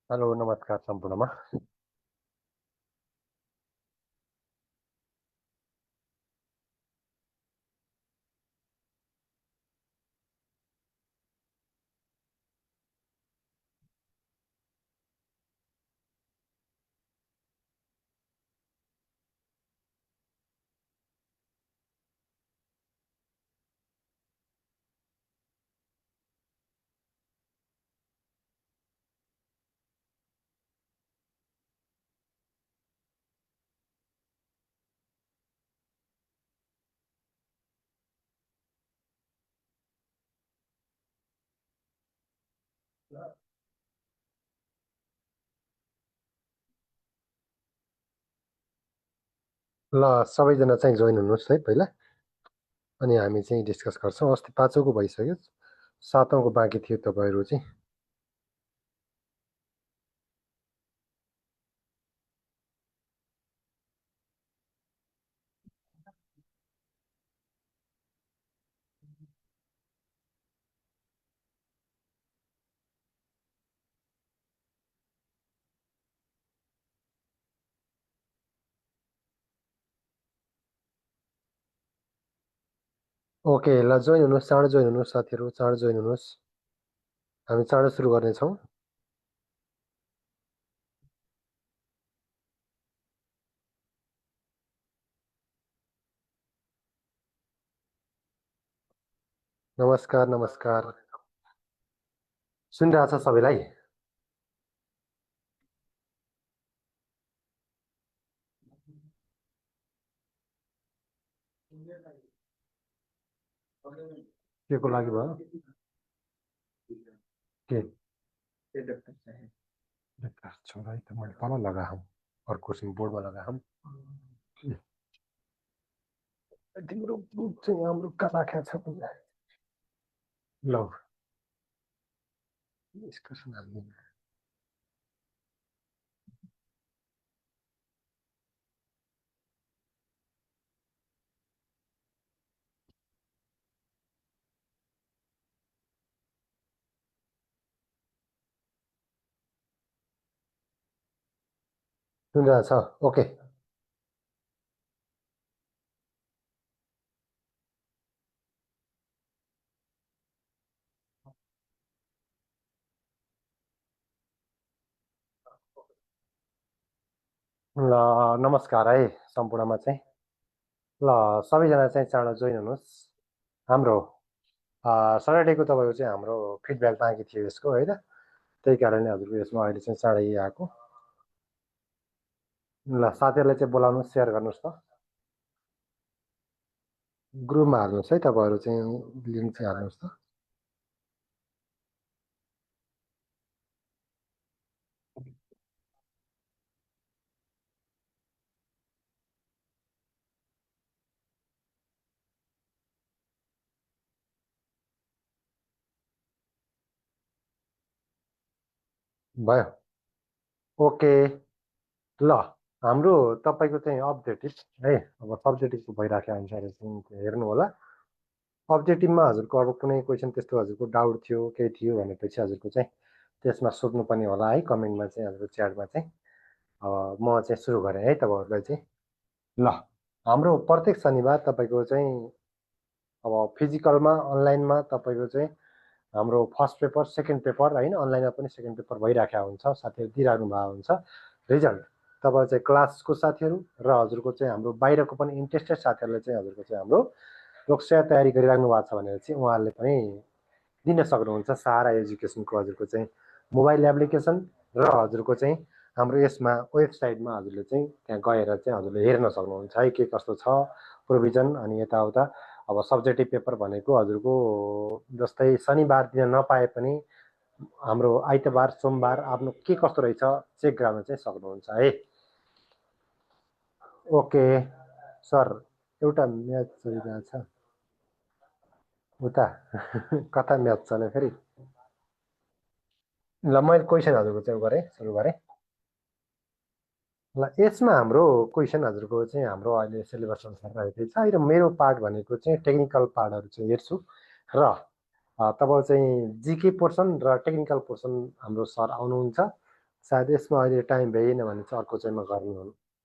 Hello नमस्कार सम्पूर्णमा। ल सबैजना चाहिँ जोइन हुनुहोस् है पहिला, अनि हामी चाहिँ डिस्कस गर्छौँ। अस्ति पाँचौँको भइसक्यो, सातौँको बाँकी थियो तपाईँहरू चाहिँ। ओके, ल जोइन हुनुहोस्, चाँडो जोइन हुनुहोस् साथीहरू, चाँडो जोइन हुनुहोस्। हामी चाँडो सुरु गर्नेछौँ। नमस्कार नमस्कार, सुनिरहेछ सबैलाई? के को लागि भयो? के छोरा त मैले तल लगाऊँ, अर्को सिम बोर्डमा लगाऊँ। तिम्रो बुक चाहिँ हाम्रो कता छ? ल डिस्कसन हामी सुनिरहेछ? ओके, ल नमस्कार है सम्पूर्णमा चाहिँ। ल सबैजना चाहिँ चाँडो जोइन हुनुहोस्। हाम्रो सटरडेको तपाईँको चाहिँ हाम्रो फिडब्याक बाँकी थियो यसको होइन, त्यही कारणले हजुरको यसमा अहिले चाहिँ चाँडै आएको। ल साथीहरूलाई चाहिँ बोलाउनुहोस्, सेयर गर्नुहोस् त, ग्रुपमा हाल्नुहोस् है, तपाईँहरू चाहिँ लिङ्क चाहिँ हाल्नुहोस् त। भयो, ओके। ल हाम्रो तपाईँको चाहिँ अब्जेक्टिभ है, अब सब्जेक्टिभको भइराखेको अनुसार चाहिँ हेर्नु होला। अब्जेक्टिभमा हजुरको अब कुनै क्वेसन त्यस्तो हजुरको डाउट थियो, केही थियो भनेपछि हजुरको चाहिँ त्यसमा सोध्नुपर्ने होला है, कमेन्टमा चाहिँ हजुरको च्याटमा चाहिँ। अब म चाहिँ सुरु गरेँ है तपाईँहरूलाई चाहिँ। ल हाम्रो प्रत्येक शनिबार तपाईँको चाहिँ अब फिजिकलमा अनलाइनमा तपाईँको चाहिँ हाम्रो फर्स्ट पेपर सेकेन्ड पेपर होइन, अनलाइनमा पनि सेकेन्ड पेपर भइराखेको हुन्छ, साथीहरू दिइराख्नु भएको हुन्छ रिजल्ट। तपाईँ चाहिँ क्लासको साथीहरू र हजुरको चाहिँ हाम्रो बाहिरको पनि इन्ट्रेस्टेड साथीहरूले चाहिँ हजुरको चाहिँ हाम्रो लोकसेवा तयारी गरिराख्नु भएको छ भनेर चाहिँ उहाँहरूले पनि दिन सक्नुहुन्छ। सहारा एजुकेसनको हजुरको चाहिँ मोबाइल एप्लिकेसन र हजुरको चाहिँ हाम्रो यसमा वेबसाइटमा हजुरले चाहिँ त्यहाँ गएर चाहिँ हजुरले हेर्न सक्नुहुन्छ है, के कस्तो छ प्रोभिजन। अनि यताउता अब सब्जेक्टिभ पेपर भनेको हजुरको जस्तै शनिबार दिन नपाए पनि हाम्रो आइतबार सोमबार आफ्नो के कस्तो रहेछ चेक गर्न चाहिँ सक्नुहुन्छ है। ओके सर, एउटा म्याच चलिरहेछ उता कता म्याच चल्यो फेरि? ल मैले क्वेसन हजुरको चाहिँ गरेँ, सुरु गरेँ। ल यसमा हाम्रो क्वेसन हजुरको चाहिँ हाम्रो अहिले सिलेबस अनुसार रहेको छ। अहिले मेरो पार्ट भनेको चाहिँ टेक्निकल पार्टहरू चाहिँ हेर्छु र तपाईँ चाहिँ जिके पोर्सन र टेक्निकल पोर्सन हाम्रो सर आउनुहुन्छ सायद यसमा अहिले टाइम भएन भने चाहिँ अर्को चाहिँ म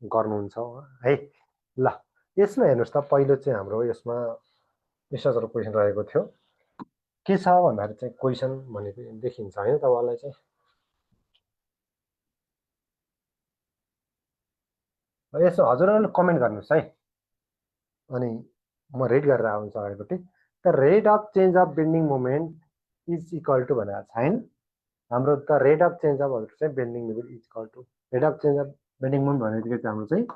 गर्नुहुन्छ है। ल यसमा हेर्नुहोस् त पहिलो चाहिँ हाम्रो यसमा रिसर्चको क्वेसन रहेको थियो के छ भन्दाखेरि चाहिँ क्वेसन भनेको देखिन्छ होइन तपाईँलाई चाहिँ यसो हजुरहरूले कमेन्ट गर्नुहोस् है अनि म रेड गरेर आउँछु अगाडिपट्टि the rate of change of bending moment is equal to भनेर छ होइन हाम्रो the rate of change of हजुर चाहिँ bending moment is equal to rate of change of bending moment भनेको चाहिँ हाम्रो चाहिँ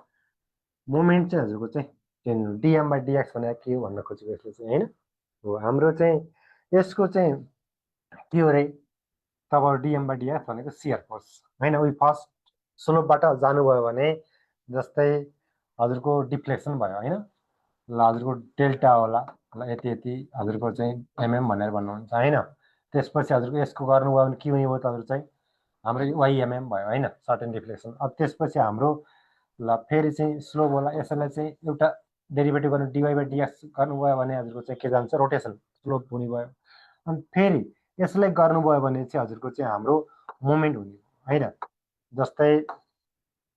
मोमेन्ट चाहिँ हजुरको चाहिँ चेन्ज डिएम बाई डिएक्स भनेर के हो भन्न खोजेको यसले चाहिँ होइन हो हाम्रो चाहिँ यसको चाहिँ के हो रे तब डिएम बाई डिएक्स भनेको सियर फोर्स होइन उयो फर्स्ट स्लोपबाट जानुभयो भने जस्तै हजुरको डिफ्लेक्सन भयो होइन ल हजुरको डेल्टा होला ल यति यति हजुरको चाहिँ एमएम भनेर भन्नुहुन्छ होइन त्यसपछि हजुरको यसको गर्नुभयो भने के हुने भयो त हजुर चाहिँ हाम्रो वाइएमएम भयो होइन सर्टेन डिफ्लेक्सन अब त्यसपछि हाम्रो ल फेरि चाहिँ स्लोप होला यसैलाई चाहिँ एउटा डेरिभेटिभ गर्नु डिवाई बाई डिएक्स गर्नुभयो भने हजुरको चाहिँ के जान्छ रोटेसन स्लोप हुने भयो अनि फेरि यसलाई गर्नुभयो भने चाहिँ हजुरको चाहिँ हाम्रो मोमेन्ट हुने होइन जस्तै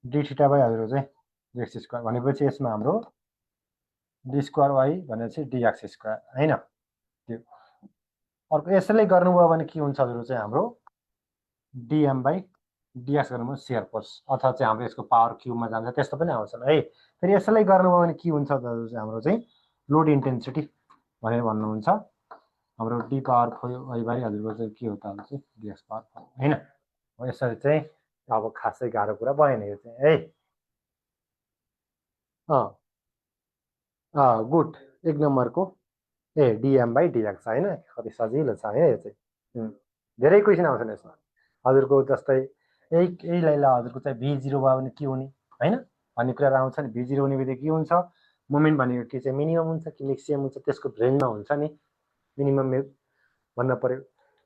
डी थीटा बाई हजुरको चाहिँ डिएक्स स्क्वायर भनेपछि यसमा हाम्रो डी स्क्वायर वाई भनेर चाहिँ डिएक्स स्क्वायर होइन त्यो अर्को यसैलाई गर्नुभयो भने के हुन्छ हजुरको चाहिँ हाम्रो डिएम बाई डिएक्स गर्नुभयो सियर फोर्स अथवा चाहिँ हाम्रो यसको पावर क्युबमा जान्छ त्यस्तो पनि आउँछन् है फेरि यसैलाई गर्नुभयो भने के हुन्छ दाजु चाहिँ हाम्रो चाहिँ लोड इन्टेन्सिटी भनेर भन्नुहुन्छ हाम्रो d power four y by हजुरको चाहिँ के हो त चाहिँ डिएक्स पावर फोर होइन हो यसरी चाहिँ अब खासै गाह्रो कुरा भएन यो चाहिँ है गुड एक नम्बरको ए डिएम बाई डिएक्स होइन कति सजिलो छ होइन यो चाहिँ धेरै क्वेसन आउँछन् यसमा हजुरको जस्तै यहीलाई ल हजुरको चाहिँ भी0 भयो भने के हुने होइन भन्ने कुराहरू आउँछ नि भी0 हुने बित्तिकै के हुन्छ मोमेन्ट भनेको के चाहिँ मिनिमम हुन्छ कि म्याक्सिमम हुन्छ त्यसको रेन्जमा हुन्छ नि मिनिमम भन्न पर्यो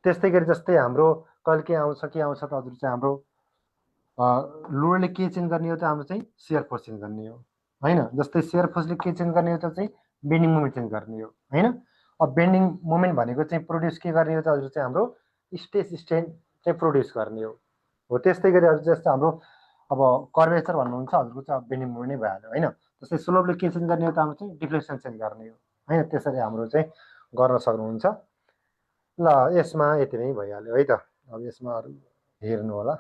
त्यस्तै गरी जस्तै हाम्रो कहिले के आउँछ त हजुर चाहिँ हाम्रो लोडले के चेन्ज गर्ने हो त हाम्रो चाहिँ सियर फोर्स चेन्ज गर्ने हो होइन जस्तै सियर फोर्सले के चेन्ज गर्ने हो त चाहिँ बेन्डिङ मोमेन्ट चेन्ज गर्ने हो होइन अब बेन्डिङ मोमेन्ट भनेको चाहिँ प्रोड्युस के गर्ने हो त हजुर चाहिँ हाम्रो स्ट्रेस स्ट्रेन चाहिँ प्रोड्युस गर्ने हो त्यस्तै गरी हजुर जस्तो हाम्रो अब कर्वेचर भन्नुहुन्छ हजुरको चाहिँ अब बेन्डिङ मोमेन्ट नै भइहाल्यो होइन जस्तै स्लोपले के चेन्ज गर्ने हो त हाम्रो चाहिँ डिफ्लेक्सन चेन्ज गर्ने हो होइन त्यसरी हाम्रो चाहिँ गर्न सक्नुहुन्छ ल यसमा यति नै भइहाल्यो है त अब यसमा अरू हेर्नु होला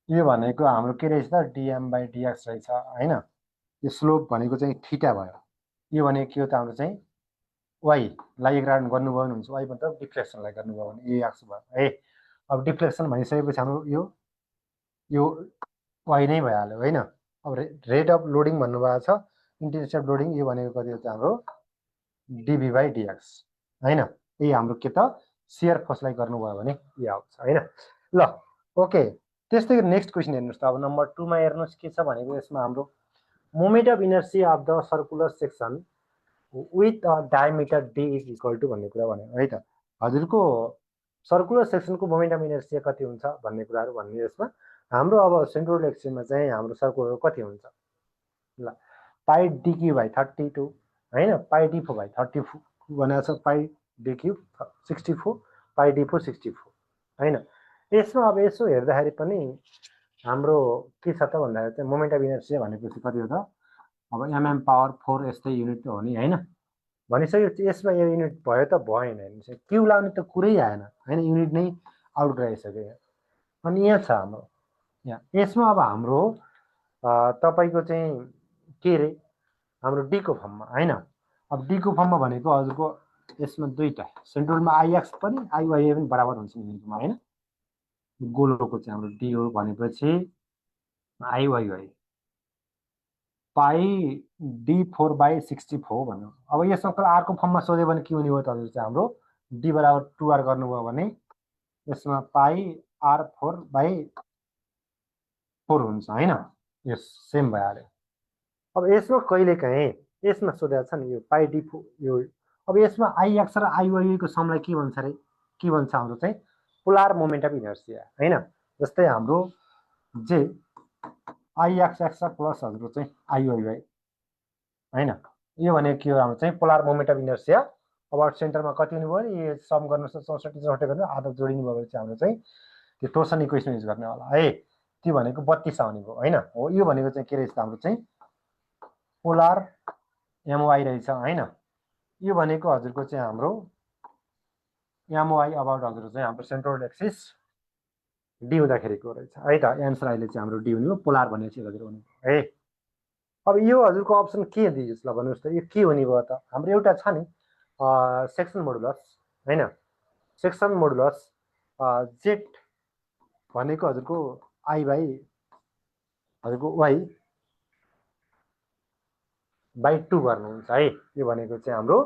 यो भनेको हाम्रो के रहेछ त डिएम बाई डिएक्स रहेछ होइन यो स्लोप भनेको चाहिँ थीटा भयो यो भनेको के हो त हाम्रो चाहिँ वाइलाई एग्राउन्ड गर्नुभयो भने हुन्छ वाइ मतलब डिफ्लेक्सनलाई गर्नुभयो भने एक्स भयो है अब डिफ्लेक्सन भनिसकेपछि हाम्रो यो वाइ नै भइहाल्यो होइन अब रेट अफ लोडिङ भन्नुभएको छ इन्टेन्सिटी अफ लोडिङ यो भनेको कति हो त हाम्रो डिभी बाई डिएक्स होइन यही हाम्रो के त सियर फोर्सलाई गर्नुभयो भने यो आउँछ होइन ल ओके त्यस्तै गरी नेक्स्ट क्वेसन हेर्नुहोस् त अब नम्बर 2 मा हेर्नुहोस् के छ भनेको यसमा हाम्रो moment of inertia of the circular section with a diameter d is equal to भन्ने कुरा भन्यो है त हजुरको सर्कुलर सेक्सनको मोमेन्ट अफ इनर्सिया कति हुन्छ भन्ने कुराहरू भन्ने यसमा हाम्रो अब सेन्ट्रल एक्सिसमा चाहिँ हाम्रो सर्कुलर कति हुन्छ ल पाइ डी क्यू बाई 32 होइन पाइ डी फोर बाई 34 भनेको छ पाइ डी क्यू 64 पाइ डी फोर 64 होइन यसमा अब यसो हेर्दाखेरि पनि हाम्रो के छ त भन्दाखेरि चाहिँ मोमेन्ट अफ इनर्सिया भनेपछि कति हो त अब एमएम पावर 4 यस्तै युनिट हो नि होइन भनिसकेपछि यसमा यो युनिट भयो त भएन हेर्नुहोस् क्यू लाउने त कुरै आएन होइन युनिट नै आउट गराइसक्यो अनि यहाँ छ हाम्रो यहाँ यसमा अब हाम्रो तपाईँको चाहिँ के रे हाम्रो डीको फर्ममा होइन अब डीको फर्ममा भनेको हजुरको यसमा दुईवटा सेन्ट्रलमा आइएक्स पनि आइवाइए पनि बराबर हुन्छ नि युनिटमा होइन गोलोको चाहिँ हाम्रो डी हो भनेपछि आइवाइवाई पाइ डी फोर बाई 64 भन्नु अब यसमा आरको फर्ममा सोध्यो भने के हुने भयो त हजुर चाहिँ हाम्रो डी बराबर 2r गर्नुभयो भने यसमा पाइ आर 4 बाई 4 हुन्छ होइन यो सेम भइहाल्यो अब यसमा कहिलेकाहीँ यसमा सोधेको छ नि यो पाइ डी यो अब यसमा आइएक्स र आइवाईको समलाई के भन्छ अरे के भन्छ हाम्रो चाहिँ पोलार मोमेन्ट अफ इनर्सिया होइन जस्तै हाम्रो जे आइएक्स एक्स प्लस हजुरको चाहिँ आइवाइवाई होइन यो भनेको के हो हाम्रो चाहिँ polar moment of inertia about सेन्टरमा कति हुने भयो नि सम गर्नुहोस् त 64 64 गर्नु आधा जोडिनु भयो भने चाहिँ हाम्रो चाहिँ त्यो टोर्सन इक्वेसन युज गर्ने होला है त्यो भनेको 32 आउने भयो हैन हो यो भनेको चाहिँ के रहेछ हाम्रो चाहिँ पोलर एमओआई रहेछ हैन यो भनेको हजुरको चाहिँ हाम्रो एमओआई अबाउट हजुरको चाहिँ हाम्रो सेन्ट्रोइड एक्सिस डी हुँदाखेरिको रहेछ है त एन्सर अहिले चाहिँ हाम्रो डी हुने हो पोलर भनेपछि हजुर हुने है अब यो हजुरको अप्सन के दिइस् ल भन्नुहोस् त यो के हुने भयो त हाम्रो एउटा छ नि सेक्सन मोडुलस हैन सेक्सन मोडुलस जेड भनेको हजुरको आई बाई हजुरको वाई बाई 2 गर्नुहुन्छ है यो भनेको चाहिँ हाम्रो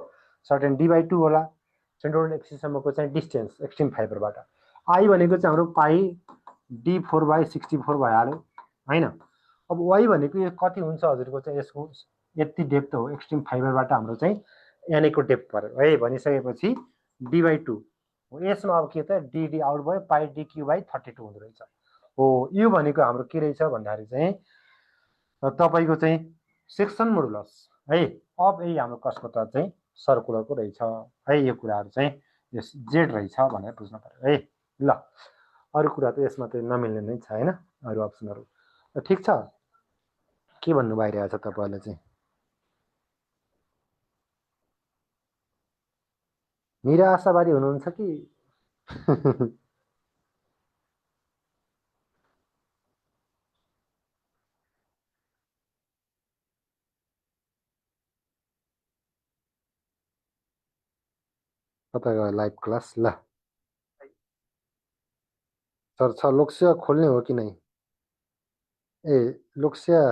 सर्टेन डी बाई 2 होला सेन्ट्रोइड एक्सिससम्मको चाहिँ डिस्टेन्स एक्सट्रिम फाइबरबाट आई भनेको चाहिँ हाम्रो पाई डी 4 बाई 64 भइहाल्यो हैन अब वाई भनेको यो कति हुन्छ हजुरको चाहिँ यसको यति डेप्थ हो एक्सट्रिम फाइबरबाट हाम्रो चाहिँ एनएको डेप्थ पऱ्यो है भनिसकेपछि डी बाई 2 हो यसमा अब के त डी डी आउट भयो पाई डी क्यू बाई 32 हुँदो रहेछ हो यो भनेको हाम्रो के रहेछ भन्दाखेरि चाहिँ तपाईँको चाहिँ सेक्सन मोडुलस है अब यही हाम्रो कसको त चाहिँ सर्कुलरको रहेछ है यो कुराहरू चाहिँ यस जेड रहेछ भनेर बुझ्नु पर्यो है ल अरू कुरा त यसमा त नमिल्ने नै छ हैन अरू अप्सनहरू ठिक छ के भन्नु भइरहेछ तपाईँहरूले चाहिँ निराशावादी हुनुहुन्छ कि कता गयो लाइभ क्लास ल सर छ लोकसेवा खोल्ने हो कि नै ए लोकसेवा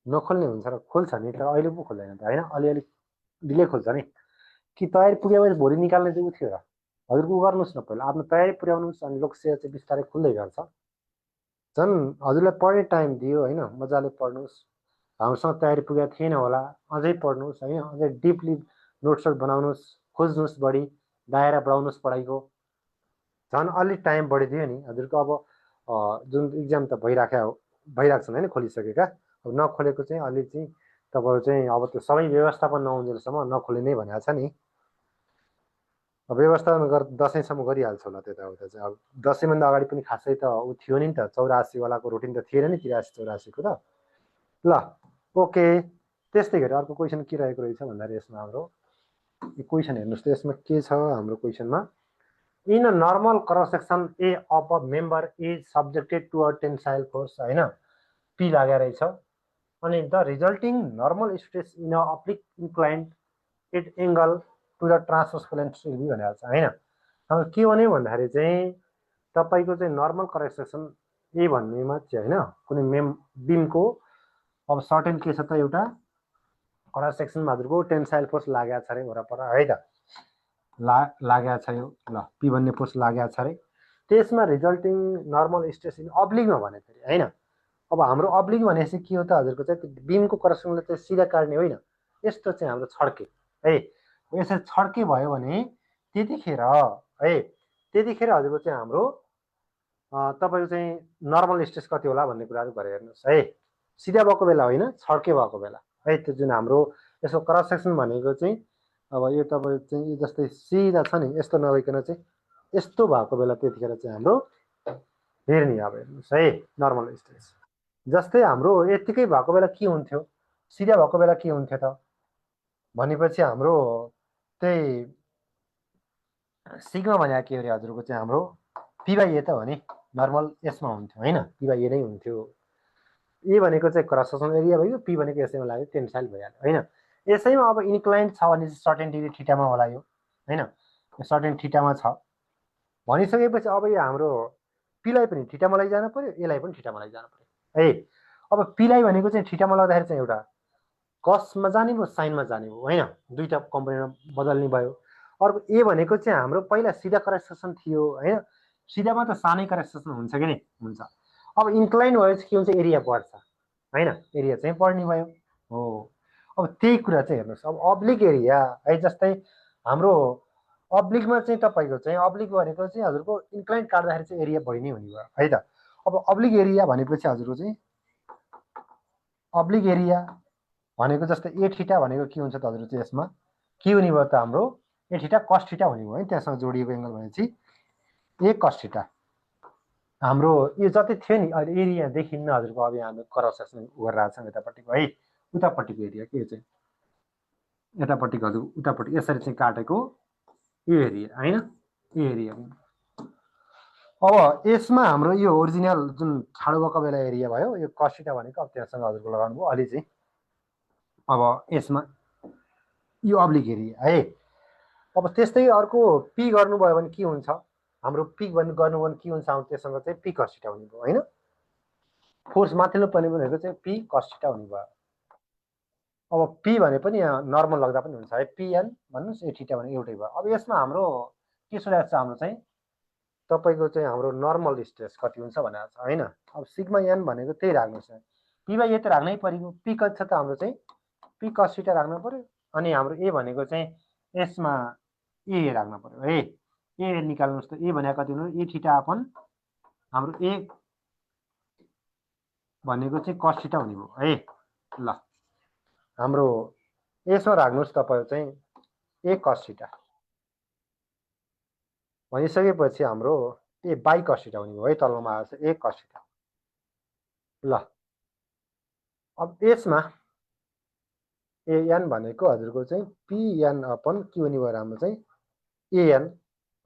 नखोल्ने हुन्छ र खोल्छ नि तर अहिले पो खोल्दैन त हैन अलिअलि ढिलै खोल्छ नि कि तयारी पुग्यो भोलि निकाल्ने चाहिँ उ थियो र हजुरको गर्नुहोस् न पहिला आफ्नो तयारी पुर्याउनुहोस् अनि लोकसेवा चाहिँ बिस्तारै खुल्दै गर्छ झन् हजुरलाई पढ्ने टाइम दियो होइन मजाले पढ्नुहोस् हामीसँग तयारी पुगेको थिएन होला अझै पढ्नुहोस् होइन अझै डिपली नोट्सहरू बनाउनुहोस् खोज्नुहोस् बढी दायरा बढाउनुहोस् पढाइको झन् अलि टाइम बढिदियो नि हजुरको अब जुन इक्जाम त भइरहेको छन् होइन खोलिसकेका अब नखोलेको चाहिँ अलि चाहिँ तपाईँहरू चाहिँ अब त्यो सबै व्यवस्थापन नहुन्जेलसम्म नखोले नै भनेको छ नि अब व्यवस्थापन दसैँसम्म गरिहाल्छ होला त्यताउता चाहिँ अब दसैँभन्दा अगाडि पनि खासै त ऊ थियो नि त 84 वालाको रुटिन त थिएन नि 83 84 को त ल ओके त्यस्तै गरी अर्को क्वेसन के रहेको रहेछ भन्दाखेरि यसमा हाम्रो क्वेसन हेर्नुहोस् त यसमा के छ हाम्रो क्वेसनमा in a normal cross section A of a member is subjected to a tensile force होइन पी लागेको रहेछ अनि the resulting normal stress in a oblique inclined at angle to the transverse plane will be भनेको छ होइन अब के भन्यो भन्दाखेरि चाहिँ तपाईँको चाहिँ नर्मल क्रस सेक्सन ए भन्नेमा चाहिँ होइन कुनै बिमको अब सर्टेन के छ त एउटा क्रस सेक्सनमा हजुरको टेन्साइल फोर्स लागेको छ अरे वरपर है त लागेको छ यो ल पी भन्ने फोर्स लागेको छ अरे त्यसमा रिजल्टिङ नर्मल स्ट्रेस इन अब्लिकमा भने फेरि होइन अब हाम्रो अब्लिक भनेपछि के हो त हजुरको चाहिँ बिमको क्रसले चाहिँ सिधा काट्ने होइन यस्तो चाहिँ हाम्रो छड्के है यसरी छड्के भयो भने त्यतिखेर है त्यतिखेर हजुरको चाहिँ हाम्रो तपाईँको चाहिँ नर्मल स्ट्रेस कति होला भन्ने कुराहरू गरेर हेर्नुहोस् है सिधा भएको बेला होइन छड्के भएको बेला है त्यो जुन हाम्रो यसको क्रस सेक्सन भनेको चाहिँ अब यो तपाईँ चाहिँ यो जस्तै सिधा छ नि यस्तो नभइकन चाहिँ यस्तो भएको बेला त्यतिखेर चाहिँ हाम्रो हेर्ने अब हेर्नुहोस् है नर्मल स्ट्रेस जस्तै हाम्रो यत्तिकै भएको बेला के हुन्थ्यो सिधा भएको बेला के हुन्थ्यो त भनेपछि हाम्रो त्यही सिग्मा भनेको के अरे हजुरको चाहिँ हाम्रो पी बाई ए त हो नि नर्मल यसमा हुन्थ्यो होइन पी बाई ए नै हुन्थ्यो ए भनेको चाहिँ क्रस सेक्सन एरिया भयो पी भनेको यसैमा लाग्यो टेन्साइल भइहाल्यो होइन यसैमा अब इन्क्लाइन छ भने चाहिँ सर्टेन डिग्री थीटामा होला यो होइन सर्टेन थीटामा छ भनिसकेपछि अब यो हाम्रो पीलाई पनि थीटामा लैजानु पर्यो एलाई पनि थीटामा लैजानु पर्यो है अब पीलाई भनेको चाहिँ थीटामा लाग्दाखेरि चाहिँ एउटा कसमा जाने भयो साइनमा जाने भयो होइन दुईटा कम्पोनेन्ट बदल्ने भयो अर्को ए भनेको चाहिँ हाम्रो पहिला सिधा क्रस सेक्सन थियो होइन सिधामा त सानै क्रस सेक्सन हुन्छ कि नि हुन्छ अब इन्क्लाइन भएपछि के हुन्छ एरिया बढ्छ होइन एरिया चाहिँ बढ्ने भयो हो अब त्यही कुरा चाहिँ हेर्नुहोस् अब अब्लिक एरिया है जस्तै हाम्रो अब्लिकमा चाहिँ तपाईँको चाहिँ अब्लिक भनेको चाहिँ हजुरको इन्क्लाइन काट्दाखेरि चाहिँ एरिया बढी नै हुने भयो है त अब अब्लिक एरिया भनेपछि हजुरको चाहिँ अब्लिक एरिया भनेको जस्तै ए थीटा भनेको के हुन्छ त हजुर चाहिँ यसमा के हुने भयो त हाम्रो ए थीटा cos थीटा हुने भयो है त्यससँग जोडिएको एंगल भनेपछि ए cos थीटा हाम्रो यो जति थियो नि अहिले एरिया देखिन्न हजुरको अब यहाँ क्रस सेक्सन गरिरहेको छौँ यतापट्टिको है उतापट्टिको एरिया के चाहिँ यतापट्टिको हजुर उतापट्टि यसरी चाहिँ काटेको यो एरिया हैन यो एरिया अब यसमा हाम्रो यो ओरिजिनल जुन ठाडो वक्रबेला एरिया भयो यो cos थीटा भनेको अब त्यहाँसँग हजुरको लगाउनु भयो अलि चाहिँ अब यसमा यो अब्लिक एरिया है अब त्यस्तै अर्को पी गर्नुभयो भने के हुन्छ हाम्रो पी गर्नु भने के हुन्छ त्यससँग चाहिँ पी cos थीटा हुने भयो हैन फोर्स माथिल्लो पर्ने भनेको चाहिँ पी cos थीटा हुने भयो अब पी भने पनि यहाँ नर्मल लाग्दा पनि हुन्छ है पीएन भन्नुस् ए थीटा भने एउटै भयो अब यसमा हाम्रो के सोधेको छ हाम्रो चाहिँ तपाईको चाहिँ हाम्रो नर्मल स्ट्रेस कति हुन्छ भनेको छ हैन अब सिग्मा एन भनेको त्यही राख्नुस् पी बाइ ए त राख्नै पर्यो पी कति छ त हाम्रो चाहिँ पी cos थीटा राख्नु पर्यो अनि हाम्रो ए भनेको चाहिँ यसमा ए राख्नु पर्यो है ए निकाल्नुस् त ए भनेको कति हुनु ए थीटा अपन हाम्रो ए भनेको चाहिँ cos थीटा हुने भयो है ल हाम्रो यसमा राख्नुस् तपाईहरु चाहिँ ए cos थीटा भनिसकेपछि हाम्रो ए बाइ cos थीटा हुने भयो है तलमा आएको छ ए cos थीटा ल अब यसमा एन भनेको हजुरको चाहिँ पीएन अपन के हुने भयो हाम्रो चाहिँ एएन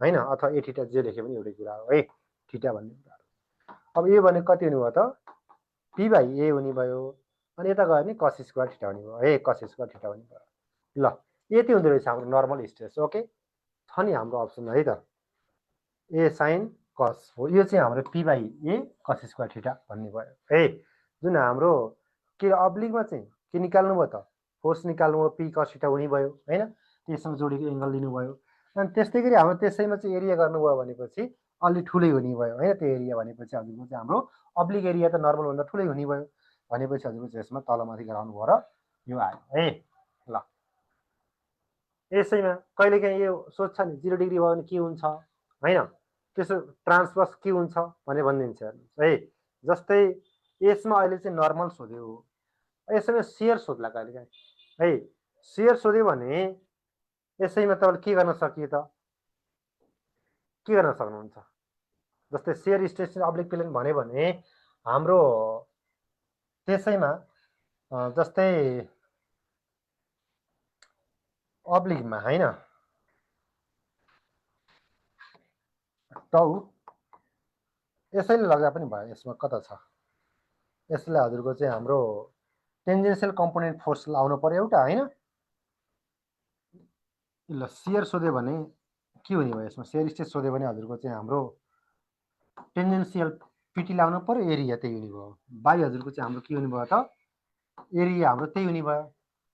हैन अथवा ए थीटा जे लेखे पनि एउटै कुरा हो है थीटा भन्ने कुरा अब ए भनेको कति हुने भयो त पी बाइ ए हुने भयो अनि यता गयो भने cos स्क्वायर थीटा हुने भयो है cos स्क्वायर थीटा हुने भयो ल यति हुँदो रहेछ हाम्रो नर्मल स्ट्रेस ओके छ नि हाम्रो अप्सन है त ए sin cos हो यो चाहिँ हाम्रो p by a cos square theta भन्ने भयो है जुन हाम्रो के अब्लिकमा चाहिँ के निकाल्नु भयो त फोर्स निकाल्नु भयो पी cos थीटा हुने भयो हैन त्यससँग जोडेको एंगल दिनु भयो अनि त्यस्तै गरी हाम्रो त्यसैमा चाहिँ एरिया गर्नुभयो भनेपछि अलि ठुलै हुने भयो हैन त्यो एरिया भनेपछि हजुरको चाहिँ हाम्रो अब्लिक एरिया त नर्मल भन्दा ठुलै हुने भयो भनेपछि हजुरको चाहिँ यसमा तलमाथि गराउनु भयो र यो आयो है ल यसैमा कहिलेकाहीँ यो सोध्छ नि 0 डिग्री भयो भने के हुन्छ हैन त्यसो ट्रान्सवर्स के हुन्छ भने भनिदिन्छ है जस्तै यसमा अहिले चाहिँ नर्मल सोध्यो यसैमा शियर सोध्ला कहिलेकाहीँ है शियर सोध्यो भने यसैमा तपाईले के गर्न सकियो त के गर्न सक्नुहुन्छ जस्तै शियर स्ट्रेस अब्लिक प्लेन भन्यो भने हाम्रो त्यसैमा जस्तै अब्लिकमा हैन टाउ यसैले लाग्दा पनि भयो यसमा कता छ यसले हजुरको चाहिँ हाम्रो टेन्जेन्शियल कम्पोनेन्ट फोर्स लाउनु पर्यो एउटा हैन ल शियर सोध्यो भने के हुने भयो यसमा शियर स्ट्रेस सोध्यो भने हजुरको चाहिँ हाम्रो टेन्जेन्शियल पीटी लाउनु पर्यो एरिया त्यही हुने भयो बाइ हजुरको चाहिँ हाम्रो के हुने भयो त एरिया हाम्रो त्यही हुने भयो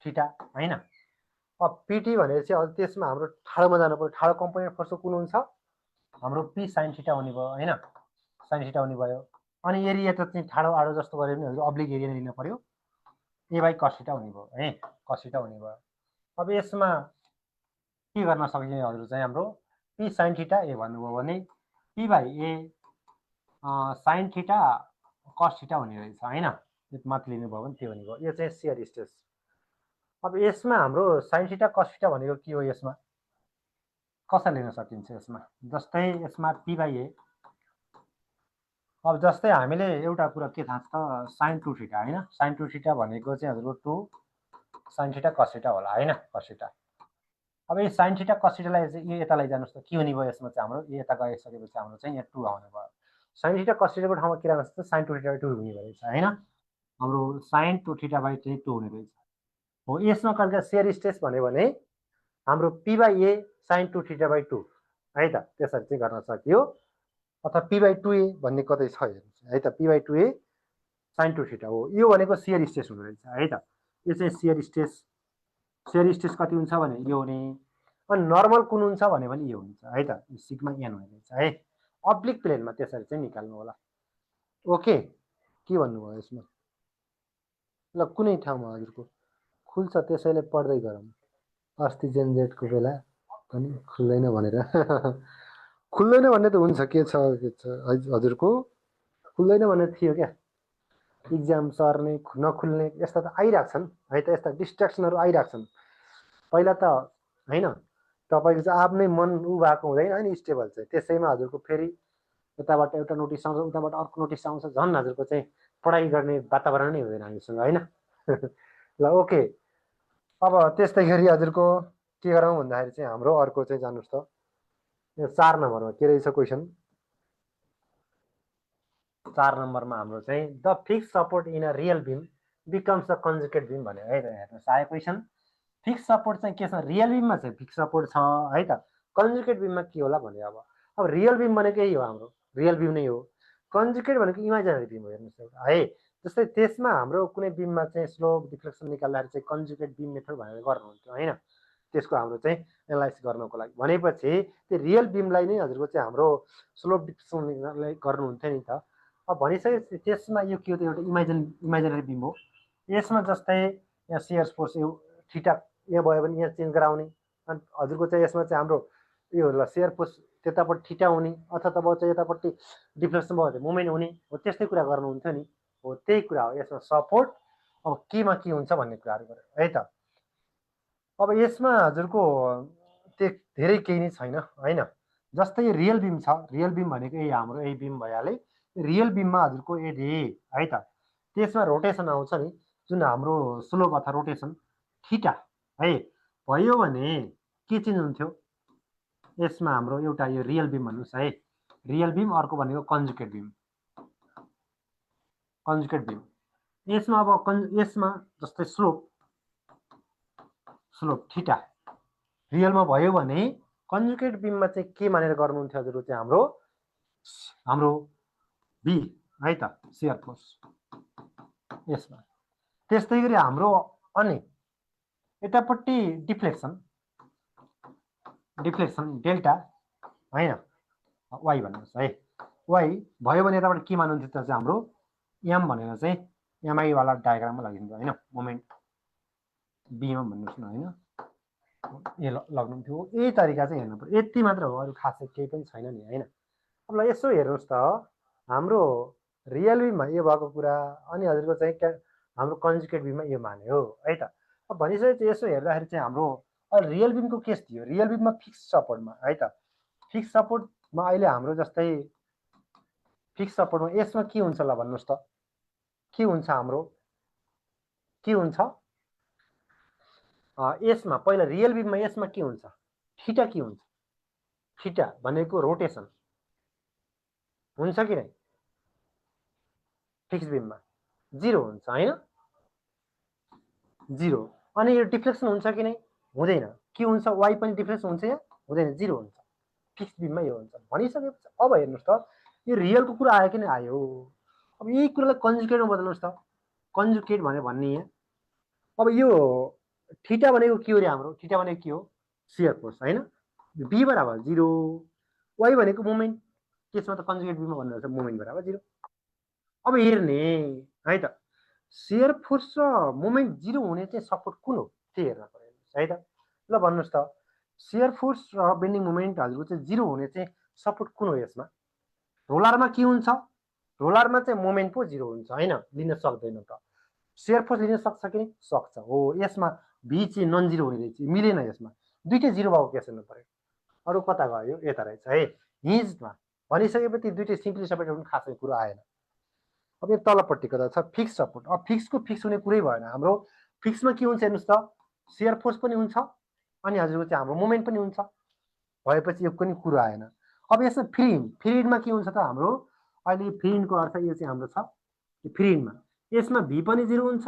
थीटा हैन अब पीटी भनेपछि अब त्यसमा हाम्रो ठाडोमा जानु पर्यो ठाडो कम्पोनेन्ट फोर्स कुन हुन्छ हाम्रो पी sin थीटा हुने भयो हैन sin थीटा हुने भयो अनि एरिया त चाहिँ ठाडो आडो जस्तो गरे पनि हजुर अब्लिक एरिया लिन पर्यो ए बाइ cos थीटा हुने भयो है cos थीटा हुने भयो अब यसमा के गर्न सकिने हजुर चाहिँ हाम्रो पी sin थीटा ए भन्नुभयो भने p by a sin theta cos theta हुने रहेछ हैन यो माथि लिनु भयो भने त्यो हुने भयो यो चाहिँ शियर स्ट्रेस अब यसमा हाम्रो sin थीटा cos थीटा भनेको के हो यसमा कसरी लिन सकिन्छ यसमा जस्तै यसमा पी बाइ ए अब जस्तै हामीले एउटा कुरा के थाहा छ त sin 2 थीटा हैन sin 2 थीटा भनेको चाहिँ हजुरको 2 sin थीटा cos थीटा होला हैन cos थीटा अब यो sin थीटा cos थीटालाई चाहिँ यो यता लैजानुस् त के हुने भयो यसमा चाहिँ हाम्रो यो यता गइसकेपछि हाम्रो चाहिँ यहाँ 2 आउने भयो sin थीटा cos थीटाको ठाउँमा के राख्नुस् त sin 2 थीटा 2 हुने रहेछ हैन हाम्रो sin 2 थीटा बाइ चाहिँ 2 हुने रहेछ हो यसमा कहिलेका शियर स्ट्रेस भन्यो भने हाम्रो p by a sin 2 theta by 2 है त त्यसरी चाहिँ गर्न सकियो अथवा पी बाइ 2a भन्ने कतै छ हेर्नुस् है त P by 2a sin 2 theta हो यो भनेको शियर स्ट्रेस हुने रहेछ है त यो चाहिँ शियर स्ट्रेस कति हुन्छ भने यो हुने अनि नर्मल कुन हुन्छ भने पनि यो हुन्छ है त सिग्मा एन हुने रहेछ है अब्लिक प्लेनमा त्यसरी चाहिँ निकाल्नु होला ओके के भन्नुभयो यसमा ल कुनै ठाउँमा हजुरको खुल्छ त्यसैले पढ्दै गरौँ अस्ति जेनजेटको बेला पनि खुल्दैन भनेर खुल्दैन भन्ने त हुन्छ के छ हजुरको खुल्दैन भन्ने थियो क्या इक्जाम सर्ने नखुल्ने यस्ता त आइरहेको छन् है त यस्ता डिस्ट्र्याक्सनहरू आइरहेको छन् पहिला त हैन तपाईँको चाहिँ आफ्नै मन उ भएको हुँदैन होइन स्टेबल चाहिँ, त्यसैमा हजुरको फेरि यताबाट एउटा नोटिस आउँछ उताबाट अर्को नोटिस आउँछ, झन् हजुरको चाहिँ पढाइ गर्ने वातावरण नै हुँदैन हामीसँग होइन। ल ओके, अब त्यस्तै गरी हजुरको के गरौँ भन्दाखेरि चाहिँ हाम्रो अर्को चाहिँ जानुहोस् त, यो 4 नम्बरमा के रहेछ क्वेसन। 4 नम्बरमा हाम्रो चाहिँ the fix support in a real beam becomes a conjugate beam भन्यो है त। हेर्नुहोस् आयो क्वेसन, फिक्स सपोर्ट चाहिँ के छ, रियल बिममा चाहिँ फिक्स सपोर्ट छ है त, कन्जुगेट बिममा के होला भन्यो। अब रियल बिम भनेको यही हो, हाम्रो रियल बिम नै हो, कन्जुगेट भनेको इमेजिनरी बिम हो। हेर्नुहोस् है, जस्तै त्यसमा हाम्रो कुनै बिममा चाहिँ स्लोप डिफ्लेक्सन निकाल्दाखेरि चाहिँ कन्जुगेट बिम मेथड भनेर गर्नुहुन्थ्यो होइन, त्यसको हाम्रो चाहिँ एनालाइसिस गर्नको लागि। भनेपछि त्यो रियल बिमलाई नै हजुरको चाहिँ हाम्रो स्लोप डिफ्लेक्सन गर्नुहुन्थ्यो नि त। अब भनिसकेपछि त्यसमा यो के हो त, एउटा इमेजिनरी बिम हो। यसमा जस्तै यहाँ सियर फोर्स यो थीटा यहाँ भयो भने यहाँ चेन्ज गराउने, अनि हजुरको चाहिँ यसमा चाहिँ हाम्रो यो ल सियर फोर्स त्यतापट्टि थीटा हुने अथवा तपाईँ चाहिँ यतापट्टि डिफ्लेक्सन भयो भने मुभमेन्ट हुने हो, त्यस्तै कुरा गर्नुहुन्थ्यो नि, हो त्यही कुरा हो यसमा सपोर्ट। अब केमा के हुन्छ भन्ने कुराहरू गर्यो है त। अब यसमा हजुरको त्यो धेरै केही नै छैन होइन, जस्तै रियल बिम छ, रियल बिम भनेको यही हाम्रो यही बिम भइहाल्यो। रियल बिममा हजुरको यदि है त त्यसमा रोटेसन आउँछ नि, जुन हाम्रो स्लोप अथवा रोटेसन थीटा है भयो भने के चेन्ज हुन्थ्यो यसमा हाम्रो, एउटा यो रियल बिम भन्नुहोस् है, रियल बिम, अर्को भनेको कन्जुगेट बिम। कन्जुगेट बिम यसमा अब यसमा जस्तै स्लोप थीटा रियलमा भयो भने कन्जुगेट बिममा चाहिँ के मानेर गर्नुहुन्थ्यो हजुरको चाहिँ हाम्रो बी है त सियर फोर्स यसमा। त्यस्तै गरी हाम्रो अनि यतापट्टि डिफ्लेक्सन डेल्टा होइन वाइ भन्नुहोस् है, वाइ भयो भने यताबाट के मान्नुहुन्थ्यो त चाहिँ हाम्रो एम भनेर चाहिँ एमआईवाला डायग्राममा लगिदिन्छ होइन, मोमेन्ट बीमा भन्नुहोस् न होइन, ए लग्नुहुन्थ्यो। यही तरिका चाहिँ हेर्नु पर्यो, यति मात्र हो, अरू खासै केही पनि छैन नि होइन। अब ल यसो हेर्नुहोस् त, हाम्रो रियल बिममा यो भएको कुरा, अनि हजुरको चाहिँ हाम्रो कन्जुगेट बिममा यो मान्यो है त। अब भनिसकेपछि यसो हेर्दाखेरि चाहिँ हाम्रो रियल बिमको केस थियो, रियल बिममा फिक्स सपोर्टमा है त, फिक्स सपोर्टमा अहिले हाम्रो जस्तै फिक्स सपोर्टमा यसमा के हुन्छ ल भन्नुहोस् त, के हुन्छ हाम्रो, के हुन्छ यसमा पहिला रियल बिममा यसमा के हुन्छ, थीटा के हुन्छ, थीटा भनेको रोटेसन हुन्छ कि नै, फिक्स बिममा 0 हुन्छ होइन, 0। अनि यो डिफ्लेक्सन हुन्छ कि नै, हुँदैन, के हुन्छ वाइ पनि डिफ्लेक्सन हुन्छ यहाँ, हुँदैन, 0 हुन्छ, फिक्स बिममा यो हुन्छ। भनिसकेपछि अब हेर्नुहोस् त यो रियलको कुरा आयो कि नै आयो। अब यही कुरालाई कन्जुगेटमा बदल्नुहोस् त, कन्जुगेट भनेर भन्ने यहाँ। अब यो थीटा भनेको के हो रे, हाम्रो थीटा भनेको के हो, सियर फोर्स होइन, बी बराबर 0, वाइ भनेको मोमेन्ट, त्यसमा त कन्जुगेट बिममा भन्नुहुन्छ मोमेन्ट बराबर 0। अब हेर्ने है त, सियर फोर्स र मोमेन्ट 0 हुने चाहिँ सपोर्ट कुन हो त्यो हेर्न पर्यो है त। ल भन्नुहोस् त, सियर फोर्स र बेन्डिङ मोमेन्ट हजुरको चाहिँ 0 हुने चाहिँ सपोर्ट कुन हो यसमा, रोलरमा के हुन्छ, रोलरमा चाहिँ मोमेन्ट पो 0 हुन्छ होइन, लिन सक्दैन त, सियर फोर्स लिन सक्छ कि सक्छ, हो यसमा बी चाहिँ नन 0 हुने रहेछ, मिलेन यसमा, दुइटै 0 भएको केस हेर्नु पर्यो। अरू कता गयो, यता रहेछ है हिजमा। भनिसकेपछि दुइटै सिम्पली सपोर्ट पनि खासै कुरो आएन। अब यो तलपट्टिको त छ फिक्स सपोर्ट, अब फिक्सको फिक्स हुने कुरै भएन, हाम्रो फिक्समा के हुन्छ हेर्नुहोस् त, सियर फोर्स पनि हुन्छ अनि हजुरको चाहिँ हाम्रो मोमेन्ट पनि हुन्छ, भएपछि यो पनि कुरो आएन। अब यसमा फ्रिडमा के हुन्छ त हाम्रो, अहिले फ्रिडको अर्थ यो चाहिँ हाम्रो छ फ्रिडमा, यसमा भी पनि 0 हुन्छ,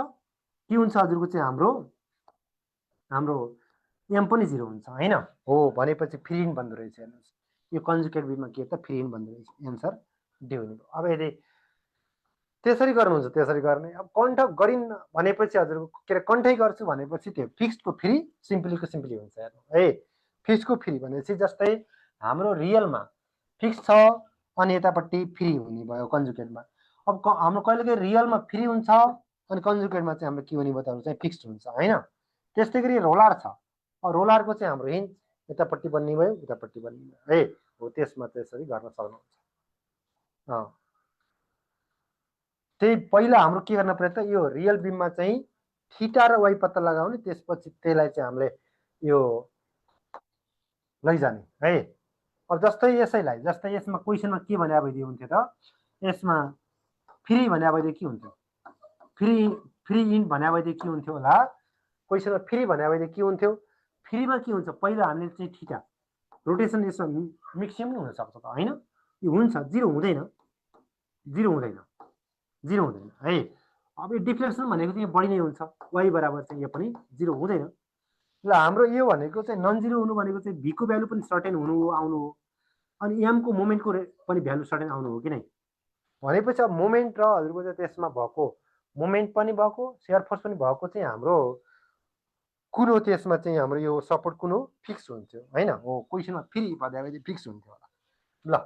के हुन्छ हजुरको चाहिँ हाम्रो एम पनि 0 हुन्छ होइन, हो भनेपछि फ्रिड बन्दो रहेछ। हेर्नुहोस् यो कन्जुगेट बिममा के त फ्रिड बन्दो रहेछ, एन्सर डी हुने भयो। अब यदि त्यसरी गर्नुहुन्छ त्यसरी गर्ने, अब कन्ठ गरिन् भनेपछि हजुरको के अरे कन्ठै गर्छु भनेपछि त्यो फिक्सको फ्री सिम्पलीको सिम्पली हुन्छ। हेर्नु है, फिक्सको फ्री भनेपछि जस्तै हाम्रो रियलमा फिक्स छ अनि यतापट्टि फ्री हुने भयो कन्जुगेटमा। अब हाम्रो कहिलेकाहीँ रियलमा फ्री हुन्छ अनि कन्जुगेटमा चाहिँ हाम्रो के हुने भयो त चाहिँ फिक्स्ड हुन्छ होइन। त्यस्तै गरी रोलर छ, रोलरको चाहिँ हाम्रो हिन्ज यतापट्टि बन्ने भयो उतापट्टि बन्ने भयो है, हो त्यसमा त्यसरी गर्न सक्नुहुन्छ। त्यही पहिला हाम्रो के गर्न पर्यो त, यो रियल बिममा चाहिँ थीटा र वाइ पत्ता लगाउने, त्यसपछि त्यसलाई चाहिँ हामीले यो लैजाने है। अब जस्तै यसैलाई जस्तै यसमा क्वेसनमा के भने भइदियो हुन्थ्यो त यसमा फ्री भने भइदियो के हुन्थ्यो फ्री फ्री इन भने भइदियो के हुन्थ्यो होला क्वेसनमा फ्री भने भइदियो के हुन्थ्यो फ्रीमा के हुन्छ पहिला हामीले चाहिँ थीटा रोटेसन यसमा मिक्सियम नै हुनसक्छ त होइन यो हुन्छ जिरो हुँदैन जिरो हुँदैन जिरो हुँदैन है। अब यो डिफ्लेक्सन भनेको चाहिँ बढी नै हुन्छ वाइ बराबर चाहिँ यो पनि जिरो हुँदैन। ल हाम्रो यो भनेको चाहिँ नन जिरो हुनु भनेको चाहिँ भीको भ्यालु पनि सर्टेन हुनु हो आउनु हो अनि एमको मोमेन्टको पनि भ्यालु सर्टेन आउनु हो कि नै भनेपछि अब मोमेन्ट र हजुरको चाहिँ त्यसमा भएको मोमेन्ट पनि भएको सेयर फोर्स पनि भएको चाहिँ हाम्रो कुन हो त्यसमा चाहिँ हाम्रो यो सपोर्ट कुन हो फिक्स हुन्थ्यो होइन हो क्वेसनमा फेरि भन्दाखेरि फिक्स हुन्थ्यो होला। ल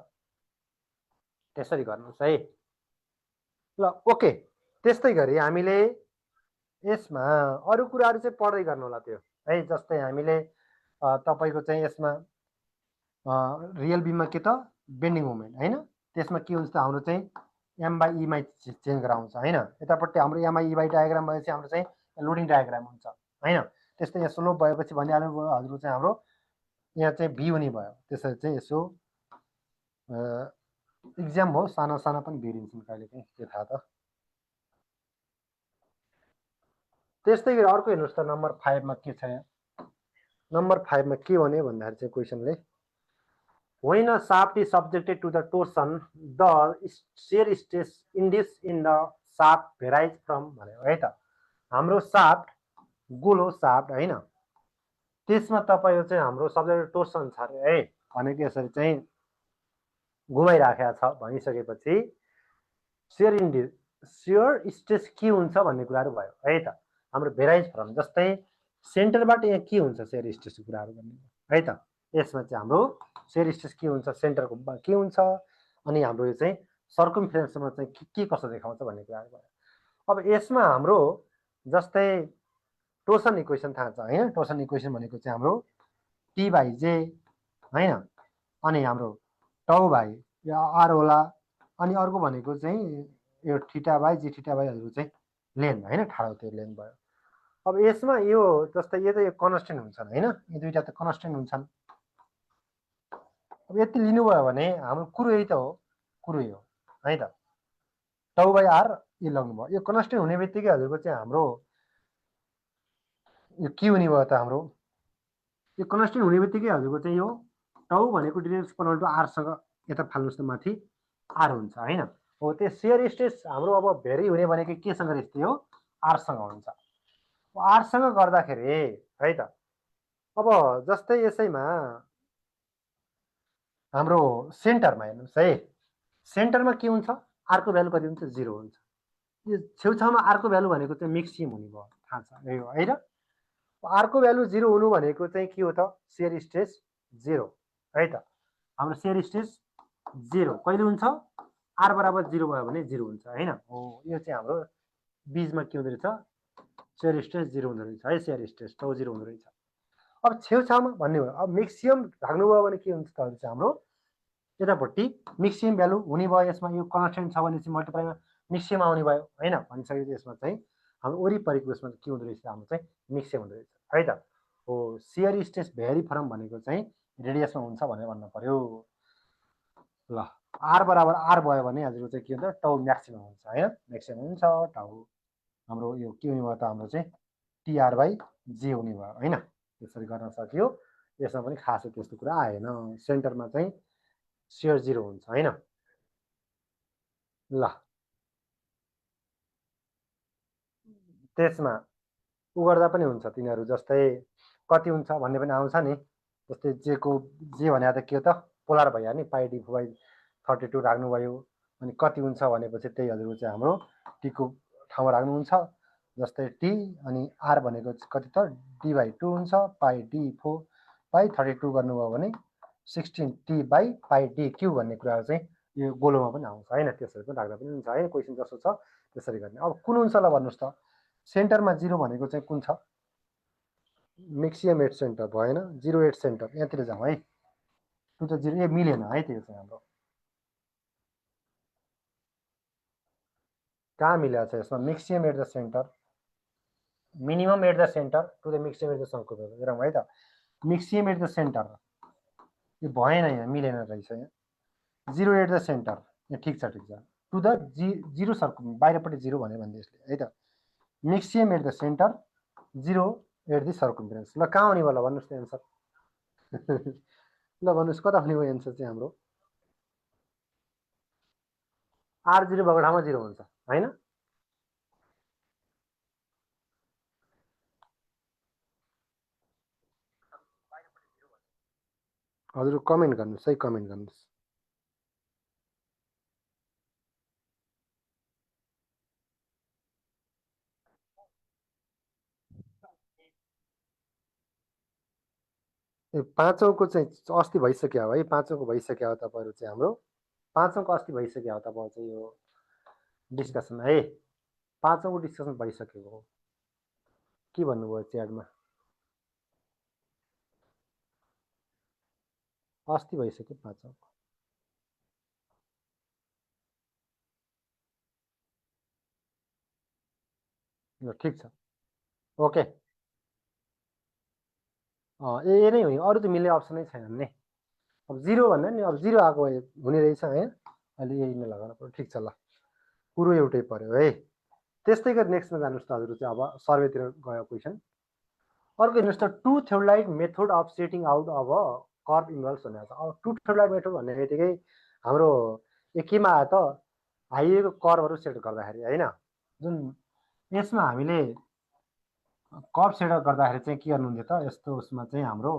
त्यसरी गर्नुहोस् है। ल ओके त्यस्तै गरी हामीले यसमा अरू कुराहरू चाहिँ पढ्दै गर्नु होला त्यो है जस्तै हामीले तपाईँको चाहिँ यसमा रियल बीममा के त बेन्डिङ मोमेन्ट होइन त्यसमा के हुन्छ त हाम्रो चाहिँ एम बाई ईमा चेन्ज गराउँछ होइन यतापट्टि हाम्रो एमआई ई बाई डायग्राम भएपछि हाम्रो चाहिँ लोडिङ डायग्राम हुन्छ होइन त्यस्तै यहाँ स्लोप भएपछि भनिहाल्नु भयो हजुरको चाहिँ हाम्रो यहाँ चाहिँ भी हुने भयो त्यसरी चाहिँ यसो इक्जाम हो सानो सानो पनि भिरिन्छन् कहिलेकाहीँ के थाहा त। त्यस्तै गरी अर्को हेर्नुहोस् त नम्बर 5 मा के छ यहाँ नम्बर 5 मा के भने भन्दाखेरि चाहिँ क्वेसनले when a shaft is subjected to the torsion the shear stress induced in the shaft varies from भन्यो है त हाम्रो शाफ्ट गोलो शाफ्ट होइन त्यसमा तपाईको चाहिँ हाम्रो सब्जेक्ट टोर्सन छ अरे है भनेको यसरी चाहिँ घुमाइराखेको छ भनिसकेपछि shear स्ट्रेस के हुन्छ भन्ने कुराहरू भयो है त हाम्रो भेराइज फ्रम जस्तै सेन्टरबाट यहाँ के हुन्छ shear स्ट्रेसको कुराहरू भन्ने है त यसमा चाहिँ हाम्रो shear स्ट्रेस के हुन्छ सेन्टरको के हुन्छ अनि हाम्रो यो चाहिँ सर्कमफेरेन्समा चाहिँ के कसो देखाउँछ भन्ने कुराहरू भयो। अब यसमा हाम्रो जस्तै टोर्सन इक्वेसन थाहा छ होइन टोर्सन इक्वेसन भनेको चाहिँ हाम्रो टी बाई जे होइन अनि हाम्रो टाउ बाई या आर होला अनि अर्को भनेको चाहिँ यो थीटा बाई जी थीटा बाईहरू चाहिँ लेन होइन ठाडो त्यो लेन भयो। अब यसमा यो जस्तै यो त यो कन्स्टेन्ट हुन्छन् होइन यो दुईटा त कन्स्टेन्ट हुन्छन्। अब यति लिनुभयो भने हाम्रो कुरो यही त हो कुरो यो है त टाउ बाई आर यो लगाउनुभयो यो कन्स्टेन्ट हुने बित्तिकै हजुरको चाहिँ हाम्रो यो के हुने भयो त हाम्रो यो कन्स्टेन्ट हुने बित्तिकै हजुरको चाहिँ यो टाउ भनेको डिरेक्ट पनल्टो आरसँग यता फाल्नुहोस् त माथि आर हुन्छ होइन हो त्यो shear स्ट्रेस हाम्रो अब भेरी हुने भनेको केसँग रिश्ते हो आरसँग हुन्छ आरसँग गर्दाखेरि है त अब जस्तै यसैमा हाम्रो सेन्टरमा हेर्नुहोस् है सेन्टरमा के हुन्छ आरको भ्यालु कति हुन्छ 0 हुन्छ यो छेउछाउमा आरको भ्यालु भनेको चाहिँ मिक्सियम हुने भयो थाहा छ यही हो है र आरको भ्यालु 0 हुनु भनेको चाहिँ के हो त shear स्ट्रेस 0 है त हाम्रो shear स्ट्रेस 0 कहिले हुन्छ आर बराबर 0 भयो भने 0 हुन्छ होइन हो यो चाहिँ हाम्रो बीचमा के हुँदो रहेछ shear स्ट्रेस 0 हुँदो रहेछ है shear स्ट्रेस टाउ 0 हुँदो रहेछ। अब छेउछाउमा भन्ने भयो अब मिक्सियम राख्नुभयो भने के हुन्छ त चाहिँ हाम्रो यतापट्टि मिक्सियम भ्यालु हुने भयो यसमा यो कन्स्टेन्ट छ भने चाहिँ मल्टिप्लाईमा मिक्सियम आउने भयो होइन भनिसकेपछि यसमा चाहिँ हाम्रो वरिपरिको यसमा के हुँदो रहेछ हाम्रो चाहिँ मिक्सियम हुँदो रहेछ है त हो shear स्ट्रेस भेरी फ्रम भनेको चाहिँ रेडियसमा हुन्छ भनेर भन्नु पर्यो। ल आर बराबर आर भयो भने हजुरको चाहिँ के हुन्छ टाउ म्याक्सिमम हुन्छ होइन म्याक्सिमम हुन्छ टाउ हाम्रो यो के हुने भयो त हाम्रो चाहिँ टिआर बाई जे हुने भयो होइन त्यसरी गर्न सकियो। यसमा पनि खासै त्यस्तो कुरा आएन सेन्टरमा चाहिँ shear 0 हुन्छ होइन। ल त्यसमा उ गर्दा पनि हुन्छ तिनीहरू जस्तै कति हुन्छ भन्ने पनि आउँछ नि जस्तै जेको जे भने त के हो त पोलार भइहाल्यो नि पाई डी बाई 32 राख्नुभयो अनि कति हुन्छ भनेपछि त्यही हजुरको चाहिँ हाम्रो टीको ठाउँमा राख्नुहुन्छ जस्तै टी अनि आर भनेको कति त डी बाई 2 हुन्छ पाई डी 4 बाई 32 गर्नुभयो भने 16 T by pi D Q भन्ने कुराहरू चाहिँ यो गोलोमा पनि आउँछ होइन त्यसरी पनि राख्दा पनि हुन्छ है क्वेसन जस्तो छ त्यसरी गर्ने। अब कुन हुन्छ ल भन्नुहोस् त सेन्टरमा 0 भनेको चाहिँ कुन छ मिक्सियम एट सेन्टर भएन 0 एट सेन्टर यहाँतिर जाउँ है 2 त 0 ए मिलेन है त्यो चाहिँ हाम्रो कहाँ मिलेको छ यसमा maximum at the center minimum at the center to the maximum at the circle हेरौँ है त मिक्सियम एट द सेन्टर यो भएन, यहाँ मिलेन रहेछ। यहाँ 0 एट द सेन्टर, यहाँ ठिक छ टु द जिरो सर्कम, बाहिरपट्टि 0 भन्यो भने यसले है त। Maximum at the centre, 0 at the circumference. ल कहाँ हुने भयो ल भन्नुहोस् न एन्सर। ल भन्नुहोस् कता हुने भयो एन्सर चाहिँ हाम्रो। R0 भएको ठाउँमा 0 हुन्छ होइन। हजुर कमेन्ट गर्नुहोस् है, कमेन्ट गर्नुहोस्। पाँचौँको चाहिँ अस्ति भइसक्यो हो है, पाँचौँको भइसक्यो हो तपाईँहरू चाहिँ हाम्रो। पाँचौँको अस्ति भइसक्यो हो तपाईँ चाहिँ यो डिस्कसन है, पाँचौँको डिस्कसन भइसकेको हो। के भन्नुभयो च्याटमा? अस्ति भइसक्यो पाँचौँको। ल ठिक छ, ओके। ए नै हो, अरू त मिल्ने अप्सनै छैन नि। अब 0 भन्दा नि अब 0 आएको हुने रहेछ है, अहिले यही नै लगाउनु पर्यो। ठिक छ, ल कुरो एउटै पर्यो है। त्यस्तै गरी नेक्स्टमा जानुहोस् त हजुर चाहिँ। अब सर्वेतिर गयो क्वेसन। अर्को हेर्नुहोस् त, two theodolite method of setting out अब कर्भ इन्भल्भ्स भनेको छ। अब टु थ्योलाइट मेथड भन्ने बित्तिकै हाम्रो केमा आयो त, हाइएको कर्भहरू सेट गर्दाखेरि होइन। जुन यसमा हामीले कर्भ सेट गर्दाखेरि चाहिँ के गर्नुहुन्थ्यो त, यस्तो उसमा चाहिँ हाम्रो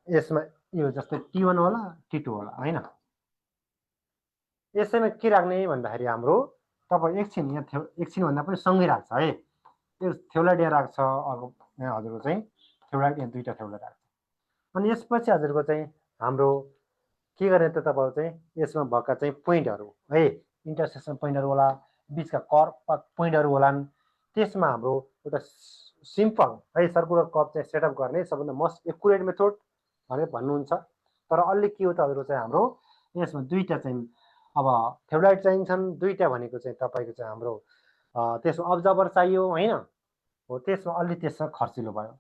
यसमा यो जस्तै T1 होला T2 होला होइन। यसैमा के राख्ने भन्दाखेरि हाम्रो तपाईँ एकछिन यहाँ एकछिन भन्दा पनि सँगै राख्छ है। यो थ्योलाइट यहाँ राख्छ, अर्को यहाँ हजुरको चाहिँ थ्योलाइट, यहाँ दुईवटा थ्योलाइट राख्छ। अनि यसपछि हजुरको चाहिँ हाम्रो के गर्ने त तपाईँहरू चाहिँ यसमा भएका चाहिँ पोइन्टहरू है, इन्टरसेक्सन पोइन्टहरू होला, बिचका कर्भ पोइन्टहरू होलान्। त्यसमा हाम्रो एउटा सिम्पल है सर्कुलर कर्भ चाहिँ सेटअप गर्ने सबभन्दा मोस्ट एकुरेट मेथड भनेर भन्नुहुन्छ। तर अलि के हो त हजुरको चाहिँ हाम्रो यसमा दुईवटा चाहिँ अब थ्योलाइट चाहिन्छन्। दुईवटा भनेको चाहिँ तपाईँको चाहिँ हाम्रो त्यसमा अब्जर्भर चाहियो होइन। हो त्यसमा अलि त्यसमा खर्चिलो भयो।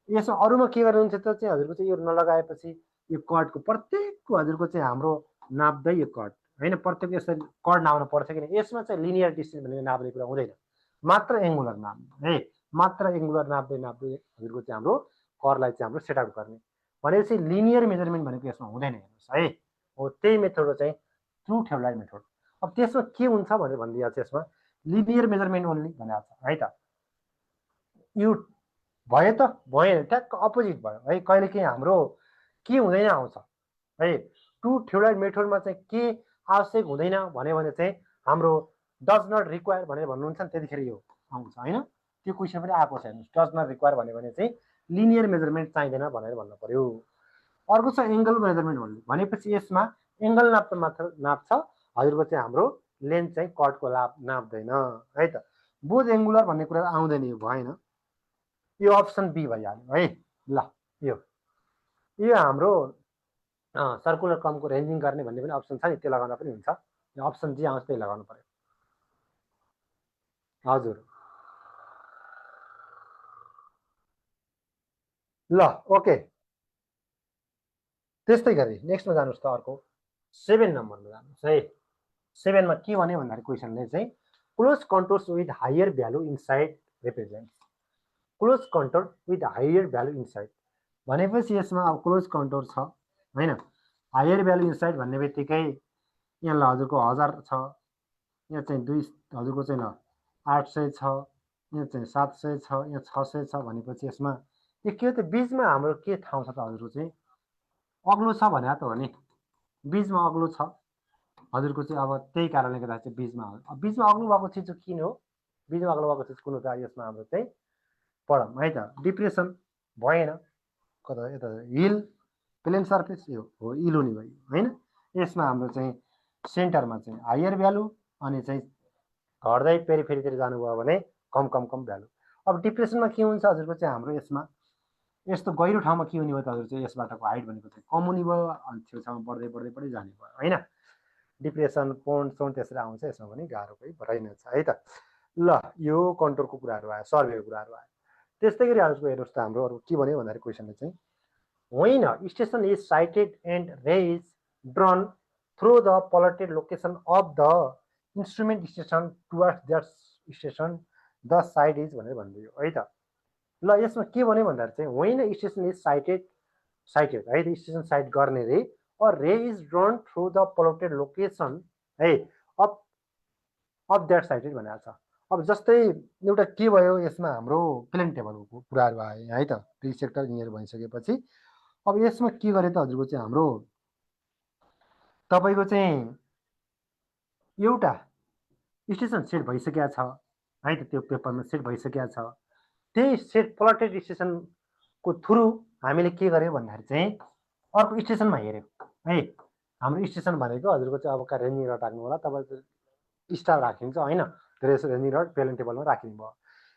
यसमा अरूमा के गर्नुहुन्छ त चाहिँ हजुरको चाहिँ यो नलगाएपछि यो कर्डको प्रत्येकको हजुरको चाहिँ हाम्रो नाप्दै यो कर्ड होइन, प्रत्येक यसरी कर्ड नाप्नु पर्छ किन। यसमा चाहिँ लिनियर डिस्टेन्स भनेर नाप्ने कुरा हुँदैन, मात्र एङ्गुलर नाप्ने है, मात्र एङ्गुलर नाप्दै नाप्दै हजुरको चाहिँ हाम्रो कर्डलाई चाहिँ हाम्रो सेटआउट गर्ने भनेपछि लिनियर मेजरमेन्ट भनेको यसमा हुँदैन हेर्नुहोस् है। हो त्यही मेथड हो चाहिँ ट्रु थ्योलाइट मेथड। अब त्यसमा के हुन्छ भनेर भनिदिएको छ, यसमा लिनियर मेजरमेन्ट ओन्ली भनेको छ है त। यो भयो त भयो, ट्याक्क अपोजिट भयो है। कहिलेकाहीँ हाम्रो के हुँदैन आउँछ है, टु थ्योलाइट मेथडमा चाहिँ के आवश्यक हुँदैन भन्यो भने चाहिँ हाम्रो डज नट रिक्वायर भनेर भन्नुहुन्छ नि, त्यतिखेर यो आउँछ होइन। त्यो क्वेसन पनि आएको छ हेर्नुहोस्, डज नट रिक्वायर भन्यो भने चाहिँ लिनियर मेजरमेन्ट चाहिँदैन भनेर भन्नु पर्यो। अर्को छ एङ्गल मेजरमेन्ट भन्ने भनेपछि यसमा एङ्गल नाप्छ मात्र नाप्छ, हजुरको चाहिँ हाम्रो लेन्थ चाहिँ कर्डको नाप्दैन है त। बोथ एङ्गुलर भन्ने कुरा आउँदैन, यो भएन। यो अप्सन बी भइहाल्यो है। ल यो हाम्रो सर्कुलर कर्भको रेन्जिङ गर्ने भन्ने पनि अप्सन छ नि, त्यो लगाउन पनि हुन्छ। यो अप्सन जी आउँछ त्यही लगाउनु पर्यो हजुर। ल ओके, त्यस्तै गरी नेक्स्टमा जानुहोस् त, अर्को 7 नम्बरमा जानुहोस् है। 7मा के भन्यो भन्दाखेरि क्वेसनले चाहिँ close contours with higher value inside represent. Close contour with higher value inside भनेपछि यसमा अब क्लोज कन्टोर छ होइन। हायर भ्यालु इनसाइड भन्ने बित्तिकै यहाँ ल हजुरको 1000 छ, यहाँ चाहिँ 2 हजुरको चाहिँ ल 800 छ, यहाँ चाहिँ 700 छ, यहाँ 600 छ भनेपछि यसमा यो के हो त, बिचमा हाम्रो के ठाउँ छ त हजुरको चाहिँ अग्लो छ भने त हो नि, बिचमा अग्लो छ हजुरको चाहिँ। अब त्यही कारणले गर्दा चाहिँ बिचमा अग्लो भएको चिज चाहिँ किन हो, बिचमा अग्लो भएको चिज कुन त, यसमा हाम्रो चाहिँ पढौँ है त। डिप्रेसन भएन, कता यता हिल प्लेन सर्फेस यो हो, हिल हुने भयो होइन। यसमा हाम्रो चाहिँ सेन्टरमा चाहिँ हायर भ्यालु अनि चाहिँ घट्दै पेरिफेरीतिर जानुभयो भने कम कम कम भ्यालु। अब डिप्रेसनमा के हुन्छ हजुरको चाहिँ हाम्रो यसमा यस्तो गहिरो ठाउँमा के हुने भयो त हजुर चाहिँ यसबाटको हाइट भनेको चाहिँ कम हुने भयो, अनि छेउछाउमा बढ्दै बढ्दै बढ्दै जाने भयो होइन। डिप्रेसन पोन्ड सोन्ड त्यसरी आउँछ, यसमा पनि गाह्रो कोही रहेनछ है त। ल यो कन्ट्रोलको कुराहरू आयो, सर्वेको कुराहरू आयो। त्यस्तै गरी हजुरको हेर्नुहोस् त हाम्रो अरू के भन्यो भन्दाखेरि क्वेसनले चाहिँ होइन, station is sighted and ray is drawn through the plotted location of the instrument station towards that station the side is भनेर भनिदियो है त। ल यसमा के भन्यो भन्दाखेरि चाहिँ होइन स्टेसन इज साइटेड है त, स्टेसन साइट गर्ने रे, और ray is drawn through the plotted location है अफ अफ द्याट साइटेड भनेको छ। अब जस्तै एउटा के भयो यसमा हाम्रो प्लेन टेबलको कुराहरू आयो है त, रिसेक्टर यिनीहरू भइसकेपछि अब यसमा के गरे त हजुरको चाहिँ हाम्रो तपाईँको चाहिँ एउटा स्टेसन सेट भइसकेको छ है त, त्यो पेपरमा सेट भइसकेको छ। त्यही सेट प्लटेड स्टेसनको थ्रु हामीले के गर्यो भन्दाखेरि चाहिँ अर्को स्टेसनमा हेऱ्यो है। हाम्रो स्टेसन भनेको हजुरको चाहिँ अब रेन्जिङ रड राख्नु होला, तपाईँको स्टार राखिन्छ होइन, रेन्जिङ रड प्लेन टेबलमा राखिनु भयो।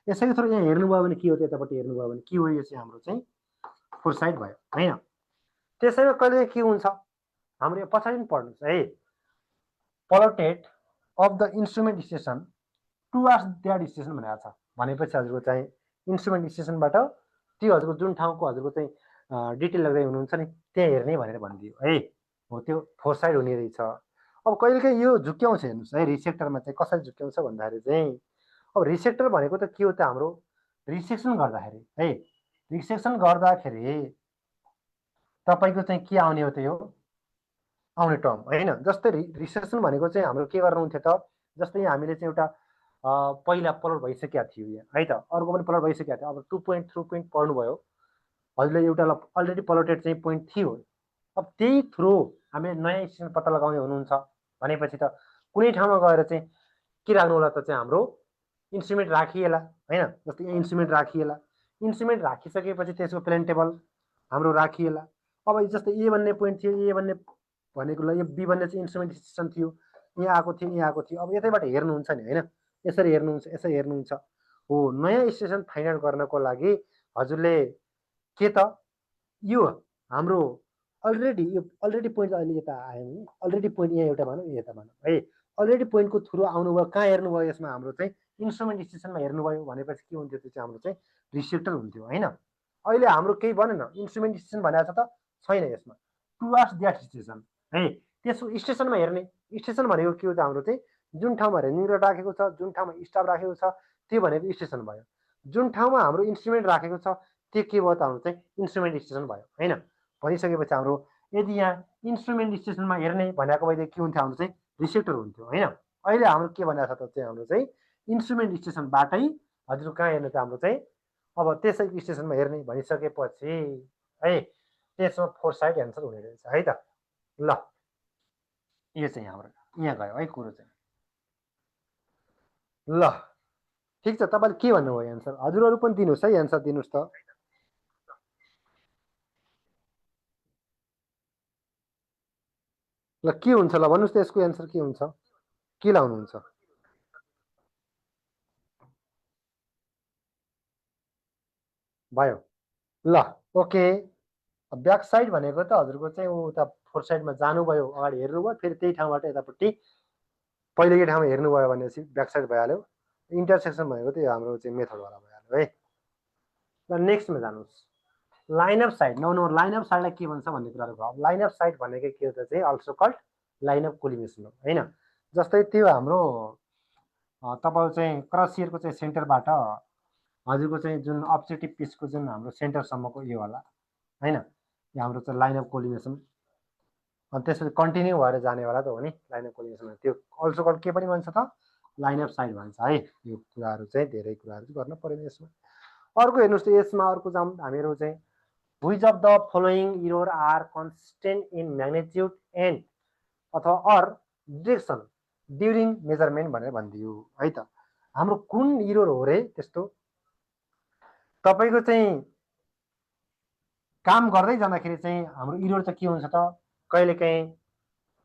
यसै थ्रु यहाँ हेर्नुभयो भने के हो, त्यतापट्टि हेर्नुभयो भने के हो, यो चाहिँ हाम्रो चाहिँ फोर साइड भयो होइन। त्यसैमा कहिले के हुन्छ हाम्रो यो पछाडि पनि पढ्नुहोस् है, plotted of the instrument station towards that station भनेको छ भनेपछि हजुरको चाहिँ इन्स्ट्रुमेन्ट स्टेसनबाट त्यो हजुरको जुन ठाउँको हजुरको चाहिँ डिटेल लाग्दै हुनुहुन्छ नि त्यहाँ हेर्ने भनेर भनिदियो है, हो त्यो फोर साइड हुने रहेछ। अब कहिलेकाहीँ यो झुक्क्याउँछ हेर्नुहोस् है, रिसेक्टरमा चाहिँ कसरी झुक्क्याउँछ भन्दाखेरि चाहिँ अब रिसेक्टर भनेको त के हो त हाम्रो रिसेक्सन गर्दाखेरि है, रिसेक्सन गर्दाखेरि तपाईँको चाहिँ के आउने हो त्यो आउने टर्म होइन। जस्तै रिसेक्सन भनेको चाहिँ हाम्रो के गर्नुहुन्थ्यो त, जस्तै हामीले चाहिँ एउटा पहिला पलट भइसकेको थियो यहाँ है त, अर्को पनि पलट भइसकेको थियो। अब 2 पोइन्ट 3 पोइन्ट पढ्नुभयो हजुरले, एउटा अलरेडी पलटेड चाहिँ पोइन्ट थियो, अब त्यही थ्रु हामीले नयाँ स्टेसन पत्ता लगाउने हुनुहुन्छ भनेपछि त कुनै ठाउँमा गएर चाहिँ के राख्नु होला त चाहिँ हाम्रो इन्स्ट्रुमेन्ट राखिएला होइन। जस्तै यहाँ इन्स्ट्रुमेन्ट राखिएला, इन्स्ट्रुमेन्ट राखिसकेपछि त्यसको प्लेन टेबल हाम्रो राखिएला। अब जस्तै ए भन्ने पोइन्ट थियो, ए भन्ने भनेको ल यो बी भन्ने चाहिँ इन्स्ट्रुमेन्ट स्टेसन थियो, यहाँ आएको थियो यहाँ आएको थियो। अब यतैबाट हेर्नुहुन्छ नि होइन, यसरी हेर्नुहुन्छ यसरी हेर्नुहुन्छ हो। नयाँ स्टेसन फाइनल गर्नको लागि हजुरले के त यो हाम्रो अलरेडी पोइन्ट अहिले यता आयो भने अलरेडी पोइन्ट यहाँ एउटा भनौँ यता भनौँ है, अलरेडी पोइन्टको थ्रु आउनुभयो। कहाँ हेर्नुभयो यसमा हाम्रो चाहिँ इन्स्ट्रुमेन्ट स्टेसनमा हेर्नुभयो भनेपछि के हुन्थ्यो त्यो चाहिँ हाम्रो चाहिँ रिसेप्टर हुन्थ्यो होइन। अहिले हाम्रो केही बनेन, इन्स्ट्रुमेन्ट स्टेसन भनेको छ त छैन यसमा, टुवर्ड्स द्याट स्टेसन है। त्यसको स्टेसनमा हेर्ने, स्टेसन भनेको के हो त हाम्रो चाहिँ जुन ठाउँमा रेन्जिङ रड राखेको छ, जुन ठाउँमा स्टाफ राखेको छ त्यो भनेको स्टेसन भयो। जुन ठाउँमा हाम्रो इन्स्ट्रुमेन्ट राखेको छ त्यो के भयो त हाम्रो चाहिँ इन्स्ट्रुमेन्ट स्टेसन भयो होइन। भनिसकेपछि हाम्रो यदि यहाँ इन्स्ट्रुमेन्ट स्टेसनमा हेर्ने भनेको भए के हुन्थ्यो हाम्रो चाहिँ रिसेप्टर हुन्थ्यो होइन। अहिले हाम्रो के भनेको छ त चाहिँ हाम्रो चाहिँ इन्स्ट्रुमेन्ट स्टेसनबाटै हजुर कहाँ हेर्ने त हाम्रो चाहिँ अब त्यसैको स्टेसनमा हेर्ने भनिसकेपछि है त्यसमा फोर साइड एन्सर हुने रहेछ है त। ल यो चाहिँ हाम्रो यहाँ गयो है कुरो चाहिँ। ल ठिक छ, तपाईँले के भन्नुभयो एन्सर, हजुरहरू पनि दिनुहोस् है एन्सर दिनुहोस् त। ल के हुन्छ ल भन्नुहोस् त, यसको एन्सर के हुन्छ, के लाउनुहुन्छ? भयो ल ओके। ब्याक साइड भनेको त हजुरको चाहिँ उता फोर साइडमा जानुभयो, अगाडि हेर्नुभयो, फेरि त्यही ठाउँबाट यतापट्टि पहिलेकै ठाउँमा हेर्नुभयो भनेपछि ब्याक साइड भइहाल्यो। इन्टरसेक्सन भनेको चाहिँ हाम्रो चाहिँ मेथडवाला भइहाल्यो है। ल नेक्स्टमा जानुहोस्, लाइन अफ साइड। नौ नम्बर लाइन अफ साइडलाई के भन्छ भन्ने कुराहरू भयो। लाइन अफ साइड भनेको के हो त चाहिँ also called line of collimation हो होइन। जस्तै त्यो हाम्रो तपाईँको चाहिँ क्रस सियरको चाहिँ सेन्टरबाट हजुरको चाहिँ जुन अब्जेक्टिभ पिसको जुन हाम्रो सेन्टरसम्मको यो होला होइन, यो हाम्रो चाहिँ लाइन अफ कोलिमेसन। अनि त्यसपछि कन्टिन्यू भएर जानेवाला त हो नि लाइन अफ कोलिमेसन, त्यो अल्सो कल्ड के पनि भन्छ त लाइन अफ साइड भन्छ है। यो कुराहरू चाहिँ धेरै कुराहरू चाहिँ गर्न पऱ्यो यसमा। अर्को हेर्नुहोस् त यसमा अर्को जाउँ हामीहरू चाहिँ which of the following error are consistent in magnitude and अथवा अर डिरेक्सन ड्युरिङ मेजरमेन्ट भनेर भनिदियो है त। हाम्रो कुन इरोर हो रे त्यस्तो, तपाईँको चाहिँ काम गर्दै जाँदाखेरि चाहिँ हाम्रो इरोर चाहिँ के हुन्छ त कहिलेकाहीँ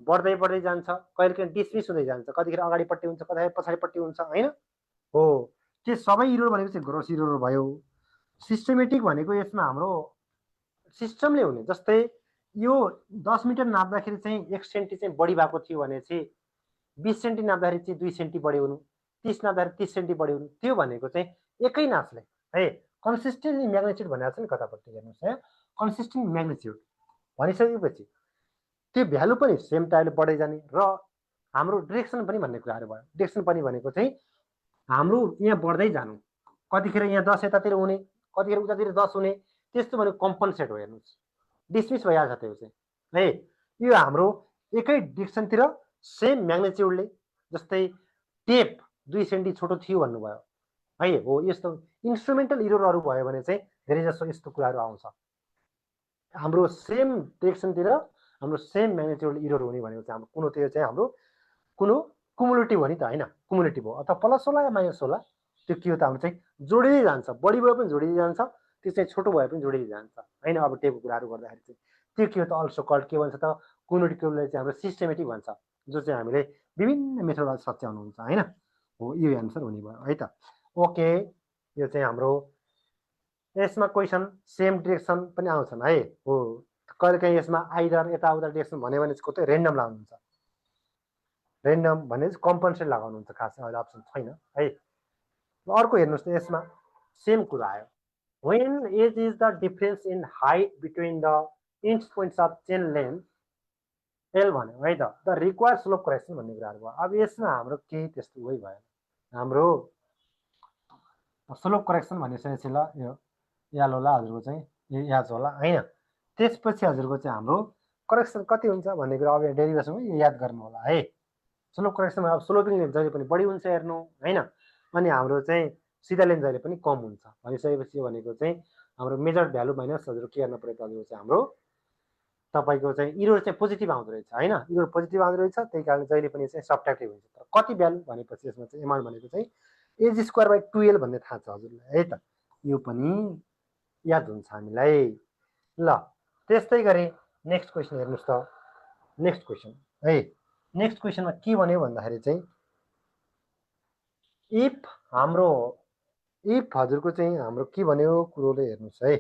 बढ्दै बढ्दै जान्छ, कहिलेकाहीँ डिसमिस हुँदै जान्छ, कतिखेर अगाडिपट्टि हुन्छ कतिखेर पछाडिपट्टि हुन्छ होइन हो। त्यो सबै इरोर भनेको चाहिँ ग्रोस इरोर भयो। सिस्टमेटिक भनेको यसमा हाम्रो सिस्टमले हुने, जस्तै यो 10 मिटर नाप्दाखेरि चाहिँ 1 सेन्टी चाहिँ बढी भएको थियो भने चाहिँ 20 सेन्टी नाप्दाखेरि चाहिँ 2 सेन्टी बढी हुनु, 30 नाप्दाखेरि 30 सेन्टी बढी हुनु, त्यो भनेको चाहिँ एकै नाचले है कन्सिस्टेन्ट इन म्याग्निट्युड भनेको छ नि कतापट्टि हेर्नुहोस् है, कन्सिस्टेन्ट म्याग्निट्युड भनिसकेपछि त्यो भ्यालु पनि सेम टाइपले बढ्दै जाने र हाम्रो डिरेक्सन पनि भन्ने कुराहरू भयो। डिरेक्सन पनि भनेको चाहिँ हाम्रो यहाँ बढ्दै जानु, कतिखेर यहाँ 10 यतातिर हुने, कतिखेर उतातिर 10 हुने, त्यस्तो भनेको कम्पनसेट हो। हेर्नुहोस् डिसमिस भइहाल्छ त्यो चाहिँ है। यो हाम्रो एकै डिरेक्सनतिर सेम म्याग्निट्युडले, जस्तै टेप 2 सेन्टी छोटो थियो भन्नुभयो है, हो यस्तो इन्स्ट्रुमेन्टल इररहरू भयो भने चाहिँ धेरै जसो यस्तो कुराहरू आउँछ। हाम्रो सेम डिरेक्सनतिर हाम्रो सेम म्याग्निट्युड इरर हुने भनेको चाहिँ हाम्रो कुन त्यो चाहिँ हाम्रो कुन कुमुलेटिभ हो नि त होइन, कुमुलेटिभ हो अथवा प्लस होला या माइनस होला, त्यो के हो त हाम्रो चाहिँ जोडिँदै जान्छ, बढी भए पनि जोडिँदै जान्छ, त्यो चाहिँ छोटो भए पनि जोडिँदै जान्छ होइन। अब टेपको कुराहरू गर्दाखेरि चाहिँ त्यो के हो त अल्सो कल्ड के भन्छ त कुमुलेटिभलाई चाहिँ हाम्रो सिस्टेमेटिक भन्छ, जो चाहिँ हामीले विभिन्न मेथडबाट सच्याउनुहुन्छ होइन। हो यो एन्सर हुने भयो है त। ओके यो चाहिँ हाम्रो यसमा क्वेसन सेम डिरेक्सन पनि आउँछन् है। हो कहिलेकाहीँ यसमा आइदर यताउता डिरेक्सन भन्यो भने चाहिँ कतै रेन्डम लगाउनुहुन्छ, रेन्डम भने चाहिँ कम्पनसेट लगाउनुहुन्छ, खास अहिले अप्सन छैन है। अर्को हेर्नुहोस् त यसमा सेम कुरा आयो, when h is the difference in height between the inch points of chain length L भन्यो है त, द रिक्वायर्ड स्लोप करेक्सन भन्ने कुराहरू भयो। अब यसमा हाम्रो केही त्यस्तो उही भएन, हाम्रो स्लोप करेक्सन भनिसकेपछि ल यो याल होला हजुरको चाहिँ याद होला होइन। त्यसपछि हजुरको चाहिँ हाम्रो करेक्सन कति हुन्छ भन्ने कुरा अब डेरिभेसनमा यो याद गर्नु होला है। स्लोप करेक्सनमा अब स्लोपिङ लेन्थ जहिले पनि बढी हुन्छ हेर्नु होइन, अनि हाम्रो चाहिँ सिधा लेन्थ जहिले पनि कम हुन्छ भनिसकेपछि भनेको चाहिँ हाम्रो मेजर भ्यालु माइनस हजुर के गर्न पऱ्यो त हजुर चाहिँ हाम्रो तपाईँको चाहिँ इरर चाहिँ पोजिटिभ आउँदो रहेछ होइन, इरर पोजिटिभ आउँदो रहेछ, त्यही कारण जहिले पनि चाहिँ सब्ट्र्याक्टिभ हुन्छ। तर कति भ्यालु भनेपछि यसमा चाहिँ एमाउन्ट भनेको चाहिँ एज स्क्वायर बाई 2l भन्ने थाहा छ हजुरलाई है त, यो पनि याद हुन्छ हामीलाई। ल त्यस्तै गरी नेक्स्ट क्वेसन हेर्नुहोस् त, नेक्स्ट क्वेसन है। नेक्स्ट क्वेसनमा के भन्यो भन्दाखेरि चाहिँ इफ हाम्रो इफ हजुरको चाहिँ हाम्रो के भन्यो कुरोले हेर्नुहोस् है,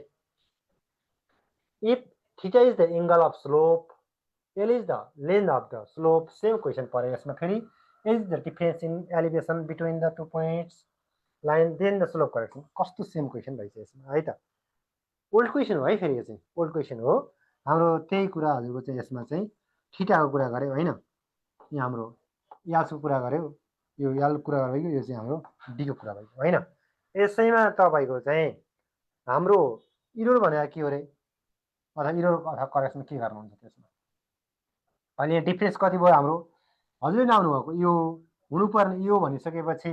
if theta is the angle of slope, L is the length of the slope, same question पऱ्यो यसमा फेरि, L is the difference in elevation between the 2 points line then the slope correction, कस्तो सेम क्वेसन रहेछ यसमा है त। Old question हो है, फेरि यो चाहिँ ओल्ड क्वेसन हो हाम्रो, त्यही कुरा हजुरको चाहिँ यसमा चाहिँ थीटाको कुरा गऱ्यो होइन, यहाँ हाम्रो यालको कुरा गऱ्यो, यो याल कुरा गरेको, यो चाहिँ हाम्रो डीको कुरा भएको होइन। यसैमा तपाईँको चाहिँ हाम्रो इरर भनेको के हो रे, अथवा इरर अथवा करेक्सन के गर्नुहुन्छ त्यसमा। अहिले यहाँ डिफरेन्स कति भयो हाम्रो, हजुरले नआउनु भएको यो हुनुपर्ने यो भनिसकेपछि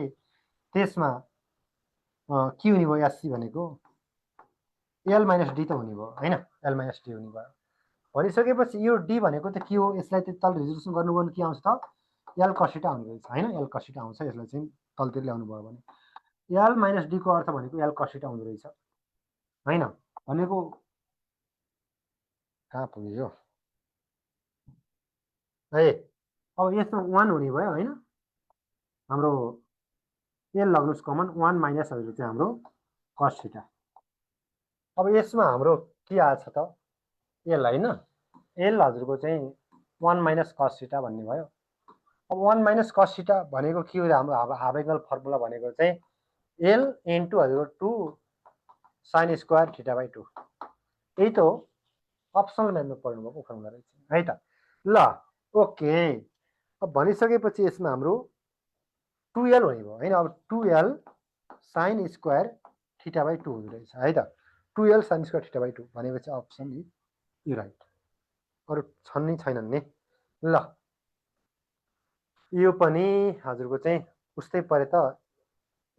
त्यसमा के हुने भयो, एससी भनेको एल माइनस डी त हुने भयो होइन, एल माइनस डी हुने भयो भनिसकेपछि यो डी भनेको त के हो, यसलाई चाहिँ तल रिजोल्युसन गर्नुभयो भने के आउँछ त एल कसिटा आउने रहेछ होइन, एल कसिटा आउँछ, यसलाई चाहिँ तलतिर ल्याउनु भयो भने एल माइनस डीको अर्थ भनेको एल कसिटा आउँदो रहेछ होइन। भनेको कहाँ पुग्यो है, अब यसमा 1 हुने भयो होइन, हाम्रो एल लग्नुहोस् कमन 1 माइनसहरू चाहिँ हाम्रो कसिटा। अब यसमा हाम्रो के आएछ त एल होइन, एल हजुरको चाहिँ 1 माइनस कसिटा भन्ने भयो। अब 1 माइनस कसिटा भनेको के हो, हाम्रो हाफ एङ्गल फर्मुला भनेको चाहिँ एल इन्टु हजुरको 2 साइन स्क्वायर थीटा बाई 2, यही त हो, अप्सनल म्याथमा पढ्नुभएको फर्मुला रहेछ है त। ल ओके अब भनिसकेपछि यसमा हाम्रो 2l हुने भयो होइन, अब 2l sine square theta by 2 हुँदो रहेछ है त, 2l sine square theta by 2 भनेपछि अप्सन यो राइट, अरू छन् नि छैनन् नि। ल यो पनि हजुरको चाहिँ उस्तै पऱ्यो त,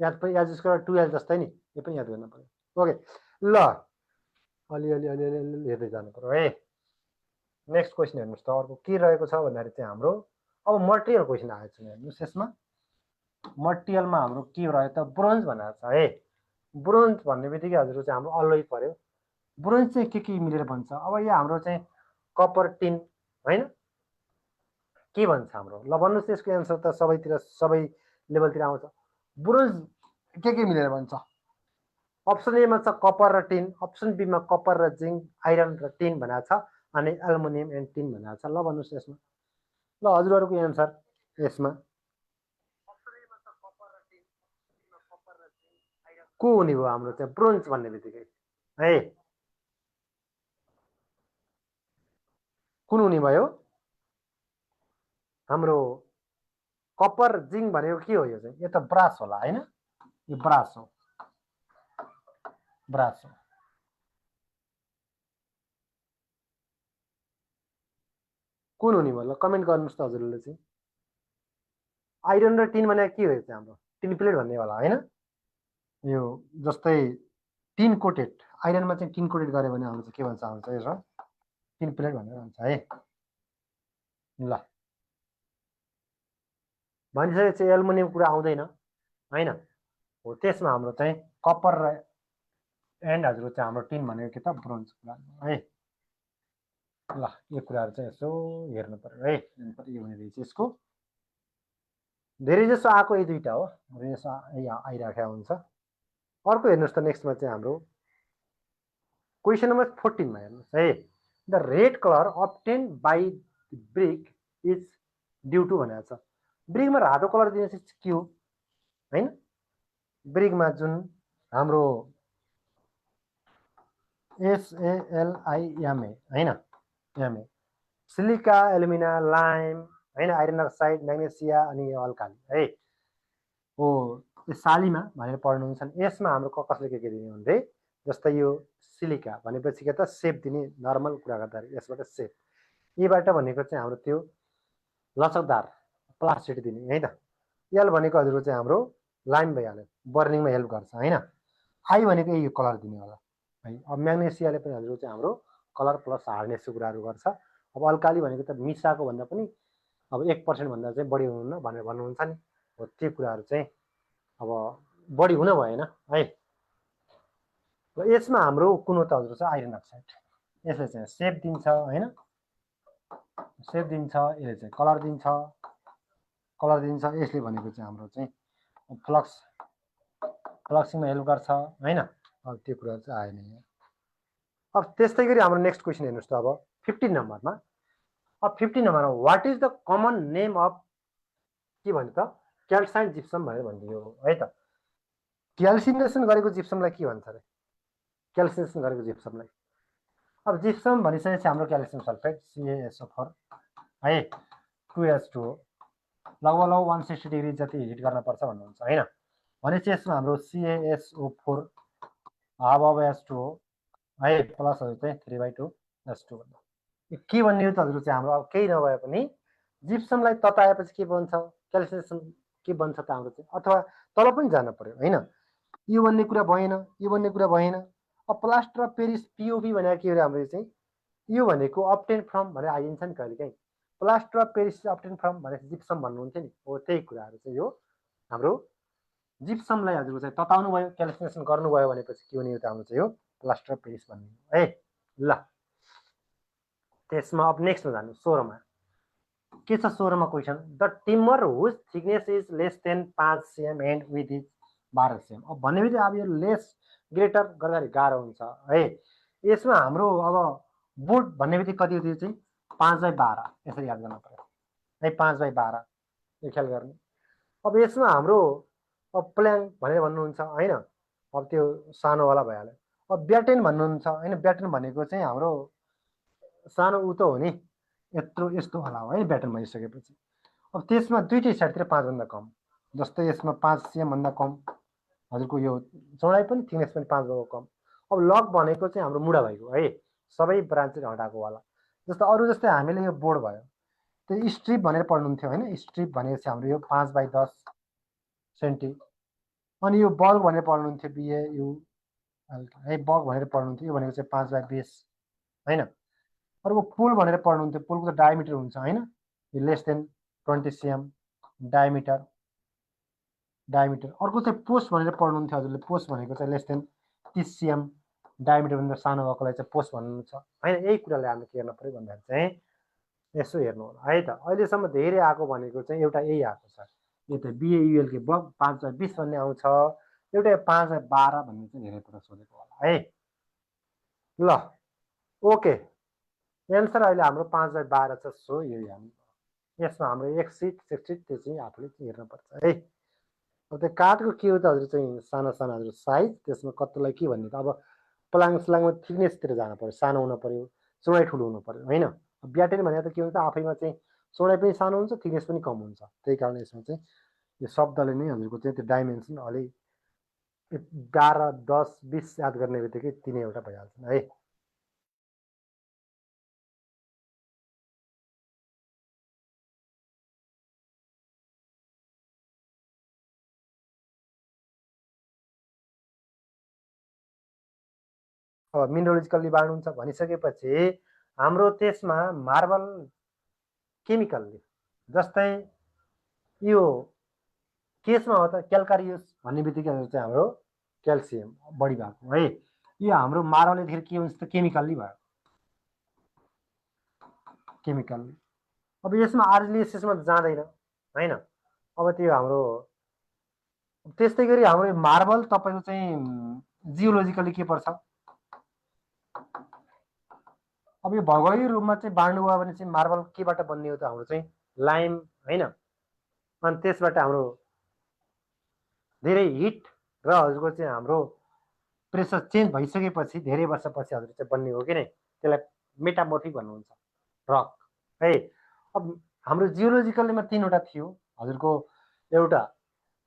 याद पनि याद स्क्वायर 2l जस्तै नि, यो पनि याद गर्नु पऱ्यो। ओके ल अलिअलि अलिअलि हेर्दै जानु पऱ्यो है। नेक्स्ट क्वेसन हेर्नुहोस् त अर्को के रहेको छ भन्दाखेरि चाहिँ हाम्रो अब मटेरियल क्वेसन आएको छ हेर्नुहोस्, यसमा मटेरियलमा हाम्रो के रह्यो त ब्रोन्ज भनेको छ है। ब्रोन्ज भन्ने बित्तिकै हजुरको चाहिँ हाम्रो अलoi पऱ्यो, ब्रोन्ज चाहिँ के मिलेर बन्छ, अब यहाँ हाम्रो चाहिँ कपर टिन होइन, के भन्छ हाम्रो, ल भन्नुहोस् त्यसको एन्सर त सबैतिर सबै लेभलतिर आउँछ, ब्रोन्ज के मिलेर बन्छ। अप्सन एमा छ कपर र टिन, अप्सन बीमा कपर र जिङ्क, आइरन र टिन भनेको छ, अनि एल्युमिनियम एन्ड टिन भनेको छ। ल भन्नुहोस् यसमा, ल हजुरहरूको एन्सर यसमा को हुने भयो हाम्रो चाहिँ ब्रोन्ज भन्ने बित्तिकै है कुन हुने भयो हाम्रो कपर जिङ भनेको के हो यो चाहिँ यो त ब्रास होला हैन यो ब्रास हो ब्रास हो कुन हुने भयो ल कमेन्ट गर्नुस् त हजुरले चाहिँ आइरन र टिन भने के हो चाहिँ हाम्रो टिन प्लेट भन्ने होला हैन यो जस्तै टिन कोटेड आइरनमा चाहिँ टिन कोटेड गर्यो भने हाम्रो चाहिँ के भन्छ हाम्रो चाहिँ यसो टिन प्लेट भनेर भन्छ है ल भनिसकेपछि एल्युमिनियम कुरा आउँदैन हैन हो त्यसमा हाम्रो चाहिँ कपर र एन्ड हजुरको चाहिँ हाम्रो टिन भनेको के त ब्रोन्ज कुरा है ल यो कुराहरू चाहिँ यसो हेर्नु पर्यो है कति हुने रहेछ यसको धेरै जसो आएको यही दुईटा हो धेरै जसो आइराखेको हुन्छ अर्को हेर्नुहोस् त नेक्स्टमा चाहिँ हाम्रो क्वेसन नम्बर 14 मा हेर्नुहोस् है the red colour obtain by brick is due to भनेको छ ब्रिकमा रातो कलर दिने चाहिँ के हो हैन ब्रिकमा जुन हाम्रो SALIMA हैन एमए सिलिका एल्युमिना लाइम हैन आइरन अक्साइड म्याग्नेसिया अनि अल्काली है हो सालीमा भनेर पढ्नुहुन्छ यसमा हाम्रो कसले के दिने भन्दै जस्तै यो सिलिका भनेपछि के त सेप दिने नर्मल कुरा गर्दा यसबाट सेप यबाट भनेको चाहिँ हाम्रो त्यो लचकदार प्लास्टिक दिने है त एल भनेको हजुरको चाहिँ हाम्रो लाइम भइहाल्यो बर्निङमा हेल्प गर्छ हैन आई भनेको यो कलर दिने होला है अब म्याग्नेसियाले पनि हजुरको चाहिँ हाम्रो कलर प्लस हार्डनेसको कुराहरू गर्छ अब अल्काली भनेको त मिसाको भन्दा पनि अब 1% भन्दा चाहिँ बढी हुनुहुन्न भनेर भन्नुहुन्छ नि हो त्यो कुराहरू चाहिँ अब बढी हुन भएन है र यसमा हाम्रो कुन हो त हजुर चाहिँ आइरन अक्साइड यसले चाहिँ सेप दिन्छ हैन सेप दिन्छ यसले चाहिँ कलर दिन्छ यसले भनेको चाहिँ हाम्रो चाहिँ फ्लक्सिङमा हेल्प गर्छ हैन अब त्यो कुराहरू चाहिँ आएन यहाँ अब त्यस्तै गरी हाम्रो नेक्स्ट क्वेसन हेर्नुहोस् त अब 15 नम्बरमा अब 15 नम्बरमा what is the common name of के भन्छ त क्याल्साइन्ड जिप्सम भनेर भनिदियो है त क्याल्सिनेसन गरेको जिप्समलाई के भन्छ रे क्याल्सिनेसन गरेको जिप्समलाई अब जिप्सम भनिसकेपछि हाम्रो क्याल्सियम सल्फेट CaSO4 है 2H2O लगभग 160 डिग्री जति हिट गर्न पर्छ भन्नुहुन्छ हैन भनेपछि यसमा हाम्रो CaSO4 हाफ अफ H2O है प्लसहरु चाहिँ 3/2 H2 के भन्ने हो त हजुर चाहिँ हाम्रो अब केही नभए पनि जिप्समलाई तताएपछि के बन्छ क्याल्सिनेसन के बन्छ त हाम्रो चाहिँ अथवा तल पनि जान पर्यो हैन यो भन्ने कुरा भएन यो भन्ने कुरा भएन अब प्लास्टर अफ पेरिस POP भनेको के हो हाम्रो चाहिँ यो भनेको अब्टेन फ्रम भनेर आइन्छ नि कहिलेकाहीँ plaster of Paris obtain from भनेर जिप्सम भन्नुहुन्थ्यो नि हो त्यही कुराहरू चाहिँ यो हाम्रो जिप्समलाई हजुरको चाहिँ तताउनु भयो क्याल्सिनेसन गर्नुभयो भनेपछि के हुने हो त हाम्रो चाहिँ यो प्लास्टर अफ पेरिस भन्ने है ल त्यसमा अब नेक्स्टमा जानु 16 मा के छ 16 मा question the timber whose thickness is less than 5 cm and with is 12 cm अब भन्ने बित्तिकै अब यो लेस ग्रेटर गर्दाखेरि गाह्रो हुन्छ है यसमा हाम्रो अब बोर्ड भन्ने बित्तिकै कति हो त्यो चाहिँ 5/12 यसरी याद गर्न पर्यो है 5/12 यो ख्याल गर्ने अब यसमा हाम्रो अब प्ल्याङ भनेर भन्नुहुन्छ हैन अब त्यो सानोवाला भइहाल्यो अब ब्याटेन भन्नुहुन्छ हैन ब्याटेन भनेको चाहिँ हाम्रो सानो उ त हो नि यत्रो यस्तो होला हो है ब्याटेन भइसकेपछि अब त्यसमा दुईटै साइडतिर 5 भन्दा कम जस्तै यसमा 5 cm भन्दा कम हजुरको यो चौडाइ पनि थिकनेस पनि 5 भन्दा कम अब लक भनेको चाहिँ हाम्रो मुडा भएको है सबै ब्रान्च हटाएको वाला जस्तो अरु जस्तै हामीले यो बोर्ड भयो त्यो स्ट्रिप भनेर पढ्नुहुन्थ्यो हैन स्ट्रिप भनेको चाहिँ हाम्रो यो 5/10 सेन्टि अनि यो बल्ब भनेर पढ्नुहुन्थ्यो BAU है बल्ब भनेर पढ्नुहुन्थ्यो यो भनेको चाहिँ 5/20 हैन अर्को पोल भनेर पढ्नुहुन्थ्यो पोलको त डायमिटर हुन्छ हैन यो लेस देन 20 cm डायमिटर अर्को चाहिँ पोस्ट भनेर पढ्नुहुन्थ्यो हजुरले पोस्ट भनेको चाहिँ लेस देन 30 cm डायमिटर भन्दा सानो भएकोलाई चाहिँ पोस्ट भन्नुहुन्छ हैन यही कुराले हामीले के गर्न पर्यो भन्दाखेरि चाहिँ यसो हेर्नु होला है त अहिलेसम्म धेरै आएको भनेको चाहिँ एउटा यही आएको छ यो त BAUL के बग 5/20 भन्ने आउँछ एउटा 5/12 भन्ने चाहिँ धेरै पटक सोधेको होला है ल ओके एन्सर अहिले हाम्रो 5/12 छ सो यो हामी यसमा हाम्रो एक सिट त्यो चाहिँ आफूले हेर्नुपर्छ है अब त्यो काठको के हो त हजुर चाहिँ साना साना हजुर साइज, त्यसमा कत्रोलाई के भन्ने त अब पलाङ सलाङमा थिकनेसतिर जानु पर्यो, सानो हुनु पर्यो, चौडाइ ठुलो हुनु पर्यो होइन। ब्याटेन भने त के हुन्छ आफैमा चाहिँ चौडाइ पनि सानो हुन्छ, थिकनेस पनि कम हुन्छ। त्यही कारण यसमा चाहिँ यो शब्दले नै हजुरको चाहिँ त्यो डाइमेन्सन अलि 12, 10, 20 याद गर्ने बित्तिकै तिनैवटा भइहाल्छन् है। अब मिनरोलोजिकल्ली बाँड्नुहुन्छ भनिसकेपछि हाम्रो त्यसमा मार्बल केमिकल्ली, जस्तै यो केसमा हो त क्याल्कारियस भन्ने बित्तिकै चाहिँ हाम्रो क्याल्सियम बढी भएको है। यो हाम्रो मार्बल यतिखेर के हुन्छ त केमिकल्ली भयो, केमिकल्ली। अब यसमा आरजिएस यसमा जाँदैन होइन। अब त्यो हाम्रो त्यस्तै गरी हाम्रो मार्बल तपाईँको चाहिँ जियोलोजिकली के पर्छ, अब यो भौगोलिक रूपमा चाहिँ बाँड्नु भयो भने चाहिँ मार्बल केबाट बन्ने हो त हाम्रो चाहिँ लाइम होइन। अनि त्यसबाट हाम्रो धेरै हिट र हजुरको चाहिँ हाम्रो प्रेसर चेन्ज भइसकेपछि धेरै वर्षपछि हजुर चाहिँ बन्ने हो कि नै, त्यसलाई मेटामोर्फिक भन्नुहुन्छ रक है। अब हाम्रो जियोलोजिकलीमा तिनवटा थियो हजुरको, एउटा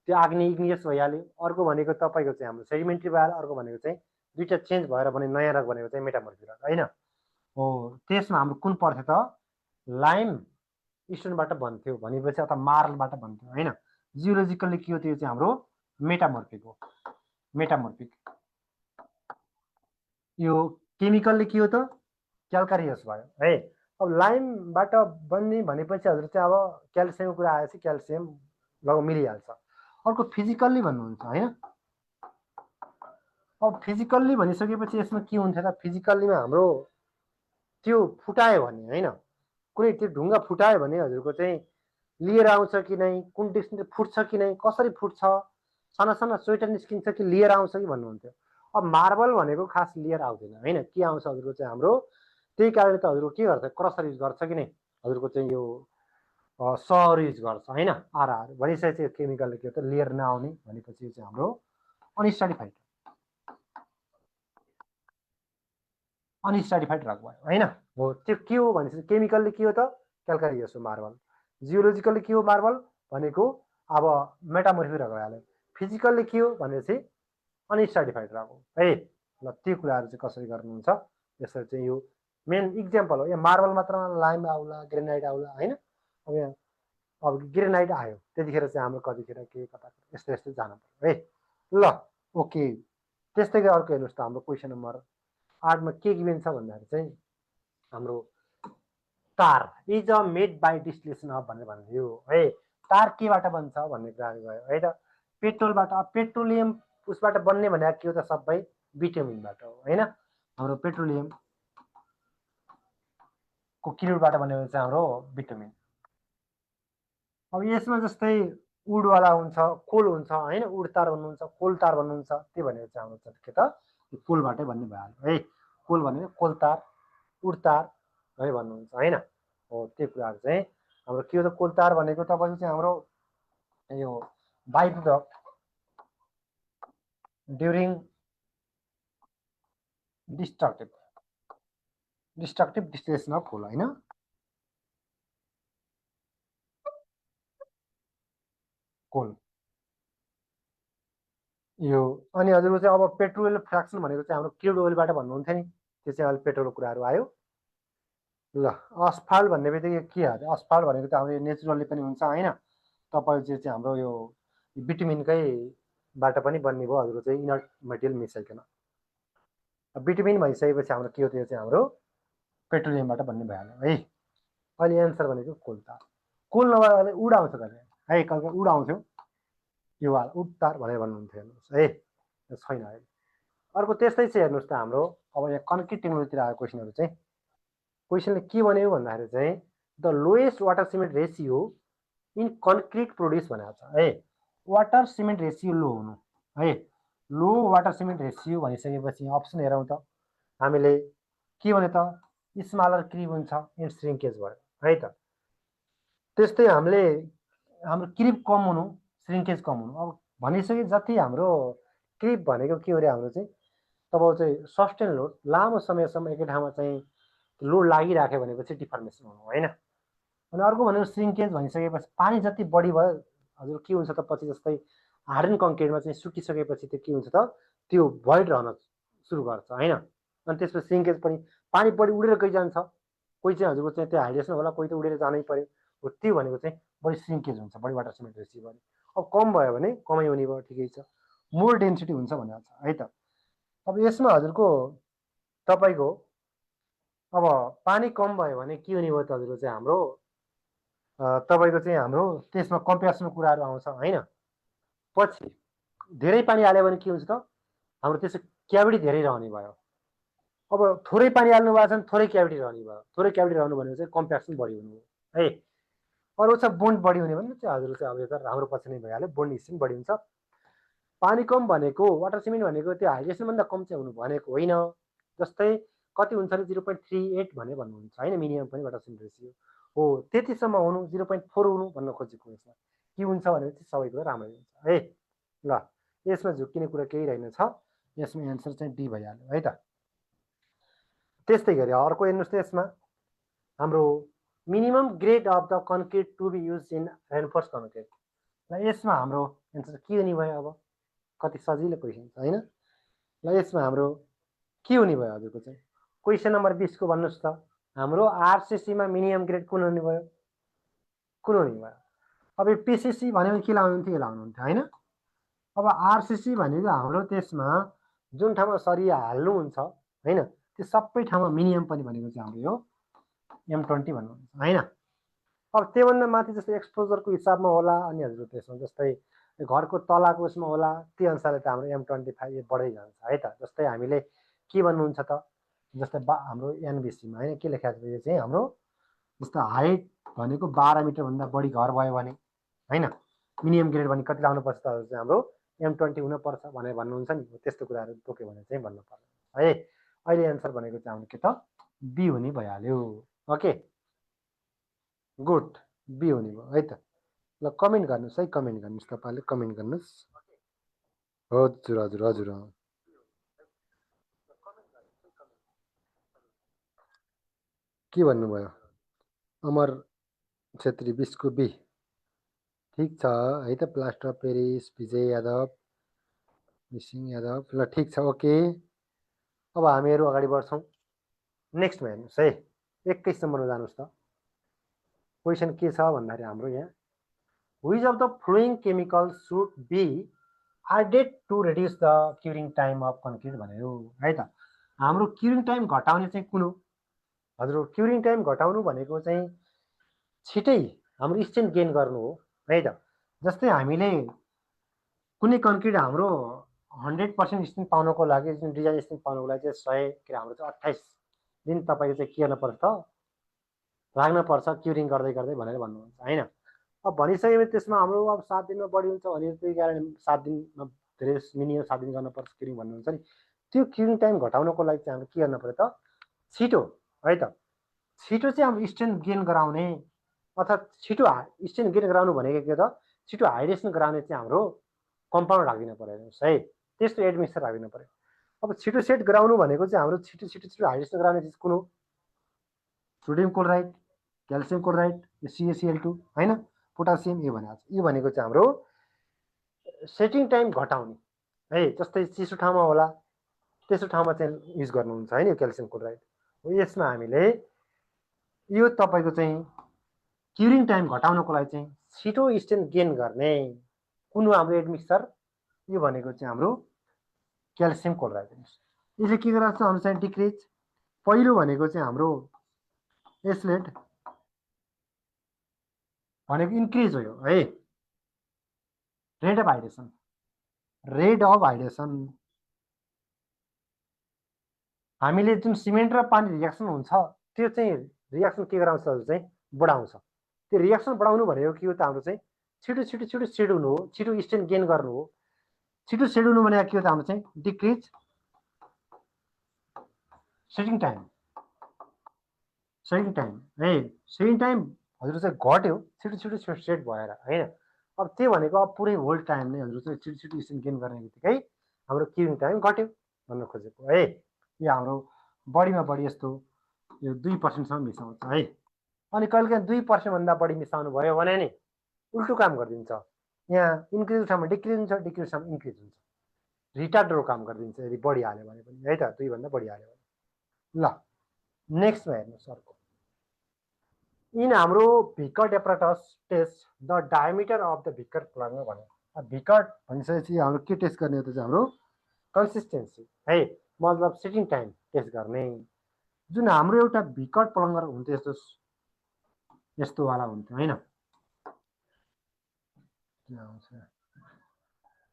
त्यो आग्नेय इग्नियस भइहाल्यो, अर्को भनेको तपाईँको चाहिँ हाम्रो सेडिमेन्ट्री भइहाल्यो, अर्को भनेको चाहिँ दुईवटा चेन्ज भएर भने नयाँ रक भनेको चाहिँ मेटामोर्फिक रक होइन। हो त्यसमा हाम्रो कुन पर्थ्यो त लाइम स्टोनबाट बन्थ्यो भनेपछि अथवा मार्बलबाट बन्थ्यो होइन। जियोलोजिकल्ली के हो त्यो चाहिँ हाम्रो मेटामोर्फिक हो, मेटामोर्फिक। यो केमिकल्ली के हो त क्याल्कारियस भयो है। अब लाइमबाट बन्ने भनेपछि हजुर चाहिँ अब क्याल्सियमको कुरा आएपछि क्याल्सियम लगभग मिलिहाल्छ। अर्को फिजिकल्ली भन्नुहुन्छ होइन। अब फिजिकल्ली भनिसकेपछि यसमा के हुन्थ्यो त फिजिकल्लीमा हाम्रो त्यो फुटायो भने होइन, कुनै त्यो ढुङ्गा फुटायो भने हजुरको चाहिँ लिएर आउँछ कि नै, कुन डिस्टेन्स फुट्छ कि नै, कसरी फुट्छ, साना साना स्वेटर निस्किन्छ कि लिएर आउँछ कि भन्नुहुन्थ्यो। अब मार्बल भनेको खास लिएर आउँदैन होइन, के आउँछ हजुरको चाहिँ हाम्रो, त्यही कारणले त हजुरको के गर्छ क्रसर युज गर्छ कि नै हजुरको चाहिँ यो सर युज गर्छ होइन। आरआर भनिसकेपछि केमिकलले के हो त लिएर नआउने भनेपछि चाहिँ हाम्रो अनस्टडिफाइड, अनस्टडिफाइड रक भयो होइन। हो त्यो के हो भनेपछि केमिकलले के हो त क्याल्कारियस हो मार्बल, जियोलोजिकल्ली के हो मार्बल भनेको अब मेटामोर्फिक रक भइहाल्यो, फिजिकल्ली के हो भनेपछि अनस्टडिफाइड रक हो है। ल त्यो कुराहरू चाहिँ कसरी गर्नुहुन्छ यसरी चाहिँ यो मेन इक्जाम्पल हो। यहाँ मार्बल मात्रमा लाइम आउला, ग्रेनाइट आउला होइन। अब यहाँ अब ग्रेनाइट आयो त्यतिखेर चाहिँ हाम्रो कतिखेर के कता यस्तो यस्तो जानु पर्यो है। ल ओके, त्यस्तै गरी अर्को हेर्नुहोस् त हाम्रो क्वेसन नम्बर 8मा के गिभेन छ भन्दाखेरि चाहिँ हाम्रो तार is a made by distillation of भनेर भन्थ्यो है। तार केबाट बन्छ भन्ने कुरा भयो है त पेट्रोलबाट। पेट्रोलियम उसबाट बन्ने भनेको के हो त सबै बिटुमिनबाट हो होइन। हाम्रो पेट्रोलियमको क्रुडबाट बन्ने भने चाहिँ हाम्रो बिटुमिन। अब यसमा जस्तै उडवाला हुन्छ, कोल हुन्छ होइन, उड तार भन्नुहुन्छ, कोल तार भन्नुहुन्छ, त्यो भनेको चाहिँ हाम्रो के त कोलबाटै भन्ने भइहाल्यो है। कोल भनेको कोल तार, उड तार है भन्नुहुन्छ होइन। हो त्यो कुराहरू चाहिँ हाम्रो के हो त कोल तार भनेको तपाईँको चाहिँ हाम्रो यो by product during destructive distillation of coal होइन। कोल यो अनि हजुरको चाहिँ अब पेट्रोल फ्र्याक्सन भनेको चाहिँ हाम्रो क्रुड ओइलबाट भन्नुहुन्थ्यो नि, त्यो चाहिँ अहिले पेट्रोलको कुराहरू आयो। ल अस्फाल्ट भन्ने बित्तिकै के हो अस्फाल्ट भनेको त हाम्रो नेचुरली पनि हुन्छ होइन। तपाईँको चाहिँ हाम्रो यो बिटुमिनकैबाट पनि बन्ने भयो हजुरको चाहिँ इनर्ट मेटेरियल मिसाइकन। बिटुमिन भइसकेपछि हाम्रो के हो त्यो चाहिँ हाम्रो पेट्रोलियमबाट बन्ने भइहाल्यो है। अहिले एन्सर भनेको कोल तार। कोल नभए उड आउँछ कहिले है, कहिले उड आउँथ्यो यो वाला उड तार भनेर भन्नुहुन्थ्यो हेर्नुहोस् है, छैन अहिले। अर्को त्यस्तै चाहिँ हेर्नुहोस् त हाम्रो अब यहाँ कन्क्रिट टेक्नोलोजीतिर आएको क्वेसनहरू चाहिँ क्वेसनले के भन्यो भन्दाखेरि चाहिँ the lowest water cement ratio in concrete produce भनेको छ है। वाटर सिमेन्ट रेसियो लो हुनु है, लो वाटर सिमेन्ट रेसियो भनिसकेपछि अप्सन हेरौँ त हामीले के भन्यो त स्मलर क्रिब हुन्छ एन्ड श्रिङ्केज भयो है त। त्यस्तै हामीले हाम्रो क्रिब कम हुनु श्रिङ्केज कम हुनु। अब भनिसके जति हाम्रो क्रिप भनेको के हो रे हाम्रो चाहिँ तब चाहिँ सस्टेन लोड लामो समयसम्म एकै ठाउँमा चाहिँ लोड लागिराख्यो भनेपछि डिफर्मेसन हुनु होइन। अनि अर्को भनेको श्रिङ्केज भनिसकेपछि पानी जति बढी भयो हजुर के हुन्छ त पछि जस्तै हार्डन कङ्क्रिटमा चाहिँ सुकिसकेपछि त्यो के हुन्छ त त्यो भोइड रहन सुरु गर्छ होइन। अनि त्यसपछि श्रिङ्केज पनि पानी बढी उडेर गइजान्छ कोही चाहिँ हजुरको चाहिँ त्यो हाइड्रेसन होला कोही त उडेर जानै पर्यो हो त्यो भनेको चाहिँ बढी श्रिङ्केज हुन्छ बढी वाटर सिमेन्ट रेसियो भने। अब कम भयो भने कमै हुने भयो ठिकै छ मोर डेन्सिटी हुन्छ भनेको छ है त। अब यसमा हजुरको तपाईँको अब पानी कम भयो भने के हुने भयो त हजुरको चाहिँ हाम्रो तपाईँको चाहिँ हाम्रो त्यसमा कम्प्यासनको कुराहरू आउँछ होइन। पछि धेरै पानी हाल्यो भने के हुन्छ त हाम्रो त्यसको क्याभिटी धेरै रहने भयो। अब थोरै पानी हाल्नु भएको छ भने थोरै क्याभिटी रहने भयो थोरै क्याभिटी रहनु भनेको चाहिँ कम्प्याक्सन बढी हुनु हो है। अरू छ बोन्ड बढी हुने भने चाहिँ हजुर चाहिँ अब यो त राम्रो पछि नै भइहाल्यो बोन्ड स्ट्रेन्थ बढी हुन्छ। पानी कम भनेको वाटर सिमेन्ट भनेको त्यो हाइड्रेसनभन्दा कम चाहिँ हुनु भनेको होइन। जस्तै कति हुन्छ भने 0.38 भने भन्नुहुन्छ होइन मिनिमम पनि वाटर सिमेन्ट रेसियो हो त्यतिसम्म हुनु 0.4 हुनु भन्न खोजेको यसमा के हुन्छ भने चाहिँ सबै कुरा राम्रै हुन्छ है। ल यसमा झुक्किने कुरा केही रहेनछ यसमा एन्सर चाहिँ डी भइहाल्यो है त। त्यस्तै गरी अर्को हेर्नुहोस् त यसमा हाम्रो minimum grade of the concrete to be use in reinforce concrete ल यसमा हाम्रो एन्सर के हुने भयो अब कति सजिलो क्वेसन छ होइन। ल यसमा हाम्रो के हुने भयो हजुरको चाहिँ क्वेसन नम्बर 20 को भन्नुहोस् त हाम्रो आरसिसीमा मिनिमम ग्रेड कुन हुने भयो कुन हुने भयो। अब यो पिसिसी भनेको के लाउनुहुन्थ्यो यो लाउनुहुन्थ्यो होइन। अब आरसिसी भनेको हाम्रो त्यसमा जुन ठाउँमा सरिया हाल्नुहुन्छ होइन त्यो सबै ठाउँमा मिनिमम पनि भनेको चाहिँ हाम्रो यो M20 भन्नुहुन्छ होइन। अब त्योभन्दा माथि जस्तै एक्सपोजरको हिसाबमा होला अनि हजुर त्यसमा जस्तै घरको तलाको उसमा होला त्यो अनुसारले त हाम्रो M25 बढ्दै जान्छ है त। जस्तै हामीले के भन्नुहुन्छ त जस्तै हाम्रो एनबिसीमा होइन के लेखाएको छ यो चाहिँ हाम्रो जस्तो हाइट भनेको 12 मिटरभन्दा बढी घर भयो भने होइन मिनिमम ग्रेड भने कति लाउनुपर्छ त चाहिँ हाम्रो M20 हुनुपर्छ भनेर भन्नुहुन्छ नि त्यस्तो कुराहरू तोक्यो भने चाहिँ भन्नु पर्छ है। अहिले एन्सर भनेको चाहिँ हाम्रो के त बी हुने भइहाल्यो। ओके गुड बी हुने भयो है त। ल कमेन्ट गर्नुहोस् है कमेन्ट गर्नुहोस् तपाईँले कमेन्ट गर्नुहोस्। हजुर हजुर हजुर के भन्नुभयो अमर छेत्री 20 को बी ठिक छ है त। Plaster of Paris Vijay Yadav missing Yadav ल ठिक छ ओके। अब हामीहरू अगाडि बढ्छौँ नेक्स्टमा हेर्नुहोस् है 21 नम्बरमा जानुहोस् त। क्वेसन के छ भन्दाखेरि हाम्रो यहाँ which of the flowing chemicals should be added to reduce the curing time of concrete भनेको है त। हाम्रो क्युरिङ टाइम घटाउने चाहिँ कुन हो हजुर क्युरिङ टाइम घटाउनु भनेको चाहिँ छिटै हाम्रो स्ट्रेन्थ गेन गर्नु हो है त। जस्तै हामीले कुनै कन्क्रिट हाम्रो 100% स्ट्रेन्थ पाउनको लागि जुन डिजाइन स्ट्रेन्थ पाउनको लागि चाहिँ 100 के हाम्रो चाहिँ 28 दिन तपाईँको चाहिँ के गर्नुपर्छ त लाग्नुपर्छ क्युरिङ गर्दै गर्दै भनेर भन्नुहुन्छ होइन। अब भनिसकेपछि त्यसमा हाम्रो अब 7 दिनमा बढी हुन्छ भने त्यही कारण 7 दिनमा धेरै मिनिमम 7 दिन गर्नुपर्छ क्युरिङ भन्नुहुन्छ नि। त्यो क्युरिङ टाइम घटाउनको लागि चाहिँ हामीले के गर्नु पर्यो त छिटो है त। छिटो चाहिँ हाम्रो स्ट्रेन्थ गेन गराउने अथवा छिटो स्ट्रेन्थ गेन गराउनु भनेको के त छिटो हाइड्रेसन गराउने चाहिँ हाम्रो कम्पाउन्ड राखिदिनु पर्यो हेर्नुहोस् है त्यस्तो एडमिक्सचर राखिदिनु पर्यो। अब छिटो सेट गराउनु भनेको चाहिँ हाम्रो छिटो छिटो छिटो हाइड्रेसन गराउने चिज कुन हो sodium chloride calcium chloride CaCl2 होइन पोटासियम यो भनेको चाहिँ हाम्रो सेटिङ टाइम घटाउने है। जस्तै चिसो ठाउँमा होला त्यसो ठाउँमा चाहिँ युज गर्नुहुन्छ होइन यो क्याल्सियम क्लोराइड हो। यसमा हामीले यो तपाईँको चाहिँ क्युरिङ टाइम घटाउनको लागि चाहिँ छिटो स्ट्रेन्थ गेन गर्ने कुन हो हाम्रो एडमिक्सचर यो भनेको चाहिँ हाम्रो क्याल्सियम क्लोराइड। यसले के गराउँछ हाम्रो चाहिँ डिक्रिज पहिलो भनेको चाहिँ हाम्रो एस्लेट भनेको इन्क्रिज हो है रेट अफ हाइड्रेसन हामीले जुन सिमेन्ट र पानी रिएक्सन हुन्छ त्यो चाहिँ रिएक्सन के गराउँछ चाहिँ बढाउँछ। त्यो रिएक्सन बढाउनु भनेको के हो त हाम्रो चाहिँ छिटो छिटो छिटो सेड हुनु हो छिटो स्ट्रेन्थ गेन गर्नु हो। छिटो सेड हुनु भनेको के हो त हाम्रो चाहिँ डिक्रिज सेटिङ टाइम है सेटिङ टाइम हजुर चाहिँ घट्यो छिटो छिटो सेट भएर होइन। अब त्यो भनेको अब पुरै होल टाइम नै हजुर चाहिँ छिटो स्टेसन गेन गर्ने बित्तिकै हाम्रो क्युइङ टाइम घट्यो भन्न खोजेको है। यो हाम्रो बढीमा बढी यस्तो यो 2% मिसाउँछ है। अनि कहिलेकाहीँ 2%भन्दा बढी मिसाउनु भयो भने नि उल्टो काम गरिदिन्छ। यहाँ इन्क्रिज ठाउँमा डिक्रिज हुन्छ, डिक्रिज ठाउँमा इन्क्रिज हुन्छ, रिटार्डो काम गरिदिन्छ यदि बढी हाल्यो भने पनि है त, 2 भन्दा बढी हाल्यो भने। ल नेक्स्टमा हेर्नुहोस् अर्को। इन हाम्रो Vicat apparatus test the diameter of the Vicat plunger भन्यो। भिकर्ट भनिसकेपछि हाम्रो के टेस्ट गर्ने हो त चाहिँ हाम्रो कन्सिस्टेन्सी है, मतलब सिटिङ टाइम टेस्ट गर्ने। जुन हाम्रो एउटा भिकर्ट प्लङ्गर हुन्थ्यो यस्तो यस्तोवाला हुन्थ्यो होइन,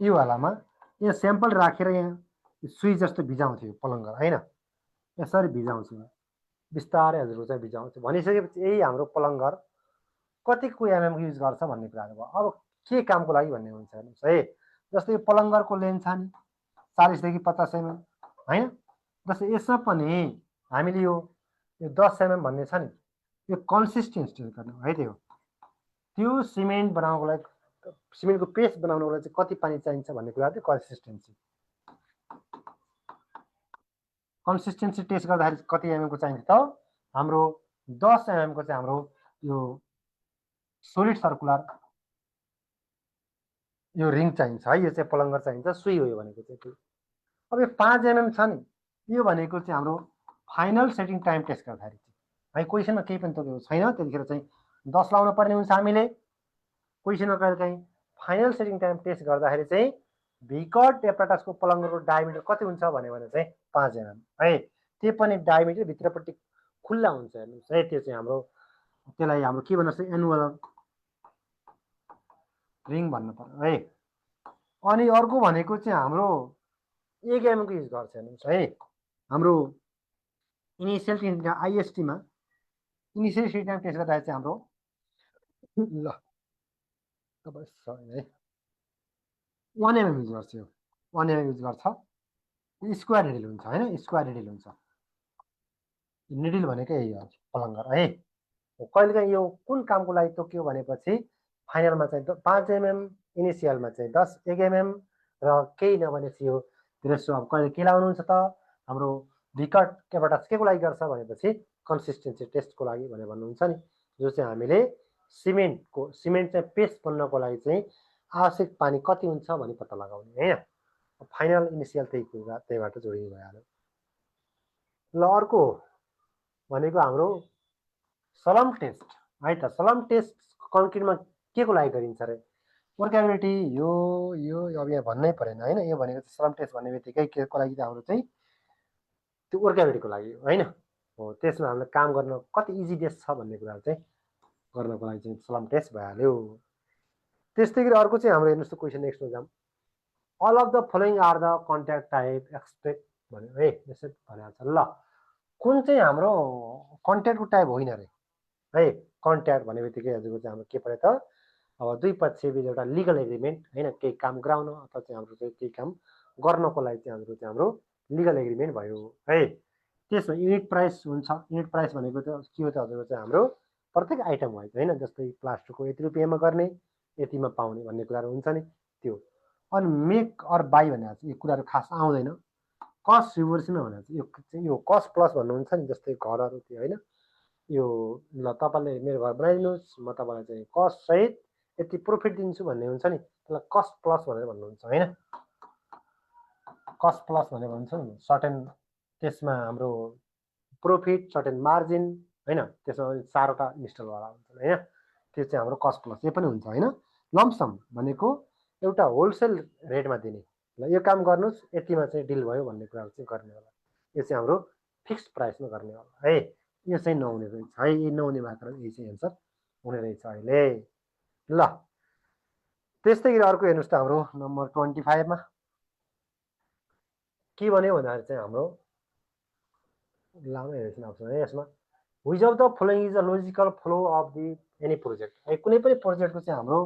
यो वालामा यहाँ स्याम्पल राखेर यहाँ सुई जस्तो भिजाउँथ्यो पलङ्गर होइन, यसरी भिजाउँछु बिस्तारै हजुरको चाहिँ भिजाउँछु। भनिसकेपछि यही हाम्रो पलङ्गर कतिको एमएम युज गर्छ भन्ने कुराहरू भयो। अब के कामको लागि भन्ने हुन्छ हेर्नुहोस् है। जस्तै यो पलङ्गरको लेन्थ छ नि 40 देखि 50 एमएम होइन, जस्तै यसमा पनि हामीले यो 10 एमएम भन्ने छ नि, यो कन्सिस्टेन्सी गर्नु है। त्यो सिमेन्ट बनाउनको लागि, सिमेन्टको पेस्ट बनाउनको लागि चाहिँ कति पानी चाहिन्छ भन्ने कुरा चाहिँ कन्सिस्टेन्सी टेस्ट गर्दाखेरि कति एमएमको चाहिन्छ त हाम्रो 10 एमएमको चाहिँ हाम्रो यो सोलिड सर्कुलर यो रिङ चाहिन्छ है। यो चाहिँ पलङ्गर चाहिन्छ, सुई हो यो भनेको चाहिँ। अब यो 5 एमएम छ नि, यो भनेको चाहिँ हाम्रो फाइनल सेटिङ टाइम टेस्ट गर्दाखेरि है। क्वेसनमा केही पनि तोकेको छैन, त्यतिखेर चाहिँ 10 लाउनु पर्ने हुन्छ हामीले। क्वेसनमा कहिलेकाहीँ फाइनल सेटिङ टाइम टेस्ट गर्दाखेरि चाहिँ भिकर्ट एप्राटसको पलङ्गरको डायमिटर कति हुन्छ भन्यो भने चाहिँ 5 एमएम है। त्यो पनि डायमिटर भित्रपट्टि खुल्ला हुन्छ हेर्नुहोस् है। त्यो चाहिँ हाम्रो त्यसलाई हाम्रो के भन्नु पर्छ, एनुअल रिङ भन्नु पर्यो है। अनि अर्को भनेको चाहिँ हाम्रो 1 एमएमको युज गर्छ हेर्नुहोस् है। हाम्रो इनिसियल आइएसटीमा इनिसियल सेटिङ टाइम टेस्ट गर्दाखेरि चाहिँ हाम्रो ल है 1 एमएम युज गर्छ। यो 1 एमएम युज गर्छ। स्क्वायर निडल हुन्छ होइन, स्क्वायर निडल हुन्छ। निडल भनेको यही हो पलङ्गर है। कहिलेकाहीँ यो कुन कामको लागि तोक्यो भनेपछि फाइनलमा चाहिँ 5 एमएम, इनिसियलमा चाहिँ 1 एमएम र केही नभनेपछि यो रेसो अब कहिले के लाउनुहुन्छ त हाम्रो भिकर्ट एप्राटस के को लागि गर्छ भनेपछि कन्सिस्टेन्सी टेस्टको लागि भनेर भन्नुहुन्छ नि, जो चाहिँ हामीले सिमेन्ट चाहिँ पेस्ट बन्नको लागि चाहिँ आवश्यक पानी कति हुन्छ भनी पत्ता लगाउने होइन। फाइनल इनिसियल त्यही कुरा त्यहीबाट जोडिनु भइहाल्यो। ल अर्को भनेको हाम्रो सलम टेस्ट है त। सलम टेस्ट कन्क्रिटमा के को लागि गरिन्छ अरे, वर्कएबिलिटी यो अब यहाँ भन्नै परेन होइन। यो भनेको सलम टेस्ट भन्ने बित्तिकै के को लागि त हाम्रो चाहिँ त्यो वर्कएबिलिटीको लागि होइन हो। त्यसमा हामीले काम गर्न कति इजिनेस छ भन्ने कुराहरू चाहिँ गर्नको लागि चाहिँ सलम टेस्ट भइहाल्यो। त्यस्तै गरी अर्को चाहिँ हाम्रो हेर्नुहोस् त क्वेसन नेक्स्टमा जाऊँ। All of the following are the contact type expect भन्यो है, यसरी भनेको छ। ल कुन चाहिँ हाम्रो कन्ट्याक्टको टाइप होइन अरे है। कन्ट्याक्ट भन्ने बित्तिकै हजुरको चाहिँ हाम्रो के पऱ्यो त, अब दुई पक्ष बिच एउटा लिगल एग्रिमेन्ट होइन, केही काम गराउन अथवा चाहिँ हाम्रो चाहिँ केही काम गर्नको लागि चाहिँ हाम्रो लिगल एग्रिमेन्ट भयो है। त्यसमा युनिट प्राइस हुन्छ। युनिट प्राइस भनेको त के हो त हजुरको चाहिँ हाम्रो प्रत्येक आइटम वाइज होइन, जस्तै प्लास्टिकको यति रुपियाँमा गर्ने यतिमा पाउने भन्ने कुराहरू हुन्छ नि त्यो। अनि मेक अर बाई भनेर चाहिँ यो कुराहरू खास आउँदैन। कस्ट रिभर्समा भनेर चाहिँ यो कस्ट प्लस भन्नुहुन्छ नि, जस्तै घरहरू त्यो होइन, यो ल तपाईँले मेरो घर बनाइदिनुहोस्, म तपाईँलाई चाहिँ कस्ट सहित यति प्रफिट दिन्छु भन्ने हुन्छ नि, त्यसलाई कस्ट प्लस भनेर भन्नुहुन्छ होइन। कस्ट प्लस भनेर भन्छ नि सर्टेन, त्यसमा हाम्रो प्रफिट सर्टेन मार्जिन होइन, त्यसमा 4वटा इन्स्टलवाला हुन्छ होइन, त्यो चाहिँ हाम्रो कस्ट प्लस। यो पनि हुन्छ होइन। लम्पसम भनेको एउटा होलसेल रेटमा दिने, ल यो काम गर्नुहोस् यतिमा चाहिँ डिल भयो भन्ने कुराहरू चाहिँ गर्ने होला। यो चाहिँ हाम्रो फिक्स प्राइसमा गर्ने होला है। यो चाहिँ नहुने रहेछ है। यो नहुने भएको यही चाहिँ एन्सर हुने रहेछ अहिले। ल त्यस्तै गरी अर्को हेर्नुहोस् त हाम्रो नम्बर 25मा के भन्यो भन्दाखेरि चाहिँ हाम्रो लामै हेर्नुहोस् न अप्सन है। यसमा which of the flowing is a logical flow of the any project है। कुनै पनि प्रोजेक्टको चाहिँ हाम्रो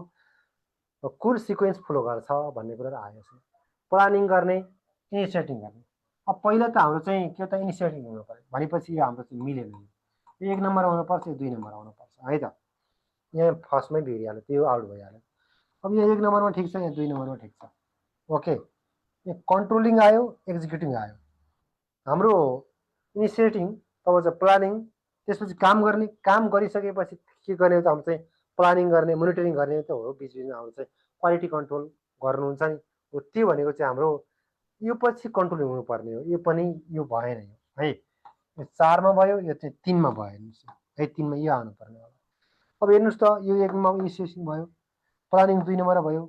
कुन सिक्वेन्स फ्लो गर्छ भन्ने कुरा आयो। प्लानिङ गर्ने, इनिसिएटिङ गर्ने। अब पहिला त हाम्रो चाहिँ के त इनिसिएटिङ हुनु पर्यो भनेपछि यो हाम्रो चाहिँ मिलेन। 1 नम्बर आउनुपर्छ, 2 नम्बर आउनुपर्छ है त। यहाँ फर्स्टमै बिग्रिहाल्यो, त्यो आउट भइहाल्यो। अब यहाँ 1 नम्बरमा ठिक छ, यहाँ 2 नम्बरमा ठिक छ। ओके, यहाँ कन्ट्रोलिङ आयो, एक्जिक्युटिङ आयो। हाम्रो इनिसिएटिङ तब चाहिँ प्लानिङ, त्यसपछि काम गर्ने, काम गरिसकेपछि के गर्ने त हाम्रो चाहिँ प्लानिङ गर्ने, मोनिटरिङ गर्ने त हो। बिचबिचमा हाम्रो चाहिँ क्वालिटी कन्ट्रोल गर्नुहुन्छ नि, हो त्यो भनेको चाहिँ हाम्रो यो पछि कन्ट्रोलिङ हुनुपर्ने हो। यो पनि यो भएन है, यो 4 मा भयो, यो चाहिँ 3 मा भयो हेर्नुहोस् है, 3 मा यो आउनुपर्ने होला। अब हेर्नुहोस् त, यो 1 मा इनिसिएसन भयो, प्लानिङ 2 नम्बरमा भयो,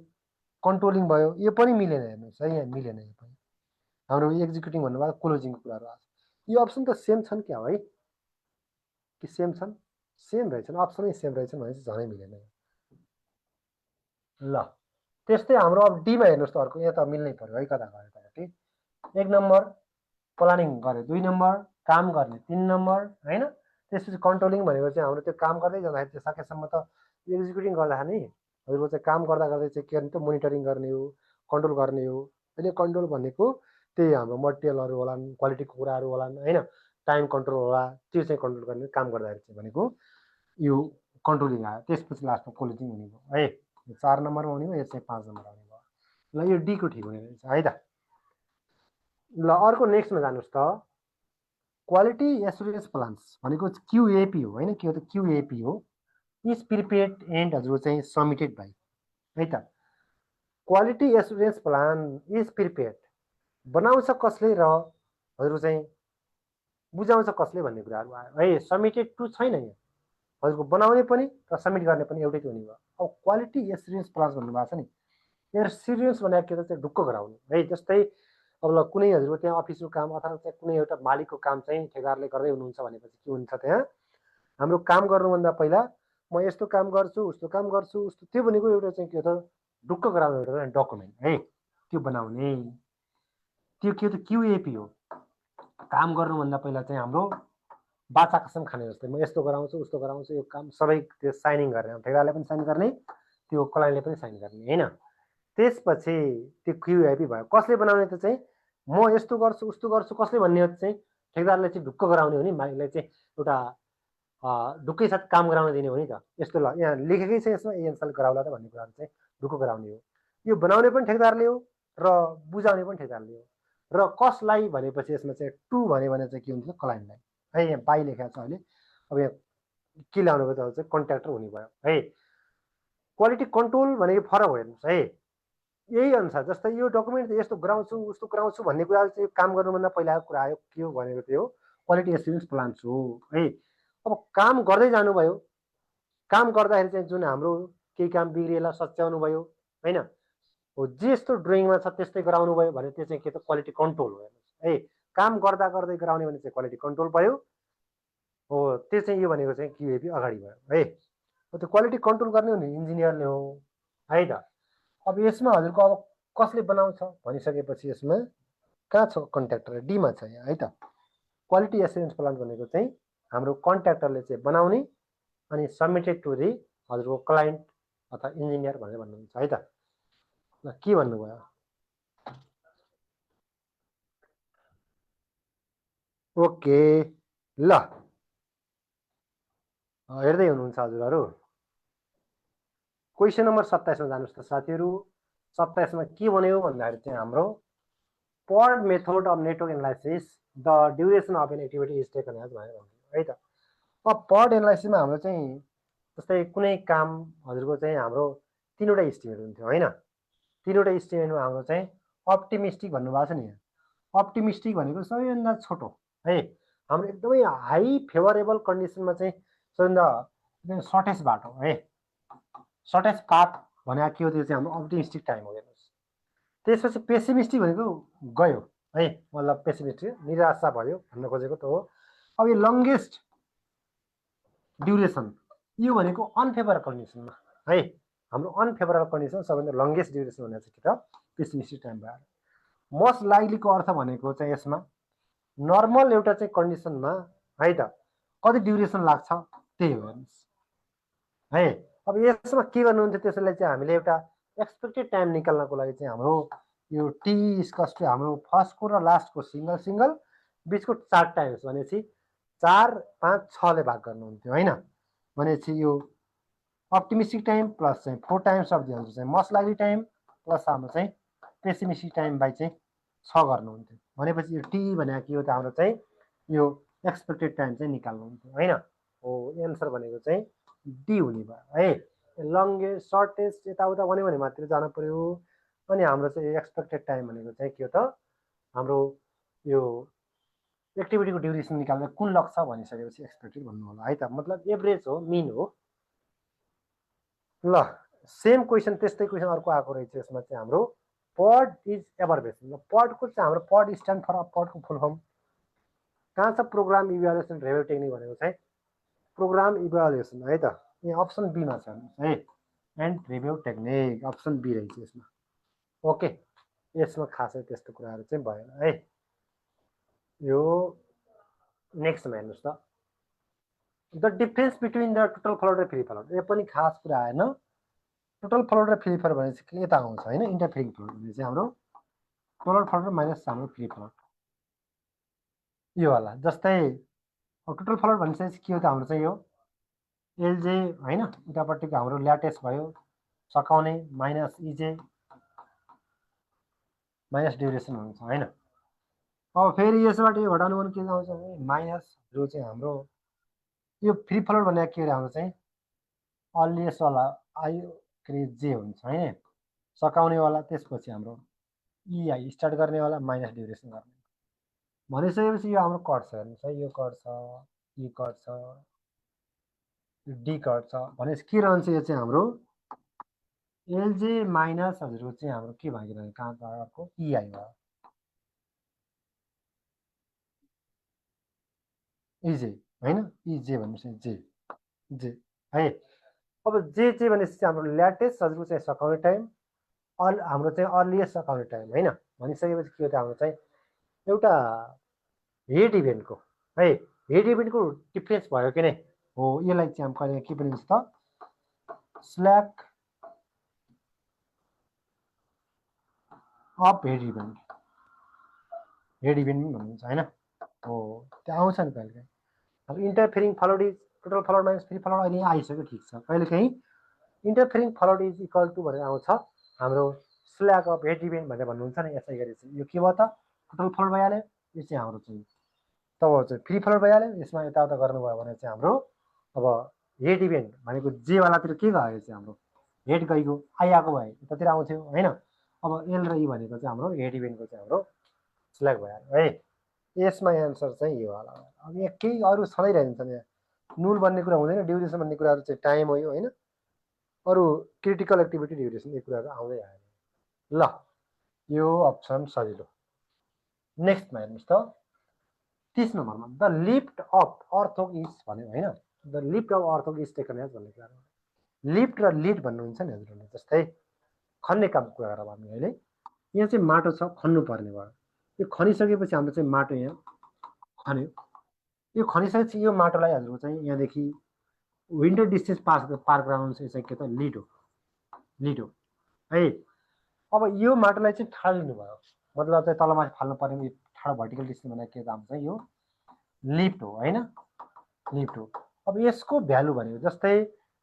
कन्ट्रोलिङ भयो, यो पनि मिलेन हेर्नुहोस् है, यहाँ मिलेन। यो पनि हाम्रो एक्जिक्युटिङ भन्नुभएको क्लोजिङको कुराहरू आएको छ। यो अप्सन त सेम छन् क्या है, कि सेम छन्? सेम रहेछन्, अप्सनै सेम रहेछन् भने चाहिँ झनै मिलेन। ल त्यस्तै हाम्रो अब डीमा हेर्नुहोस् त, अर्को यहाँ त मिल्नै पर्यो है, कता गयो त। ठिक, 1 नम्बर प्लानिङ गरे, 2 नम्बर काम गर्ने, 3 नम्बर होइन। त्यसपछि कन्ट्रोलिङ भनेको चाहिँ हाम्रो त्यो काम गर्दै जाँदाखेरि त्यो सकेसम्म त एक्जिक्युटिङ गर्दाखेरि नि हजुरको चाहिँ काम गर्दा गर्दै चाहिँ के गर्ने त मोनिटरिङ गर्ने हो, कन्ट्रोल गर्ने हो। अहिले कन्ट्रोल भनेको त्यही हाम्रो मटेरियलहरू होलान्, क्वालिटीको कुराहरू होलान् होइन, टाइम कन्ट्रोल होला, त्यो चाहिँ कन्ट्रोल गर्ने काम गर्दाखेरि चाहिँ भनेको यो कन्ट्रोलिङ आयो। त्यसपछि लास्टमा क्लोजिङ हुने भयो है, 4 नम्बरमा हुने भयो, यो चाहिँ 5 नम्बरमा हुने भयो। ल यो डीको ठिक हुने रहेछ है त। ल अर्को नेक्स्टमा जानुहोस् त, क्वालिटी एसुरेन्स प्लान्स भनेको क्युएपी हो होइन, के हो त क्युएपी हो, इज प्रिपेयर्ड एन्ड हजुरको चाहिँ सबमिटेड बाई है त। Quality assurance plan is prepared बनाउँछ कसले र हजुरको चाहिँ बुझाउँछ कसले भन्ने कुराहरू आयो है। सबमिटेड टु छैन यहाँ, हजुरको बनाउने पनि र सबमिट गर्ने पनि एउटै हुने भयो। अब क्वालिटी एसुरेन्स प्लान भन्नुभएको छ नि, एसुरेन्स भनेको के त चाहिँ ढुक्क गराउनु है। जस्तै अब ल कुनै हजुरको त्यहाँ अफिसको काम अथवा चाहिँ कुनै एउटा मालिकको काम चाहिँ ठेकेदारले गर्दै हुनुहुन्छ भनेपछि के हुन्छ, त्यहाँ हाम्रो काम गर्नुभन्दा पहिला म यस्तो काम गर्छु, उस्तो काम गर्छु, उस्तो, त्यो भनेको एउटा चाहिँ के हो त ढुक्क गराउने एउटा डकुमेन्ट है, त्यो बनाउने, त्यो के हो त क्युएपी हो। काम गर्नुभन्दा पहिला चाहिँ हाम्रो बाचा कसम खाने जस्तै म यस्तो गराउँछु, उस्तो गराउँछु, यो काम सबै त्यो साइनिङ गर्ने, ठेकेदारले पनि साइन गर्ने, त्यो क्लाइन्टले पनि साइन गर्ने होइन। त्यसपछि त्यो क्युआइपी भयो। कसले बनाउने त चाहिँ म यस्तो गर्छु, उस्तो गर्छु, कसले भन्ने हो चाहिँ ठेकेदारले चाहिँ ढुक्क गराउने हो नि, मालिकले चाहिँ एउटा ढुक्कै साथ काम गराउन दिने हो नि त। यस्तो ल यहाँ लेखेकै छ यसमा, यही अनुसारले गराउला त भन्ने कुराहरू चाहिँ ढुक्क गराउने हो। यो बनाउने पनि ठेकेदारले हो र बुझाउने पनि ठेकेदारले हो। र कसलाई भनेपछि यसमा चाहिँ टु भन्यो भने चाहिँ के हुन्छ क्लाइन्टलाई है, यहाँ बाई लेखेको छ अहिले। अब यहाँ के ल्याउनु भयो त चाहिँ कन्ट्र्याक्टर हुने भयो है। क्वालिटी कन्ट्रोल भनेको फरक हो हेर्नुहोस् है, यही अनुसार जस्तै यो डकुमेन्ट यस्तो गराउँछु उस्तो गराउँछु भन्ने कुरा चाहिँ काम गर्नुभन्दा पहिलाको कुरा आयो, के हो भनेको त्यो क्वालिटी एस्युरेन्स प्लान्स हो है। अब काम गर्दै जानुभयो, काम गर्दाखेरि चाहिँ जुन हाम्रो केही काम बिग्रिएला सच्याउनु भयो होइन, हो जस्तो ड्रइङमा छ त्यस्तै गराउनु भयो भने त्यो चाहिँ के त क्वालिटी कन्ट्रोल हो हेर्नुहोस् है। काम गर्दा गर्दै गराउने भने चाहिँ क्वालिटी कन्ट्रोल भयो हो। त्यो चाहिँ यो भनेको चाहिँ क्युएपी अगाडि भयो है। त्यो क्वालिटी कन्ट्रोल गर्ने भने इन्जिनियरले हो है त। अब यसमा हजुरको अब कसले बनाउँछ भनिसकेपछि यसमा कहाँ छ कन्ट्र्याक्टर, डीमा छ यहाँ है त। क्वालिटी एस्युरेन्स प्लान भनेको चाहिँ हाम्रो कन्ट्र्याक्टरले चाहिँ बनाउने अनि सबमिटेड टु दि हजुरको क्लाइन्ट अथवा इन्जिनियर भनेर भन्नुहुन्छ है त। ल के भन्नुभयो, ओके ल हेर्दै हुनुहुन्छ हजुरहरू। क्वेसन नम्बर 27 मा जानुहोस् त साथीहरू। 27 मा के भन्यो भन्दाखेरि चाहिँ हाम्रो PERT method of network analysis the duration of an activity is taken as भनेर भन्यो है त। अब पर्ट एनालाइसिसमा हाम्रो चाहिँ जस्तै कुनै काम हजुरको चाहिँ हाम्रो 3वटा इस्टिमेट हुन्थ्यो होइन। 3वटा इस्टिमेटमा हाम्रो चाहिँ अप्टिमिस्टिक भन्नुभएको छ नि, यहाँ अप्टिमिस्टिक भनेको सबैभन्दा छोटो है। हाम्रो एकदमै हाई फेभरेबल कन्डिसनमा चाहिँ सबैभन्दा सर्टेस्ट बाटो है, सर्टेस्ट पाथ भनेको के हो, त्यो चाहिँ हाम्रो अप्टिमिस्टिक टाइम हो हेर्नुहोस्। त्यसपछि पेसिमिस्टिक भनेको गयो है, मतलब पेसिमिस्टिक निराशा भयो भन्न खोजेको त हो। अब यो लङ्गेस्ट ड्युरेसन यो भनेको अनफेभरेबल कन्डिसनमा है, हाम्रो अनफेभरेबल कन्डिसन सबैभन्दा लङ्गेस्ट ड्युरेसन भनेको चाहिँ के त पेसिमिस्टिक टाइम भयो। मोस्ट लाइकलीको अर्थ भनेको चाहिँ यसमा नर्मल एउटा चाहिँ कन्डिसनमा है त कति ड्युरेसन लाग्छ त्यही हो हेर्नुहोस् है। अब यसमा के गर्नुहुन्छ त्यसैलाई चाहिँ हामीले एउटा एक्सपेक्टेड टाइम निकाल्नको लागि चाहिँ हाम्रो यो टी स्कस्ट हाम्रो फर्स्टको र लास्टको सिङ्गल सिङ्गल बिचको 4 टाइम्स भनेपछि 4, 5, 6ले भाग गर्नुहुन्थ्यो होइन। भनेपछि यो अप्टिमिस्टिक टाइम प्लस चाहिँ 4 टाइम्स अफ द आन्सर चाहिँ मोस्ट लाइकली टाइम प्लस हाम्रो चाहिँ पेसिमिस्टिक टाइम बाई चाहिँ 6 गर्नुहुन्थ्यो भनेपछि यो टी भनेको के हो त हाम्रो चाहिँ यो एक्सपेक्टेड टाइम चाहिँ निकाल्नुहुन्थ्यो होइन हो एन्सर भनेको चाहिँ डी हुने भयो है लङ्गेस्ट सर्टेस्ट यताउता भन्यो भने मात्र जानु पर्यो अनि हाम्रो चाहिँ एक्सपेक्टेड टाइम भनेको चाहिँ के हो त हाम्रो यो एक्टिभिटीको ड्युरेसन निकाल्दा कुन लक्ष्य भनिसकेपछि एक्सपेक्टेड भन्नु होला है त मतलब एभरेज हो मिन हो ल सेम क्वेसन त्यस्तै क्वेसन अर्को आएको रहेछ यसमा चाहिँ हाम्रो पड इज एभरबेसन ल पडको चाहिँ हाम्रो पड स्ट्यान्ड फर पडको फुल फर्म कहाँ छ प्रोग्राम इभ्यालुएसन रिभ्यू टेक्निक भनेको चाहिँ प्रोग्राम इभ्यालुएसन है त यहाँ अप्सन बीमा छ है and review technique option b रहेछ यसमा ओके यसमा खासै त्यस्तो कुराहरू चाहिँ भएन है यो नेक्स्टमा हेर्नुहोस् त the difference between the total followed र फ्री फलोड यो पनि खास कुरा आएन टोटल फलोड र फ्री फलोड भने चाहिँ यता आउँछ होइन इन्टरफेरिङ फलोड भने चाहिँ हाम्रो टोटल फलोड माइनस हाम्रो फ्री फलोड यो होला जस्तै टोटल फलोड भने चाहिँ के हो त हाम्रो चाहिँ यो एलजे होइन उतापट्टिको हाम्रो ल्याटेस्ट भयो सकाउने माइनस इजे माइनस ड्युरेसन हुन्छ होइन अब फेरि यसबाट यो घटाउनु भने के आउँछ भने माइनस जो चाहिँ हाम्रो यो फ्री फलोड भनेको के अरे हाम्रो चाहिँ अर्लिएस्टवाला आयो के अरे जे हुन्छ होइन सकाउनेवाला त्यसपछि हाम्रो इआई स्टार्ट गर्नेवाला माइनस ड्युरेसन गर्ने भनिसकेपछि यो हाम्रो कट छ हेर्नुहोस् है यो कट छ ई कट छ डी कट छ भनेपछि के रहन्छ यो चाहिँ हाम्रो एलजे माइनस हजुरको चाहिँ हाम्रो के भागिरह्यो कहाँ गयो अर्को इआई भयो इजे होइन इजे भन्नुहोस् जे जे है अब जे भनेपछि हाम्रो ल्याटेस्ट हजुरको चाहिँ सकाउने टाइम हाम्रो चाहिँ अर्लिएस्ट सकाउने टाइम होइन भनिसकेपछि के हो त हाम्रो चाहिँ एउटा हेड इभेन्टको है हेड इभेन्टको डिफ्रेन्स भयो कि नै हो यसलाई चाहिँ हामी कहिले के भनिन्छ त स्ल्याक अफ हेड इभेन्ट पनि भनिन्छ होइन हो त्यो आउँछ नि कहिले काहीँ अब interfering float is total float minus free float अहिले आइसक्यो ठिक छ कहिले काहीँ interfering float is equal to भनेर आउँछ हाम्रो स्ल्याक अफ हेड इभेन्ट भनेर भन्नुहुन्छ नि यसै गरी चाहिँ यो के भयो त टोटल फलोड भइहाल्यो यो चाहिँ हाम्रो चाहिँ तब चाहिँ फ्री फलोड भइहाल्यो यसमा यताउता गर्नुभयो भने चाहिँ हाम्रो अब हेड इभेन्ट भनेको जेवालातिर के गयो चाहिँ हाम्रो हेड गइगयो आई आएको भए यतातिर आउँथ्यो होइन अब एल र ई भनेको चाहिँ हाम्रो हेड इभेन्टको चाहिँ हाम्रो स्ल्याक भइहाल्यो है यसमा एन्सर चाहिँ यो होला अब यहाँ केही अरू छँदै रहन्छ नि नुल भन्ने कुरा हुँदैन ड्युरेसन भन्ने कुराहरू चाहिँ टाइम हो यो होइन अरू क्रिटिकल एक्टिभिटी ड्युरेसन यो कुराहरू आउँदै आयो ल यो अप्सन सजिलो नेक्स्टमा हेर्नुहोस् त 30 नम्बरमा the lift of earthwork is भन्यो होइन the lift of earthwork is taken as भन्ने कुरा लिफ्ट र लिड भन्नुहुन्छ नि हजुरहरूले जस्तै खन्ने काम कुरा गरेर हामी अहिले यहाँ चाहिँ माटो छ खन्नु पर्ने भयो यो खनिसकेपछि हाम्रो चाहिँ माटो यहाँ खन्यो यो खनिसकेपछि यो माटोलाई हजुरको चाहिँ यहाँदेखि विन्टर डिस्टेन्स पार गराउनु चाहिँ के त लिड हो है अब यो माटोलाई चाहिँ ठाडो लिनुभयो मतलब चाहिँ तलमाथि फाल्नु पर्ने ठाडो भर्टिकल डिस्टेन्स भनेको के काम चाहिँ यो लिफ्ट हो होइन लिफ्ट हो अब यसको भ्यालु भनेको जस्तै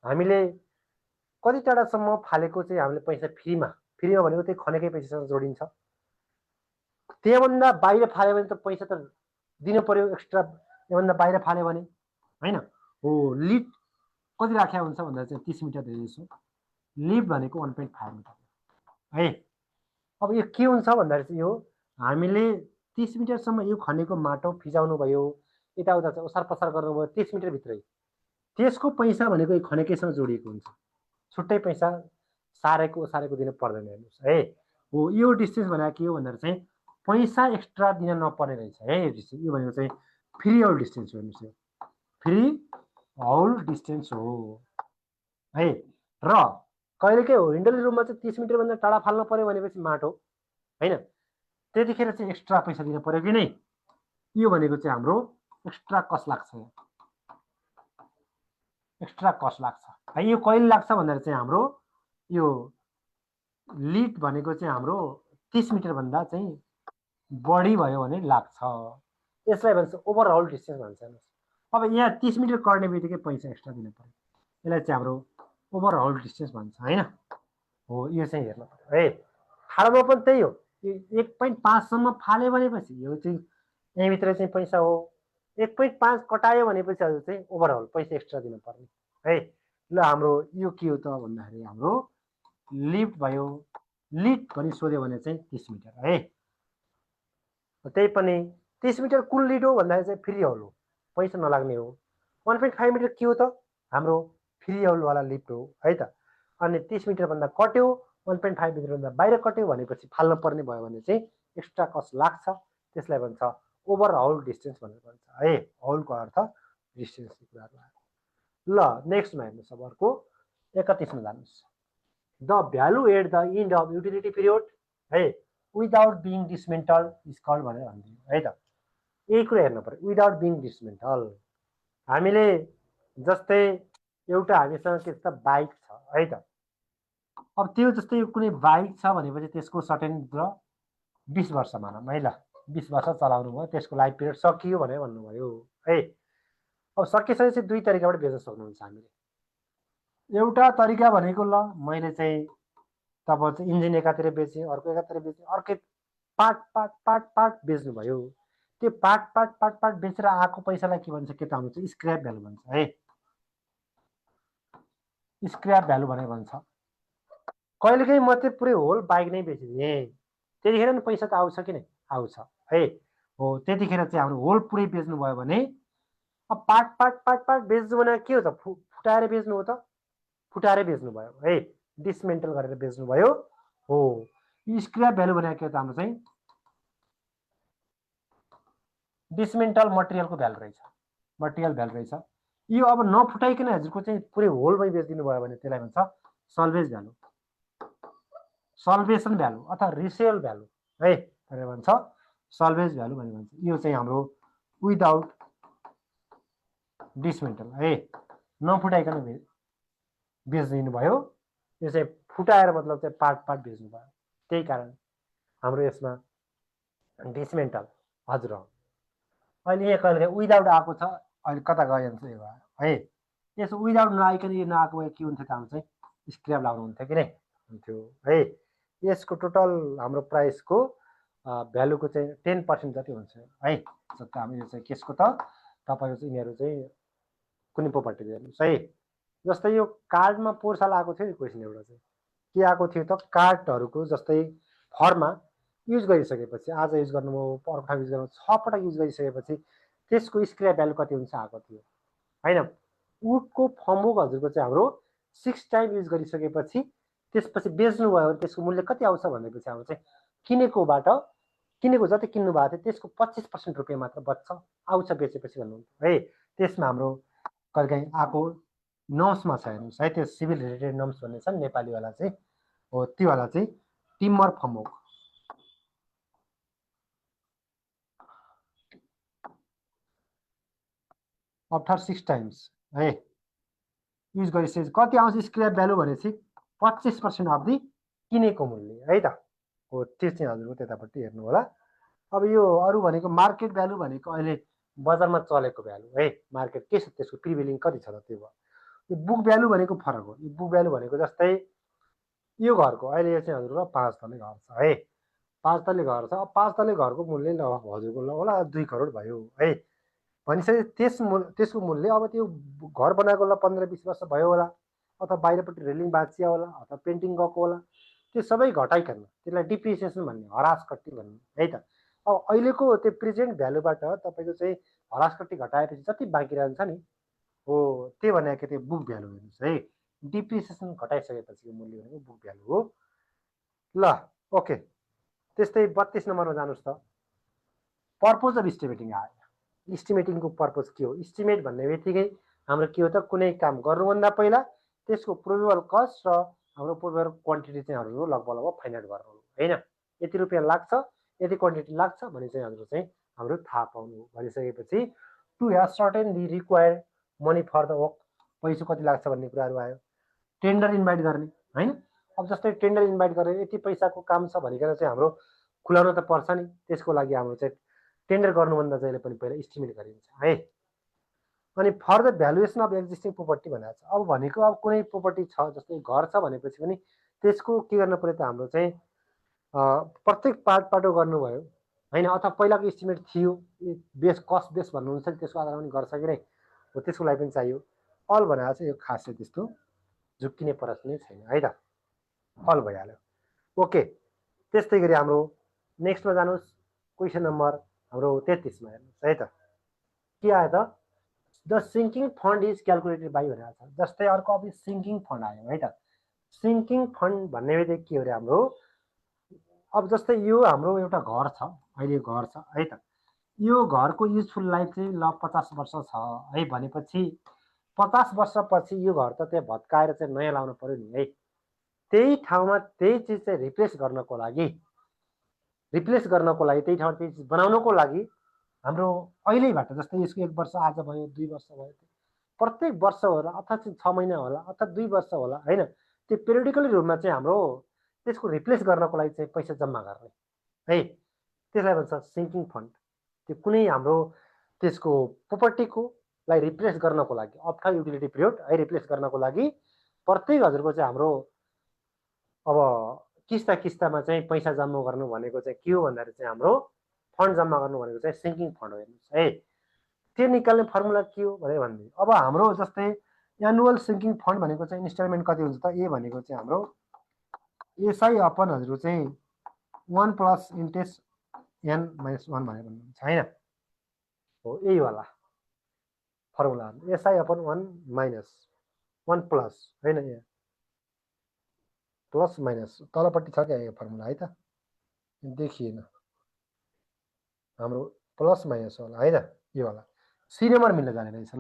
हामीले कति टाढासम्म फालेको चाहिँ हामीले पैसा फ्रीमा भनेको त्यही खनेकै पैसासँग जोडिन्छ त्यहाँभन्दा बाहिर फाल्यो भने त पैसा त दिनु पर्यो एक्स्ट्रा त्योभन्दा बाहिर फाल्यो भने होइन हो लिड कति राख्या हुन्छ भन्दा चाहिँ 30 मिटर धेरै लिड भनेको 1.5 मिटर है अब यो के हुन्छ भन्दाखेरि चाहिँ यो हामीले 30 मिटरसम्म यो खनेको माटो फिजाउनु भयो यताउता चाहिँ ओसार पसार गर्नुभयो 30 मिटरभित्रै त्यसको पैसा भनेको यो खनेकैसँग जोडिएको हुन्छ छुट्टै पैसा सारेको ओसारेको दिनु पर्दैन हेर्नुहोस् है हो यो डिस्टेन्स भनेको के हो भन्दाखेरि चाहिँ पैसा एक्स्ट्रा दिन नपर्ने रहेछ है यो डिस्टेन्स यो भनेको चाहिँ फ्री होल डिस्टेन्स हो हेर्नुहोस् यो फ्री होल डिस्टेन्स हो है र कहिलेकै हो हिन्डल रुममा चाहिँ 30 मिटरभन्दा टाढा फाल्न पर्यो भनेपछि माटो होइन त्यतिखेर चाहिँ एक्स्ट्रा पैसा दिन पर्यो कि नै यो भनेको चाहिँ हाम्रो एक्स्ट्रा कस्ट लाग्छ एक्स्ट्रा कस्ट लाग्छ है यो कहिले लाग्छ भन्दाखेरि चाहिँ हाम्रो यो लिड भनेको चाहिँ हाम्रो 30 मिटरभन्दा चाहिँ बढी भयो भने लाग्छ यसलाई भन्छ ओभरअल डिस्टेन्स भन्छ अब यहाँ 30 मिटर गर्ने बित्तिकै पैसा एक्स्ट्रा दिनु पर्यो यसलाई चाहिँ हाम्रो ओभरअल डिस्टेन्स भन्छ हैन। हो यो चाहिँ हेर्नु पर्यो है। ठाडोमा पनि त्यही हो, 1.5 सम्म फाल्यो भनेपछि यो चाहिँ यहीँभित्र चाहिँ पैसा हो। 1.5 कटायो भनेपछि हजुर चाहिँ ओभरअल पैसा एक्स्ट्रा दिनुपर्ने है। ल हाम्रो यो के हो त भन्दाखेरि हाम्रो लिफ्ट भयो। लिफ्ट भनी सोध्यो भने चाहिँ 30 मिटर है। त्यही पनि 30 मिटर कुन लिड हो भन्दाखेरि चाहिँ फ्री हल हो, पैसा नलाग्ने हो। 1.5 मिटर के हो त हाम्रो फ्री हलवाला लिफ्ट हो है त। अनि 30 मिटरभन्दा कट्यो, 1.5 मिटरभन्दा बाहिर कट्यो भनेपछि फाल्नु पर्ने भयो भने चाहिँ एक्स्ट्रा कस्ट लाग्छ। त्यसलाई भन्छ ओभरअल डिस्टेन्स भनेर भन्छ है। हलको अर्थ डिस्टेन्सको कुराहरू आयो। ल नेक्स्टमा हेर्नुहोस्, अब अर्को 31मा जानुहोस्। The value at the end of utility period है without being dismantled is called भनेर भनिदियो है त। यही कुरा हेर्नु पर्यो, विदाउट बिङ डिसमेन्टल। हामीले जस्तै एउटा हामीसँग के छ बाइक छ है त। अब त्यो जस्तै कुनै बाइक छ भनेपछि त्यसको सर्टेन 20 वर्ष मानौँ है। ल 20 वर्ष चलाउनु भयो, त्यसको लाइफ पिरियड सकियो भनेर भन्नुभयो है। अब सकिसकेपछि दुई तरिकाबाट बेच्न सक्नुहुन्छ हामीले। एउटा तरिका भनेको ल मैले चाहिँ तपाईँ चाहिँ इन्जिन एकातिर बेचेँ, अर्को एकातिर बेचेँ, अर्कै पार्ट पार्ट पार्ट पार्ट बेच्नुभयो। त्यो पार्ट पार्ट पार्ट पार्ट बेचेर आएको पैसालाई के भन्छ, के त हुन्छ स्क्रैप भ्यालु भन्छ है। स्क्रैप भ्यालु भनेर भन्छ। कहिलेकाहीँ म चाहिँ पुरै होल बाइक नै बेचिदिएँ, त्यतिखेर नि पैसा त आउँछ कि नै आउँछ है। हो त्यतिखेर चाहिँ हाम्रो होल पुरै बेच्नुभयो भने, अब पार्ट पार्ट पार्ट पार्ट बेच्नु भने के हो त, फुटाएर बेच्नु हो त, फुटाएर बेच्नुभयो है, डिसमेन्टल गरेर बेच्नुभयो हो। स्क्रैप भ्यालु भनेको के हो त हाम्रो चाहिँ डिसमेन्टल मटेरियलको भ्यालु रहेछ, मटेरियल भ्यालु रहेछ। यो अब नफुटाइकन हजुरको चाहिँ पुरै होलमै बेचिदिनु भयो भने त्यसलाई भन्छ सल्भेज भ्यालु, सल्भेसन भ्यालु अथवा रिसेल भ्यालु है भनेर भन्छ, सल्भेज भ्यालु भनेर भन्छ। यो चाहिँ हाम्रो विदाउट डिसमेन्टल है, नफुटाइकन बेचिदिनु भयो। यो चाहिँ फुटाएर मतलब चाहिँ पार्ट पार्ट बेच्नु भयो, त्यही कारण हाम्रो यसमा डिसमेन्टल हजुर हो। अहिले यहाँ कहिले विदाउट आएको छ, अहिले कता गयो भने चाहिँ है। यसो विदाउट नआइकन यो नआएको भए के हुन्थ्यो त हाम्रो चाहिँ स्क्रैप लाउनु हुन्थ्यो कि नै हुन्थ्यो है। यसको टोटल हाम्रो प्राइसको भ्यालुको चाहिँ 10% जति हुन्छ है। जस्तो हामी यो चाहिँ केसको त तपाईँको चाहिँ यिनीहरू चाहिँ कुनै प्रोपर्टी हेर्नुहोस् है। जस्तै यो कार्डमा पोहोर साल आएको थियो नि क्वेसन एउटा चाहिँ के आएको थियो त, कार्डहरूको जस्तै फर्ममा युज गरिसकेपछि आज युज गर्नुभयो, अर्को ठाउँ युज गर्नु 6 पटक युज गरिसकेपछि त्यसको स्क्रैप भ्यालु कति हुन्छ आएको थियो होइन। वुडको फर्मवर्क हजुरको चाहिँ हाम्रो 6 टाइम युज गरिसकेपछि त्यसपछि बेच्नुभयो भने त्यसको मूल्य कति आउँछ भनेपछि हाम्रो चाहिँ किनेको जति किन्नु भएको थियो त्यसको 25% रुपियाँ मात्र बच्छ आउँछ बेचेपछि भन्नुहुन्छ है। त्यसमा हाम्रो कहिलेकाहीँ आएको नर्म्समा छ हेर्नुहोस् है, त्यो सिभिल रिलेटेड नर्म्स भन्ने छ नि नेपालीवाला चाहिँ हो, त्योवाला चाहिँ टिम्बर फर्मवर्क आफ्टर 6 टाइम्स है युज गरिसकेपछि कति आउँछ स्क्रैप भ्यालु भनेपछि 25% अफ दि किनेको मूल्य है त हो। त्यो चाहिँ हजुरको त्यतापट्टि हेर्नु होला। अब यो अरू भनेको मार्केट भ्यालु भनेको अहिले बजारमा चलेको भ्यालु है, मार्केट के छ त्यसको प्रिभेलिङ कति छ त त्यो भयो। यो बुक भ्यालु भनेको फरक हो। यो बुक भ्यालु भनेको जस्तै यो घरको अहिले यो चाहिँ हजुरको 5 तले घर छ है, 5 तले घर छ। अब 5 तले घरको मूल्य हजुरको होला 2 करोड भयो है भनिसके त्यसको मूल्य अब त्यो घर बनाएको होला 15-20 वर्ष भयो होला, अथवा बाहिरपट्टि रेलिङ भाँचिया होला, अथवा पेन्टिङ गएको होला, त्यो सबै घटाइकन त्यसलाई डिप्रिसिएसन भन्ने, हरासकट्टी भन्ने है त। अब अहिलेको त्यो प्रेजेन्ट भ्यालुबाट तपाईँको चाहिँ हरासकट्टी घटाएपछि जति बाँकी रहन्छ नि हो त्यो भनेको त्यो बुक भ्यालु हेर्नुहोस् है। डिप्रिसिएसन घटाइसकेपछिको मूल्य भनेको बुक भ्यालु हो। ल ओके, त्यस्तै 32 नम्बरमा जानुहोस् त। पर्पोज अफ इस्टिमेटिङ आयो। इस्टिमेटिङको पर्पज के हो? इस्टिमेट भन्ने बित्तिकै हाम्रो के हो त, कुनै काम गर्नुभन्दा पहिला त्यसको प्रोबेबल कस्ट र हाम्रो प्रोबेबल क्वान्टिटी चाहिँ हाम्रो लगभग फाइन्ड आउट गर्नु होइन। यति रुपियाँ लाग्छ, यति क्वान्टिटी लाग्छ भने चाहिँ हजुर चाहिँ हाम्रो थाहा पाउनु भनिसकेपछि to have certain the required money for the work, पैसा कति लाग्छ भन्ने कुराहरू आयो। टेन्डर इन्भाइट गर्ने होइन। अब जस्तै टेन्डर इन्भाइट गरेर यति पैसाको काम छ भनिकन चाहिँ हाम्रो खुलाउन त पर्छ नि, त्यसको लागि हाम्रो चाहिँ टेन्डर गर्नुभन्दा जहिले पनि पहिला इस्टिमेट गरिन्छ है। अनि for the valuation of existing property भनेको छ। अब भनेको अब कुनै प्रोपर्टी छ जस्तै घर छ भनेपछि पनि त्यसको के गर्नु पर्यो त हाम्रो चाहिँ प्रत्येक पार्ट गर्नुभयो होइन, अथवा पहिलाको इस्टिमेट थियो बेस कस्ट बेस भन्नुहुन्छ नि त्यसको आधारमा पनि गर्छ कि नै हो, त्यसको लागि पनि चाहियो। अल भनेको चाहिँ यो खास चाहिँ त्यस्तो झुक्किने प्रश्न नै छैन है त, अल भइहाल्यो। ओके, त्यस्तै गरी हाम्रो नेक्स्टमा जानुहोस्, क्वेसन नम्बर हाम्रो 33मा हेर्नुहोस् है त, के आयो त, the sinking fund is calculated by भनेको छ। जस्तै अर्को अब सिङ्किङ फन्ड आयो है त। सिङ्किङ फन्ड भन्ने बित्तिकै के हो अरे हाम्रो, अब जस्तै यो हाम्रो एउटा घर छ, अहिले घर छ है त, यो घरको युजफुल लाइफ चाहिँ ल 50 वर्ष छ है भनेपछि 50 वर्षपछि यो घर त त्यहाँ भत्काएर चाहिँ नयाँ लाउनु पर्यो नि है। त्यही ठाउँमा त्यही चिज चाहिँ रिप्लेस गर्नको लागि त्यही ठाउँमा त्यही चिज बनाउनको लागि हाम्रो अहिलेबाट जस्तै यसको 1 वर्ष आज भयो 2 वर्ष भयो, प्रत्येक वर्ष होला अथवा 6 महिना होला अथवा 2 वर्ष होला होइन, त्यो पेरियोडिकली रूपमा चाहिँ हाम्रो त्यसको रिप्लेस गर्नको लागि चाहिँ पैसा जम्मा गर्ने है, त्यसलाई भन्छ सिङ्किङ फन्ड। त्यो कुनै हाम्रो त्यसको प्रोपर्टीको लाई रिप्लेस गर्नको लागि अफ्टर युटिलिटी पिरियड है, रिप्लेस गर्नको लागि प्रत्येक हजुरको चाहिँ हाम्रो अब किस्तामा चाहिँ पैसा जम्मा गर्नु भनेको चाहिँ के हो भन्दाखेरि चाहिँ हाम्रो फन्ड जम्मा गर्नु भनेको चाहिँ सिङ्किङ फन्ड हो। हेर्नुहोस् है, त्यो निकाल्ने फर्मुला के हो भनेर भन्दै, अब हाम्रो जस्तै एनुअल सिङ्किङ फन्ड भनेको चाहिँ इन्स्टलमेन्ट कति हुन्छ त, ए भनेको चाहिँ हाम्रो एसआई अपन हजुरको चाहिँ 1 प्लस इन्ट्रेस्ट एन माइनस 1 भनेर भन्नुहुन्छ होइन हो, यही वाला formula SI upon 1 minus 1 plus होइन, यहाँ प्लस माइनस तलपट्टि छ क्या यो फर्मुला है त, देखिएन हाम्रो प्लस माइनस होला है त, यो वाला सी नम्बर मिल्न जाने रहेछ।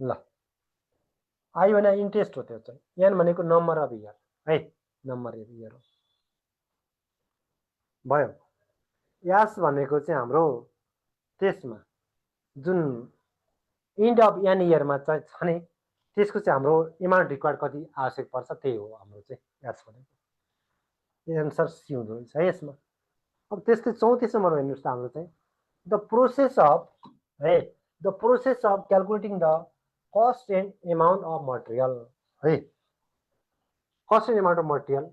ल आई भने इन्ट्रेस्ट हो, त्यो चाहिँ एन भनेको नम्बर अफ इयर है, नम्बर अफ इयर हो भयो। यास भनेको चाहिँ हाम्रो त्यसमा जुन इन्ड अफ एन इयरमा चाहिँ छ नि त्यसको चाहिँ हाम्रो एमाउन्ट रिक्वायर्ड कति आवश्यक पर्छ त्यही हो हाम्रो चाहिँ यास भनेको। एन्सर सी हुँदो रहेछ है यसमा। अब त्यस्तै 34 नम्बर हेर्नुहोस् त, हाम्रो चाहिँ the process of calculating the cost and amount of material है, cost and amount of material,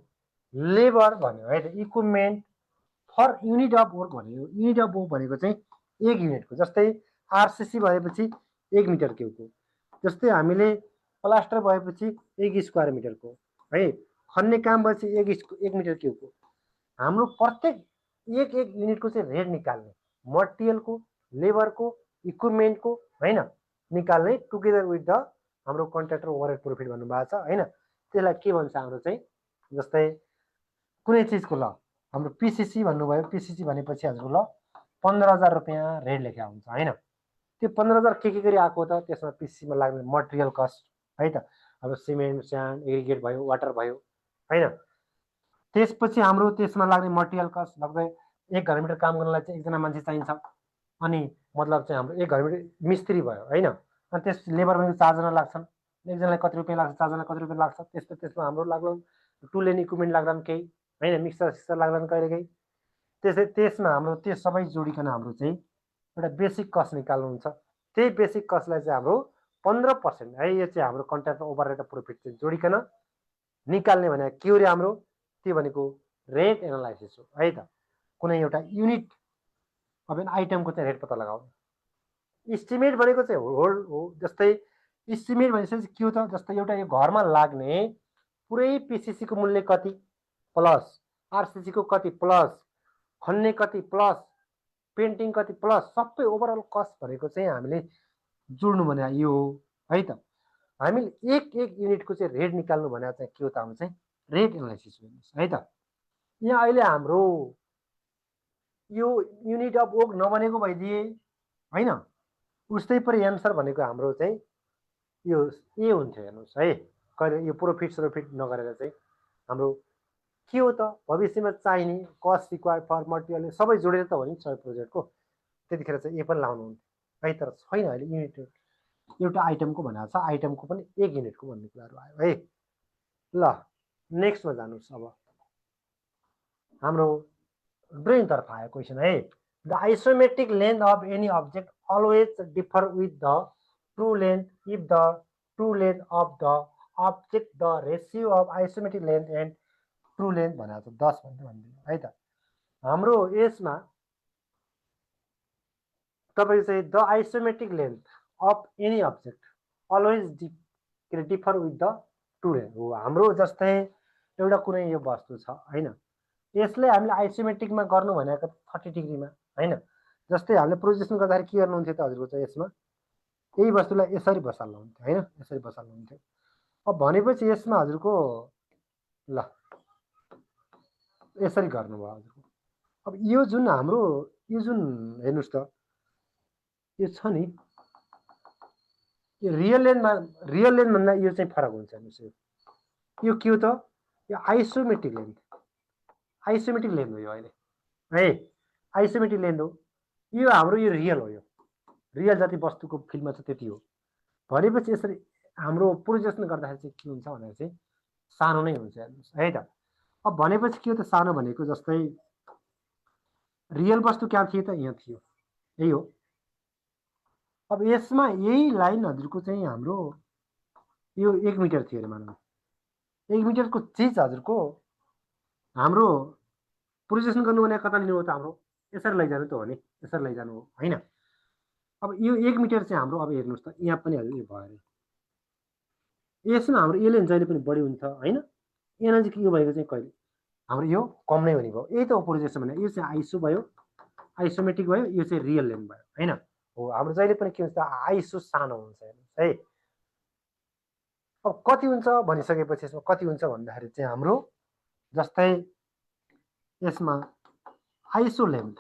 labour भन्यो है त, equipment for unit of work भन्यो। युनिट अफ वर्क भनेको चाहिँ 1 युनिटको, जस्तै आरसिसी भएपछि 1 मिटर क्युबको, जस्तै हामीले प्लास्टर भएपछि 1 स्क्वायर मिटरको है, खन्ने काम भएपछि 1 मिटर क्युबको। हाम्रो प्रत्येक एक युनिटको चाहिँ रेट निकाल्ने, मटेरियलको, लेबरको, इक्विपमेन्टको होइन निकाल्ने टुगेदर विथ द हाम्रो कन्ट्र्याक्टर ओभरहेड प्रफिट भन्नुभएको छ होइन। त्यसलाई के भन्छ हाम्रो चाहिँ, जस्तै कुनै चिजको ल हाम्रो पिसिसी भन्नुभयो, पिसिसी भनेपछि हजुरको ल 15,000 रुपियाँ रेट लेखा हुन्छ होइन। त्यो 15,000 के गरी आएको त, त्यसमा पिसिसीमा लाग्ने मटेरियल कस्ट है त, अब सिमेन्ट स्यान्ड एग्रिगेट भयो वाटर भयो होइन। त्यसपछि हाम्रो त्यसमा लाग्ने मटेरियल कस्ट लगभग 1 घर मिटर काम गर्नलाई चाहिँ 1जना मान्छे चाहिन्छ, अनि मतलब चाहिँ हाम्रो 1 घर मिटर मिस्त्री भयो होइन, अनि त्यस लेबर भनेको 4 जना लाग्छन्, 1 जनालाई कति रुपियाँ लाग्छ, 4 जना कति रुपियाँ लाग्छ, त्यसमा हाम्रो लाग्ला टुल एन्ड इक्विपमेन्ट लाग्लान् केही होइन, मिक्सर सिक्सर लाग्लान् कहिलेकाहीँ, त्यसमा हाम्रो त्यो सबै जोडिकन हाम्रो चाहिँ एउटा बेसिक कस्ट निकाल्नुहुन्छ। त्यही बेसिक कस्टलाई चाहिँ हाम्रो 15% है, यो चाहिँ हाम्रो कन्ट्र्याक्टर ओभरहेड प्रफिट चाहिँ जोडिकन निकाल्ने भनेको के हो रे हाम्रो, त्यो भनेको रेट एनालाइसिस हो है त। कुनै एउटा युनिट अब आइटमको चाहिँ रेट पत्ता लगाउनु। इस्टिमेट भनेको चाहिँ होल्ड हो, जस्तै इस्टिमेट भनेपछि के हो त, जस्तै एउटा यो घरमा लाग्ने पुरै पिसिसीको मूल्य कति प्लस आरसिसीको कति प्लस खन्ने कति प्लस पेन्टिङ कति प्लस सबै ओभरअल कस्ट भनेको चाहिँ हामीले जोड्नु भने यो हो है त। हामीले एक युनिटको चाहिँ रेट निकाल्नु भने चाहिँ के हो त, हाम्रो चाहिँ रेट एनालाइसिस हेर्नुहोस् है त। यहाँ अहिले हाम्रो यो युनिट अफ वर्क नबनेको भइदिए होइन, उस्तै परि एन्सर भनेको हाम्रो चाहिँ यो ए हुन्थ्यो हेर्नुहोस् है। कहिले यो प्रोफिट नगरेर चाहिँ हाम्रो के हो त, भविष्यमा चाहिने कस्ट रिक्वायर्ड फर मटेरियल सबै जोडेर त हो नि सबै प्रोजेक्टको, त्यतिखेर चाहिँ ए पनि लाउनु हुन्थ्यो है। तर छैन अहिले, युनिट एउटा आइटमको भनेको छ, आइटमको पनि 1 युनिटको भन्ने कुराहरू आयो है। ल नेक्स्टमा जानुहोस्, अब हाम्रो ब्रेनतर्फ आयो क्वेसन है। The isometric length of any object always differ with the true length if the true length of the object the ratio of isometric length and true length भनेको छ 10 भनेर भनिदिनु है त हाम्रो यसमा तपाईको चाहिँ the isometric length of any object always differ with the true length हो हाम्रो जस्तै एउटा कुनै यो वस्तु छ हैन यसले हामीले आइसोमेट्रिकमा गर्नु भनेको 30 डिग्रीमा हैन जस्तै हामीले प्रोजेक्सन गर्दाखेरि के गर्नु हुन्थ्यो त हजुरको चाहिँ यसमा यही वस्तुलाई यसरी बसाल्नु हुन्थ्यो हैन यसरी बसाल्नु हुन्थ्यो अब भनेपछि यसमा हजुरको ल यसरी गर्नुभयो हजुरको अब यो जुन हाम्रो यो जुन हेर्नुस् त यो छ नि यो रियल लेन्थ भन्दा यो चाहिँ फरक हुन्छ हेर्नुस् यो के हो त यो आइसोमेट्रिक लेन्थ हो यो अहिले है आइसोमेट्रिक लेन्थ हो यो हाम्रो यो रियल हो यो रियल जति वस्तुको फिल्डमा छ त्यति हो भनेपछि यसरी हाम्रो प्रोजेक्सन गर्दाखेरि चाहिँ के हुन्छ भनेर चाहिँ सानो नै हुन्छ हेर्नुस् है त अब भनेपछि के हो त सानो भनेको जस्तै रियल वस्तु कहाँ थियो त यहाँ थियो यही हो अब यसमा यही लाइन हजुरको चाहिँ हाम्रो यो 1 मिटर थियो अरे मानौँ 1 मिटरको चिज हजुरको हाम्रो प्रोजेक्सन गर्नु भने कता लिनु हो त हाम्रो यसरी लैजानु त हो नि यसरी लैजानु हो हैन अब यो 1 मिटर चाहिँ हाम्रो अब हेर्नुस् त यहाँ पनि हजुर यो भयो अरे यसमा हाम्रो यो लेन्थ जहिले पनि बढी हुन्छ हैन यहाँ चाहिँ के भएको चाहिँ कहिले हाम्रो यो कम नै हुने भयो यही त हो प्रोजेक्सन भने यो चाहिँ आइसो भयो आइसोमेट्रिक भयो यो चाहिँ रियल लेन्थ भयो हैन हो हाम्रो जहिले पनि के हुन्छ आइसो सानो हुन्छ हेर्नुस् है अब कति हुन्छ भनिसकेपछि यसमा कति हुन्छ भन्दाखेरि चाहिँ हाम्रो जस्तै यसमा आइसो लेन्थ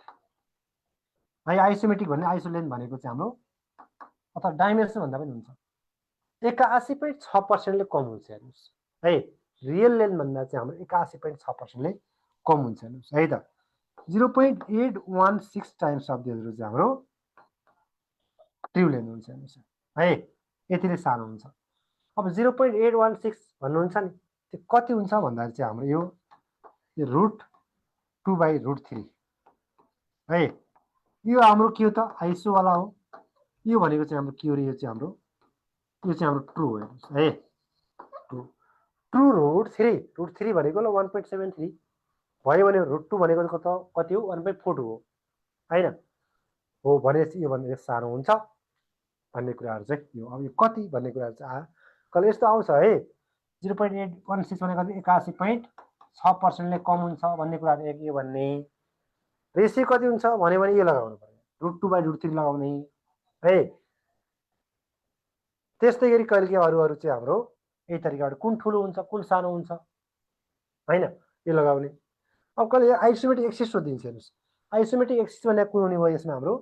है आइसोमेट्रिक भन्ने आइसो लेन्थ भनेको चाहिँ हाम्रो अथवा डाइमेन्सन भन्दा पनि हुन्छ 81.6% ले कम हुन्छ हेर्नुस् है रियल लेन्थ भन्दा चाहिँ हाम्रो 81.6% ले कम हुन्छ हेर्नुस् है त 0.816 टाइम्स अफ दिजहरु चाहिँ हाम्रो ट्रु लेन्थ हुन्छ हेर्नुस् है यतिले सानो हुन्छ अब 0.816 भन्नुहुन्छ नि त्यो कति हुन्छ भन्दाखेरि चाहिँ हाम्रो यो √2/√3 है यो हाम्रो के हो त आइसो वाला हो यो भनेको चाहिँ हाम्रो के हो यो चाहिँ हाम्रो ट्रु हो हेर्नुस् है ट्रु √3 भनेको ल 1.73 भयो भने √2 भनेको त कति हो 1.42 हो हैन हो भनेपछि यो भन्दा सानो हुन्छ भन्ने कुराहरु चाहिँ यो अब यो कति भन्ने कुराहरु चाहिँ कहिले यस्तो आउँछ है 0.816 भनेको 81.6% ले कम हुन्छ भन्ने कुराहरु एक यो भन्ने रेसियो कति हुन्छ भने यो लगाउनु पर्यो √2/√3 लगाउने है त्यस्तै गरी कहिले के अरु चाहिँ हाम्रो यही तरिकाबाट कुन ठुलो हुन्छ कुन सानो हुन्छ हैन यो लगाउने अब कहिले आइसोमेट्रिक एक्सिस दिन्छ हेर्नुस् आइसोमेट्रिक एक्सिस भनेको कुन हुने भयो यसमा हाम्रो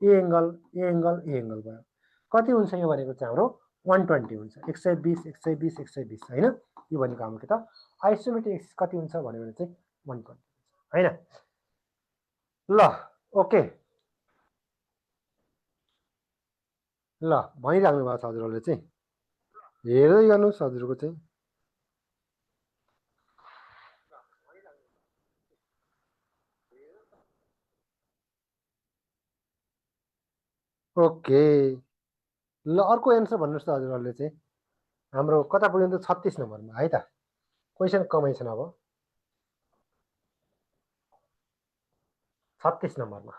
ए एंगल भयो कति हुन्छ यो भनेको चाहिँ हाम्रो 120 हुन्छ 120 120 120 हैन यो भनेको हाम्रो के त आइसोमेट्रिक एक्सिस कति हुन्छ भने चाहिँ 120 हैन ल ओके ल भनिराख्नु भएको छ हजुरहरुले चाहिँ हेर्दै गर्नुस् हजुरको चाहिँ ओके ल अर्को एन्सर भन्नुस् त हजुरहरुले चाहिँ हाम्रो कता पुग्यो त 36 नम्बरमा है त क्वेशन कमै छन् अब 36 नम्बरमा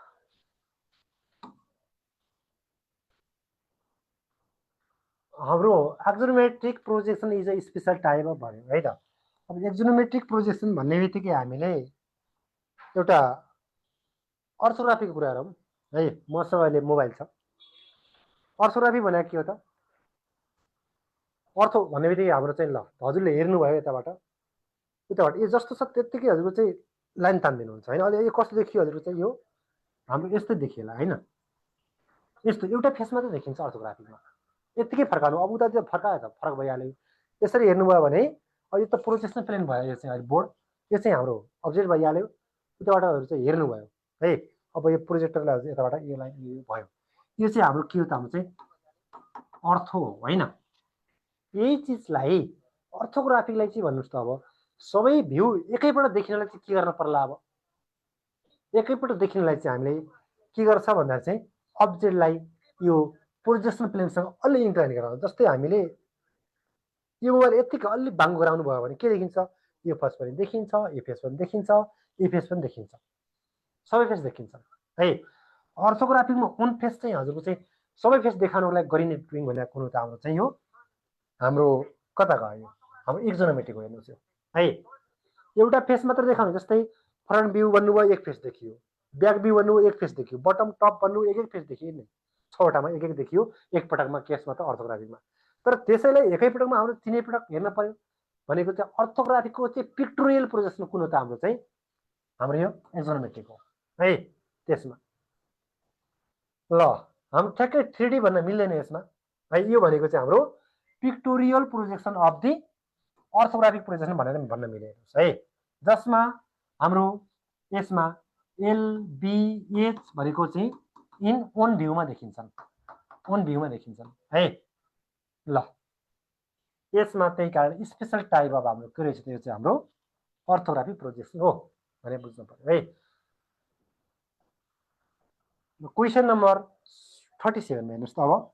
हाम्रो axonometric projection is a special type of भन्यो है त अब एक्सोनोमेट्रिक प्रोजेक्सन भन्ने बित्तिकै हामीले एउटा अर्थोग्राफीको कुरा गरौँ है मसँग अहिले मोबाइल छ अर्थोग्राफी भनेको के हो त अर्थो भन्ने बित्तिकै हाम्रो चाहिँ ल हजुरले हेर्नु भयो यताबाट यो जस्तो छ त्यतिकै हजुरको चाहिँ लाइन तान्दिनु हुन्छ हैन अहिले यो कस्तो देखियो हजुरको चाहिँ यो हाम्रो यस्तै देखिएला हैन यस्तो एउटा फेसमा चाहिँ देखिन्छ अर्थोग्राफीमा यतिकै फर्काउनु अब उता चाहिँ फर्कायो त फरक भइहाल्यो यसरी हेर्नुभयो भने अब यो त प्रोजेक्सन प्लेन भयो यो चाहिँ अहिले बोर्ड यो चाहिँ हाम्रो अब्जेक्ट भइहाल्यो उताबाटहरु चाहिँ हेर्नु भयो है अब यो प्रोजेक्टरलाई यताबाट यो लाइन यो भयो यो चाहिँ हाम्रो के हो त हाम्रो चाहिँ अर्थो हो हैन यही चीजलाई अर्थोग्राफीलाई चाहिँ भन्नुस् त अब सबै भ्यू एकैपल्ट देखिनलाई चाहिँ के गर्न पर्ला अब एकैपल्ट देखिनलाई चाहिँ हामीले के गर्छ भन्दा चाहिँ अब्जेक्टलाई यो प्रोजेक्सन प्लेनसँग अलि इन्क्लाइन गराउँछ। जस्तै हामीले यो मोबाइल यतिकै अलि बाङ्गो गराउनु भयो भने के देखिन्छ, यो फेस पनि देखिन्छ, यो फेस पनि देखिन्छ, यो फेस पनि देखिन्छ, सबै फेस देखिन्छ है। अर्थोग्राफीमा अन फेस चाहिँ हजुरको चाहिँ सबै फेस देखाउनको लागि गरिने ड्रइङ भनेको कुरो त हाम्रो चाहिँ यो हाम्रो कता गयो, हाम्रो एक्जोनोमेट्रीको हेर्नुहोस् यो है। एउटा फेस मात्र देखाउनु, जस्तै फ्रन्ट भ्यू भन्नुभयो एक फेस देखियो, ब्याक भ्यू भन्नुभयो एक फेस देखियो, बटम टप भन्नुभयो एक फेस देखियो नि, 6वटामा एक देखियो एक पटकमा केसमा त अर्थोग्राफीमा। तर त्यसैलाई एकै पटकमा हाम्रो 3 पटक हेर्न पर्यो भनेको चाहिँ अर्थोग्राफीको चाहिँ पिक्टोरियल प्रोजेक्सन कुन हो त हाम्रो चाहिँ हाम्रो यो एक्जोनोमेट्रिक हो है। त्यसमा ल हामी ठ्याक्कै 3D भन्न मिल्दैन यसमा है। यो भनेको चाहिँ हाम्रो pictorial projection of the orthographic projection भनेर भन्न मिलेको है, जसमा हाम्रो यसमा एलबिएच भनेको चाहिँ इन ओन भ्यूमा देखिन्छन्, ओन भ्यूमा देखिन्छन् है। ल यसमा त्यही कारण स्पेशल टाइप अफ हाम्रो के रहेछ, त्यो चाहिँ हाम्रो अर्थोग्राफिक प्रोजेक्सन हो भनेर बुझ्नु पर्यो है। क्वेसन नम्बर 37 मा हेर्नुहोस् त। अब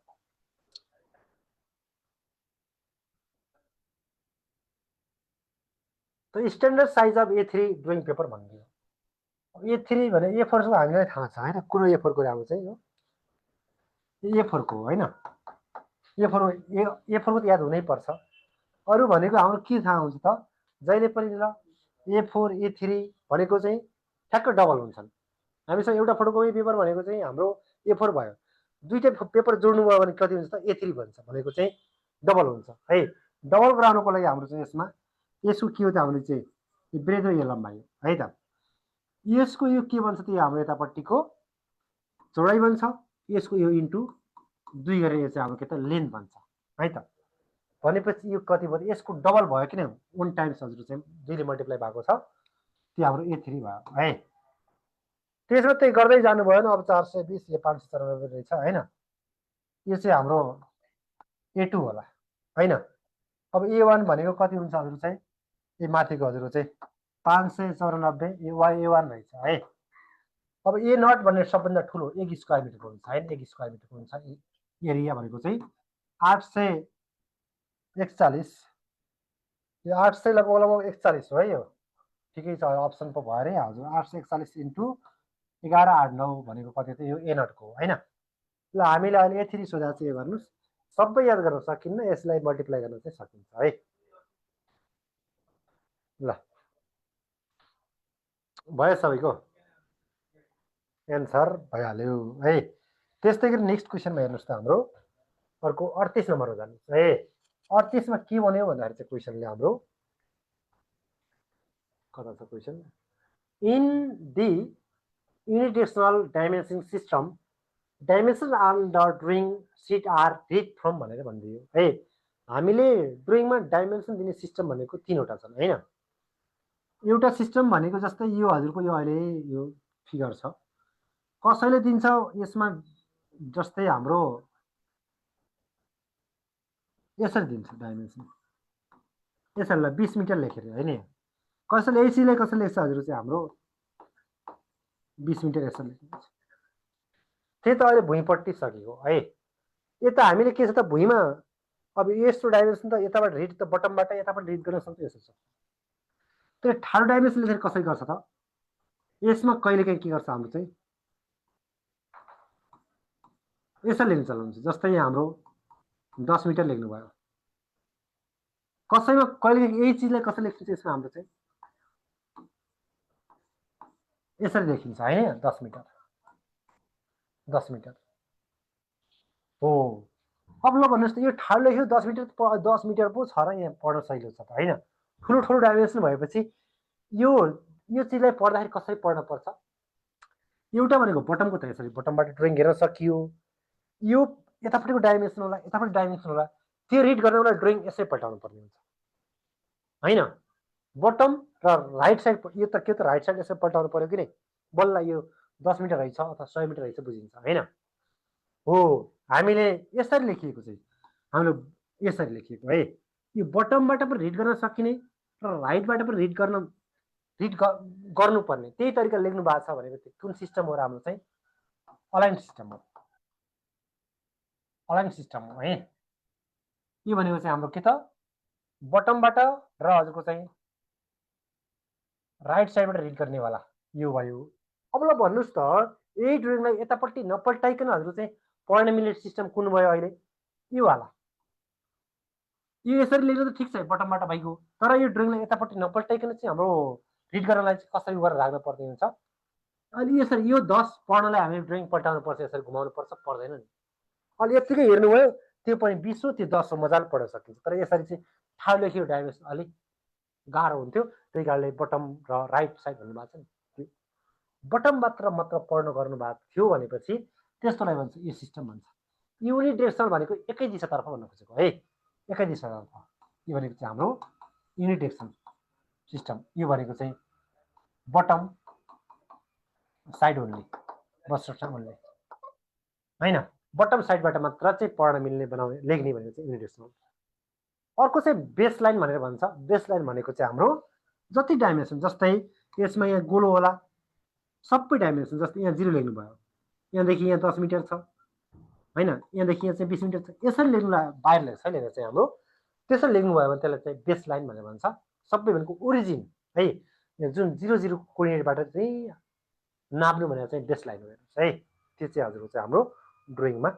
त standard size of A3 drawing paper भनिदियो। A3 भने A4 को हामीलाई थाहा छ हैन, कुन A4 को राम्रो चाहिँ यो A4 को हैन, A4 को त याद हुनै पर्छ। अरु भनेको हाम्रो के थाहा हुन्छ त, जहिले पनि ल A4 A3 भनेको चाहिँ ठ्याक्क डबल हुन्छन्। हामीसँग एउटा फोटोकपी पेपर भनेको चाहिँ हाम्रो A4 भयो, दुईटै पेपर जोड्नु भयो भने कति हुन्छ त A3 भन्छ, भनेको चाहिँ डबल हुन्छ है। डबल गराउनको लागि हाम्रो चाहिँ यसमा यसको के हो त हामीले चाहिँ ब्रेथ र यो लम्बाइ है त, यसको यो के भन्छ त यो हाम्रो यतापट्टिको चौडाइ भन्छ, यसको यो इन्टु 2 गरेर यो चाहिँ हाम्रो के त लेन्थ भन्छ है त। भनेपछि यो कति भयो, यसको डबल भयो किन 1 टाइम्स हजुर चाहिँ 2 ले मल्टिप्लाई भएको छ, त्यो हाम्रो A3 भयो है। त्यसमा त्यही गर्दै जानु भयो नि, अब 420 यो 594 रहेछ हैन, यो चाहिँ हाम्रो A2 होला हैन। अब A1 भनेको कति हुन्छ हजुर चाहिँ यो माथिको हजुरको चाहिँ 594, यो A1 रहेछ है। अब A0 भन्ने सबभन्दा ठुलो 1 स्क्वायर मिटरको हुन्छ हैन, 1 स्क्वायर मिटरको हुन्छ एरिया भनेको चाहिँ 841, यो 800 लगभग 41 हो है। यो ठिकै छ, अप्सन पो भयो अरे हजुर। 841 इन्टु 1189 भनेको कति त यो A0 को हैन। ल हामीले अहिले A3 सोधा चाहिँ यो गर्नुस्, सबै याद गर्न सकिन्न, यसलाई मल्टिप्लाई गर्न चाहिँ सकिन्छ है। ल भयो सबैको एन्सर भइहाल्यो है। त्यस्तै गरी नेक्स्ट क्वेसनमा हेर्नुहोस् त, हाम्रो अर्को 38 नम्बरमा जानुहोस् है। 38 मा के भन्यो भन्दाखेरि चाहिँ क्वेसनले हाम्रो कता छ question, in the unidirectional dimension system dimension on the drawing sheet are read from भनेर भनिदियो है। हामीले ड्रइङमा डाइमेन्सन दिने सिस्टम भनेको 3वटा छन् हैन। एउटा सिस्टम भनेको जस्तै यो हजुरको यो अहिले यो फिगर छ, कसैले दिन्छ यसमा जस्तै हाम्रो यसरी दिन्छ डाइमेन्सन, यसरी 20 मिटर लेखेर हैन। कसैले एसीलाई कसैले लेख्छ हजुर चाहिँ हाम्रो 20 मिटर यसरी लेख्नुहुन्छ। त्यही त अहिले भुइँपट्टि सकियो है। यता हामीले के छ त भुइँमा, अब यस्तो डाइमेन्सन त यताबाट रिड त बटमबाट यताबाट रिड गर्न सक्छ, यसो छ। त्यो ठाडो डाइमेन्सन लेखेर कसरी गर्छ त, यसमा कहिलेकाहीँ के गर्छ हाम्रो चाहिँ यसरी लेख्न चलाउँछ। जस्तै यहाँ हाम्रो 10 मिटर लेख्नु भयो, कसैमा कहिलेकाहीँ यही चिजलाई कसरी लेख्छ यसमा हाम्रो चाहिँ यसरी लेखिन्छ हैन, 10 मिटर 10 मिटर हो। अब ल भन्नुहोस् त यो ठाडो लेख्यो 10 मिटर, 10 मिटर पो छ र यहाँ पढ्न सहिलो छ त हैन। ठुलो ठुलो डाइमेन्सन भएपछि यो चिजलाई पढ्दाखेरि कसरी पढ्न पर्छ, एउटा भनेको बटमको त यसरी बटमबाट ड्रइङ हेर्न सकियो, यो यतापट्टिको डाइमेन्सन होला यतापट्टि डाइमेन्सन होला, त्यो रिड गर्नलाई ड्रइङ यसै पल्टाउनु पर्ने हुन्छ हैन। बटम र राइट साइड, यो त के त राइट साइड यसै पल्टाउनु पर्यो कि नै, बल्ल यो 10 मिटर रहेछ अथवा 100 मिटर रहेछ बुझिन्छ हैन। हो हामीले यसरी लेखिएको चाहिँ हामीले यसरी लेखिएको है। यो बटमबाट पनि रिड गर्न सकिने र राइटबाट पनि रिड गर्नुपर्ने त्यही तरिका लेख्नु भएको छ भनेको कुन सिस्टम हो र हाम्रो चाहिँ अलाइन सिस्टम हो, अलाइन सिस्टम हो है। यो भनेको चाहिँ हाम्रो के त बटमबाट र हजुरको चाहिँ राइट साइडबाट रिड गर्नेवाला यो भयो। अब ल भन्नुहोस् त यही ड्रइङलाई यतापट्टि नपल्टाइकन हजुर चाहिँ पढ्न मिल्ने सिस्टम कुन भयो अहिले? यो वाला। यो यसरी लेख्नु त ठिक छ बटमबाट भइगयो, तर यो ड्रइङलाई यतापट्टि नपल्टाइकन चाहिँ हाम्रो रिड गर्नलाई चाहिँ कसरी गरेर राख्न पर्ने हुन्छ? अनि यसरी यो 10 पढ्नलाई हामी ड्रइङ पल्टाउनु पर्छ, यसरी घुमाउनु पर्छ, पर्दैन नि। अलि यतिकै हेर्नुभयो त्यो पनि 20 हो त्यो 10 हो, मजाले पढ्न सकिन्छ। तर यसरी चाहिँ ठाउँ लेखियो डाइमेन्सन अलिक गाह्रो हुन्थ्यो, त्यही कारणले बटम र राइट साइड भन्नुभएको छ नि। बटम मात्र पढ्न गर्नुभएको थियो भनेपछि त्यस्तोलाई भन्छ यो सिस्टम भन्छ। युनिडिरेक्सनल भनेको एकै दिशातर्फ भन्न खोजेको है, एकै दिशातर्फ। यो भनेको चाहिँ हाम्रो युनिडिरेक्सन सिस्टम। यो भनेको चाहिँ बटम साइड ओन्ली, बस्ट्रक्चर ओन्ली हैन, बटम साइडबाट मात्र चाहिँ पढ्न मिल्ने बनाउने लेख्ने भनेको चाहिँ युनिडिरेक्सनल। अर्को चाहिँ बेस लाइन भनेर भन्छ। बेस लाइन भनेको चाहिँ हाम्रो जति डाइमेन्सन, जस्तै यसमा यहाँ गोलो होला सबै डाइमेन्सन, जस्तै यहाँ 0 लेख्नु भयो, यहाँदेखि यहाँ 10 मिटर छ हैन, यहाँदेखि यहाँ चाहिँ 20 मिटर छ, यसरी लेख्नुलाई बाहिर लेख्छ है, चाहिँ हाम्रो त्यसरी लेख्नु भयो भने त्यसलाई चाहिँ बेस लाइन भनेर भन्छ। सबै भनेको ओरिजिन है, जुन 0 कोर्डिनेटबाट चाहिँ नाप्नु भनेर चाहिँ बेस लाइन हो हेर्नुहोस् है। त्यो चाहिँ हजुरको चाहिँ हाम्रो ड्रइङमा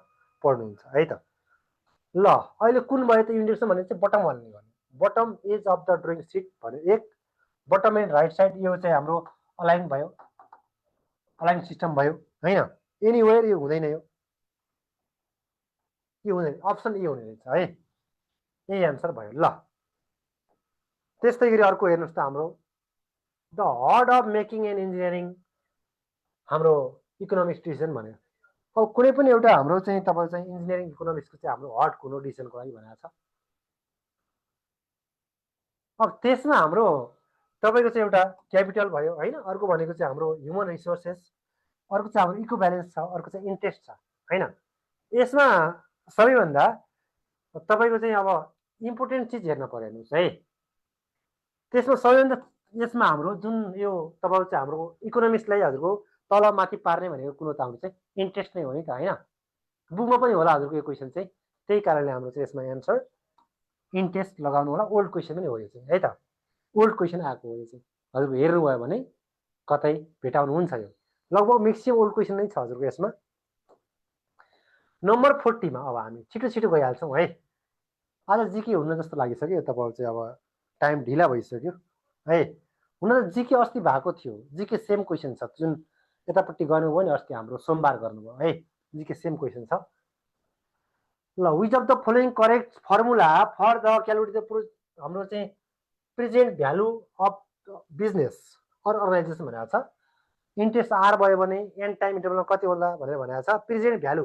पढ्नुहुन्छ है त। ल अहिले कुन भयो त युनिडिरेक्सन भनेको चाहिँ बटम वाला भन्यो, bottom edge of the drawing sheet भन्यो एक, बटम एन्ड राइट साइड यो चाहिँ हाम्रो अलाइन भयो, अलाइन सिस्टम भयो हैन। एनीवेयर यो हुँदैन, यो हुँदैन, अप्सन ए हुने रहेछ है, यही एन्सर भयो। ल त्यस्तै गरी अर्को हेर्नुहोस् त हाम्रो the hard of making and engineering, हाम्रो इकोनोमिक्स डिसिजन भन्यो। अब कुनै पनि एउटा हाम्रो चाहिँ तपाईँ चाहिँ इन्जिनियरिङ इकोनोमिक्सको चाहिँ हाम्रो हार्ड कुन हो डिसिजनको लागि भनेको छ। अब त्यसमा हाम्रो तपाईँको चाहिँ एउटा क्यापिटल भयो हैन, अर्को भनेको चाहिँ हाम्रो ह्युमन रिसोर्सेस, अर्को चाहिँ हाम्रो इको ब्यालेन्स छ, अर्को चाहिँ इन्ट्रेस्ट छ हैन। यसमा सबैभन्दा तपाईँको चाहिँ अब इम्पोर्टेन्ट चिज हेर्न पर्यो हेर्नुहोस् है। त्यसमा सबैभन्दा यसमा हाम्रो जुन यो तपाईँको चाहिँ हाम्रो इकोनोमिक्सलाई हजुरको तल माथि पार्ने भनेको कुरो त हाम्रो चाहिँ इन्ट्रेस्ट नै हो नि त हैन। बुकमा पनि होला हजुरको यो क्वेसन चाहिँ, त्यही कारणले हाम्रो चाहिँ यसमा एन्सर इन्ट्रेस्ट लगाउनु होला। ओल्ड क्वेसन पनि हो यो चाहिँ है त, ओल्ड क्वेसन आएको हो यो चाहिँ, हजुरको हेर्नुभयो भने कतै भेटाउनुहुन्छ यो, लगभग म्याक्सिमम ओल्ड क्वेसन नै छ हजुरको यसमा। नम्बर 40 मा अब हामी छिटो छिटो गइहाल्छौँ है, आज जिके हुन जस्तो लागिसक्यो तपाईँको चाहिँ, अब टाइम ढिला भइसक्यो है। हुन त जिके अस्ति भएको थियो, जिके सेम क्वेसन छ, जुन यतापट्टि गर्नुभयो नि अस्ति हाम्रो सोमबार गर्नुभयो है, जिके सेम क्वेसन छ। ल which of the following correct formula for the calculate the हाम्रो चाहिँ present value of business or organisation भनेको छ। इन्ट्रेस्ट आर भयो भने एन टाइम इन्टरभलमा कति होला भनेर भनेको छ। प्रेजेन्ट भ्यालु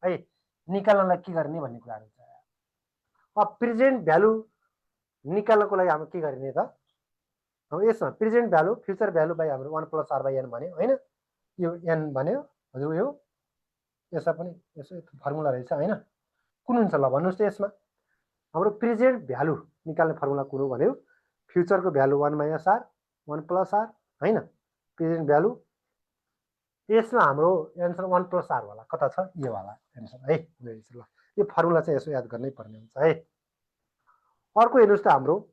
है निकाल्नलाई के गर्ने भन्ने कुराहरू छ। अब प्रेजेन्ट भ्यालु निकाल्नको लागि हाम्रो के गर्ने त, अब यसमा present value future value by हाम्रो 1 + r / n भन्यो हैन, यो n भन्यो हजुर। यो यसमा पनि यसो फर्मुला रहेछ हैन, कुन हुन्छ ल भन्नुहोस् त। यसमा हाम्रो प्रेजेन्ट भ्यालु निकाल्ने फर्मुला कुन हो भन्यो, फ्युचरको भ्यालु 1 - r 1 + r हैन, प्रेजेन्ट भ्यालु। यसमा हाम्रो एन्सर 1 + r होला, कता छ यो वाला एन्सर है। ल यो फर्मुला चाहिँ यसो याद गर्नै पर्ने हुन्छ है। अर्को हेर्नुहोस् त हाम्रो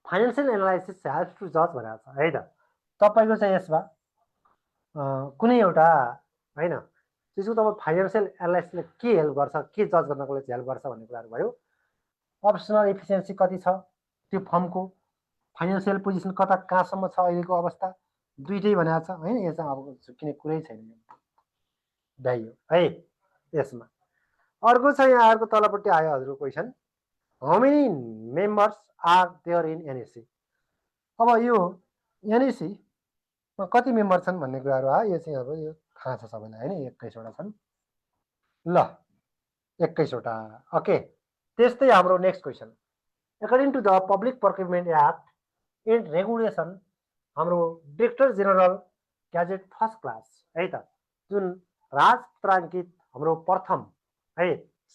फाइनेन्सियल एनालाइसिस हेल्प्स टु जज भनेको छ है त। तपाईँको चाहिँ यसमा कुनै एउटा हैन त्यसको तपाईँ फाइनेन्सियल एनालाइसिसले के हेल्प गर्छ, के जज गर्नको लागि हेल्प गर्छ भन्ने कुराहरू भयो। अप्सनल एफिसिएन्सी कति छ त्यो फर्मको, फाइनेन्सियल पोजिसन कता कहाँसम्म छ अहिलेको अवस्था, दुइटै भनेको छ हैन। यो चाहिँ अब झुक्किने कुरै छैन, भ्याइयो है यसमा। अर्को छ यहाँ अर्को तलपट्टि आयो हजुरको question, how many members are there in NAC. अब यो एनएसीमा कति मेम्बर छन् भन्ने कुराहरू आयो। यो चाहिँ अब यो थाहा छ सबैलाई हैन, 21वटा छन्। ल 21वटा ओके। त्यस्तै हाम्रो next question, according to the public procurement act and regulation, हाम्रो director general gazette first class है त, जुन राजपत्राङ्कित हाम्रो प्रथम है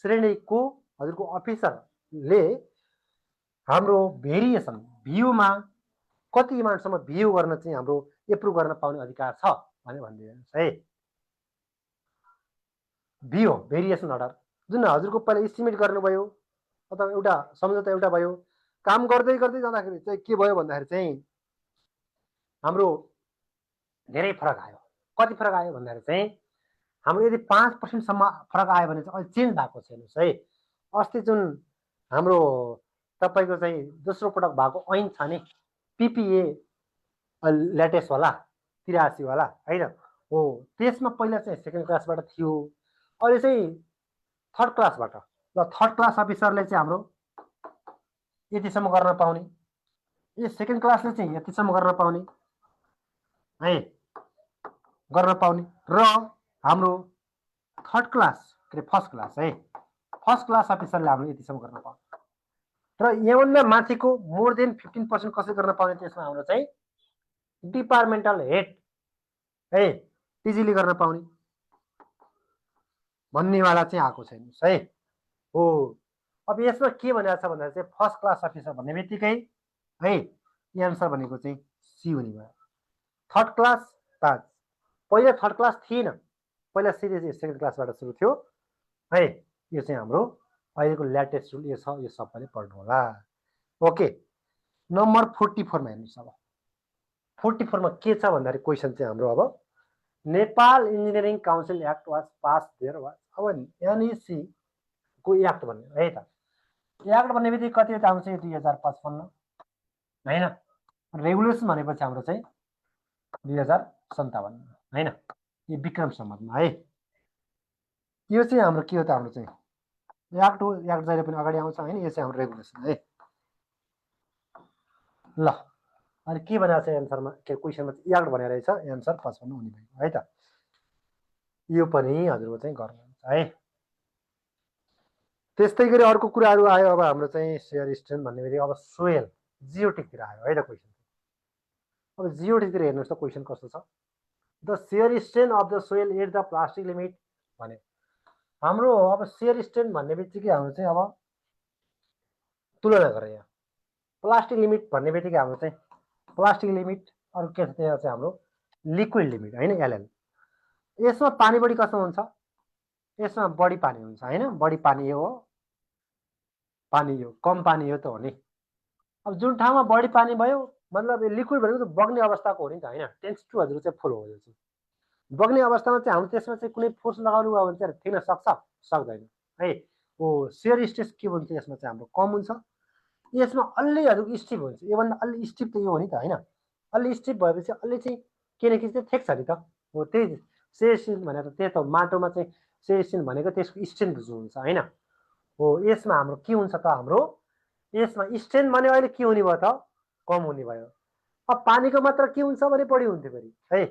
श्रेणीको हजुरको अफिसरले हाम्रो भेरिएसन भ्यूमा कति अमाउन्टसम्म भ्यू गर्न चाहिँ हाम्रो एप्रुभ गर्न पाउने अधिकार छ भनेर भनिदिनुहोस् है। बी हो भेरिएसन अर्डर, जुन हजुरको पहिला इस्टिमेट गर्नुभयो अथवा एउटा सम्झौता एउटा भयो, काम गर्दै गर्दै जाँदाखेरि चाहिँ के भयो भन्दाखेरि चाहिँ हाम्रो धेरै फरक आयो। कति फरक आयो भन्दाखेरि चाहिँ हाम्रो यदि 5% फरक आयो भने चाहिँ अहिले चेन्ज भएको छ। हेर्नुहोस् है, अस्ति जुन हाम्रो तपाईँको चाहिँ दोस्रो पटक भएको ऐन छ नि पिपिए लेटेस्ट वाला 83 वाला होइन हो, त्यसमा पहिला चाहिँ सेकेन्ड क्लासबाट थियो, अहिले चाहिँ थर्ड क्लासबाट। ल थर्ड क्लास अफिसरले चाहिँ हाम्रो यतिसम्म गर्न पाउने, यो सेकेन्ड क्लासले चाहिँ यतिसम्म गर्न पाउने है, गर्न पाउने, र हाम्रो थर्ड क्लास के अरे फर्स्ट क्लास है, फर्स्ट क्लास अफिसरले हाम्रो यतिसम्म गर्न पाउने, र यहाँभन्दा माथिको मोर देन 15% कसरी गर्न पाउने, त्यसमा हाम्रो चाहिँ डिपार्टमेन्टल हेड है टिजीले गर्न पाउने भन्नेवाला चाहिँ आएको छैन है हो। अब यसमा के भनेको छ भन्दा चाहिँ फर्स्ट क्लास अफिसर भन्ने बित्तिकै है एन्सर भनेको चाहिँ सी हुने भयो। थर्ड क्लास ताज, पहिला थर्ड क्लास थिएन, पहिला सिरिज सेकेन्ड क्लासबाट सुरु थियो है। यो चाहिँ हाम्रो अहिलेको लेटेस्ट रुल यो छ, यो सबैले पढ्नु होला। ओके, नम्बर 44 मा हेर्नुहोस्। अब 44 मा के छ भन्दाखेरि क्वेसन चाहिँ हाम्रो अब Nepal engineering council act was pass there was, अब एनइसी को एक्ट भन्ने है त, एक्ट भन्ने बित्तिकै कति आउँछ 2055 हैन, रेगुलेसन भनेपछि हाम्रो चाहिँ 2057 हैन, यो विक्रम सम्वतमा है। यो चाहिँ हाम्रो के हो त, हाम्रो चाहिँ एक्ट हो, एक्ट जहिले पनि अगाडि आउँछ हैन, यो चाहिँ हाम्रो रेगुलेसन है। ल अनि के भनेको छ एन्सरमा, के क्वेसनमा एक्ट भनेर रहेछ, एन्सर 55 हुने भयो है त। यो पनि हजुरको चाहिँ गर्नुहुन्छ है। त्यस्तै गरी अर्को कुराहरू आयो अब हाम्रो चाहिँ सेयर स्ट्रेन्थ भन्ने बित्तिकै अब सोयल जियोटिकतिर आयो है त क्वेसन। अब जियोटिकतिर हेर्नुहोस् त क्वेसन कस्तो छ, the shear strength of the soil at the plastic limit भने हाम्रो अब सेयर स्ट्रेन्थ भन्ने बित्तिकै हाम्रो चाहिँ अब तुलना गरेर यहाँ प्लास्टिक लिमिट भन्ने बित्तिकै हाम्रो चाहिँ प्लास्टिक लिमिट, अरू के छ त्यहाँ चाहिँ हाम्रो लिक्विड लिमिट हैन एलएल। यसमा पानी बढी कसो हुन्छ, यसमा बढी पानी हुन्छ हैन, बढी पानी हो, पानी हो, कम पानी हो त हो नि। अब जुन ठाउँमा बढी पानी भयो मतलब लिक्विड भनेको त बग्ने अवस्थाको हो नि त हैन, टेन्स टु हजुर चाहिँ फुल हो, यो चाहिँ बग्ने अवस्थामा चाहिँ हाम्रो त्यसमा चाहिँ कुनै फोर्स लगाउनु भयो भने चाहिँ थिन सक्छ सक्दैन है। हो सेयर स्ट्रेस के भन्छ यसमा चाहिँ हाम्रो कम हुन्छ, यसमा अलि हजुरको स्टिप हुन्छ, योभन्दा अलि स्टिप त यो हो नि त हैन, अलि स्टिप भएपछि अलि चाहिँ किनकि चाहिँ थेक्छ नि त हो, त्यही सेयर स्ट्रेस भनेर त्यही त माटोमा चाहिँ सेयर स्ट्रेस भनेको त्यसको स्ट्रेन्थ जो हुन्छ हैन हो। यसमा हाम्रो के हुन्छ त, हाम्रो यसमा स्ट्रेन्थ भने अहिले के हुने भयो त, कम हुने भयो। अब पानीको मात्रा के हुन्छ भने बढी हुन्थ्यो फेरि है,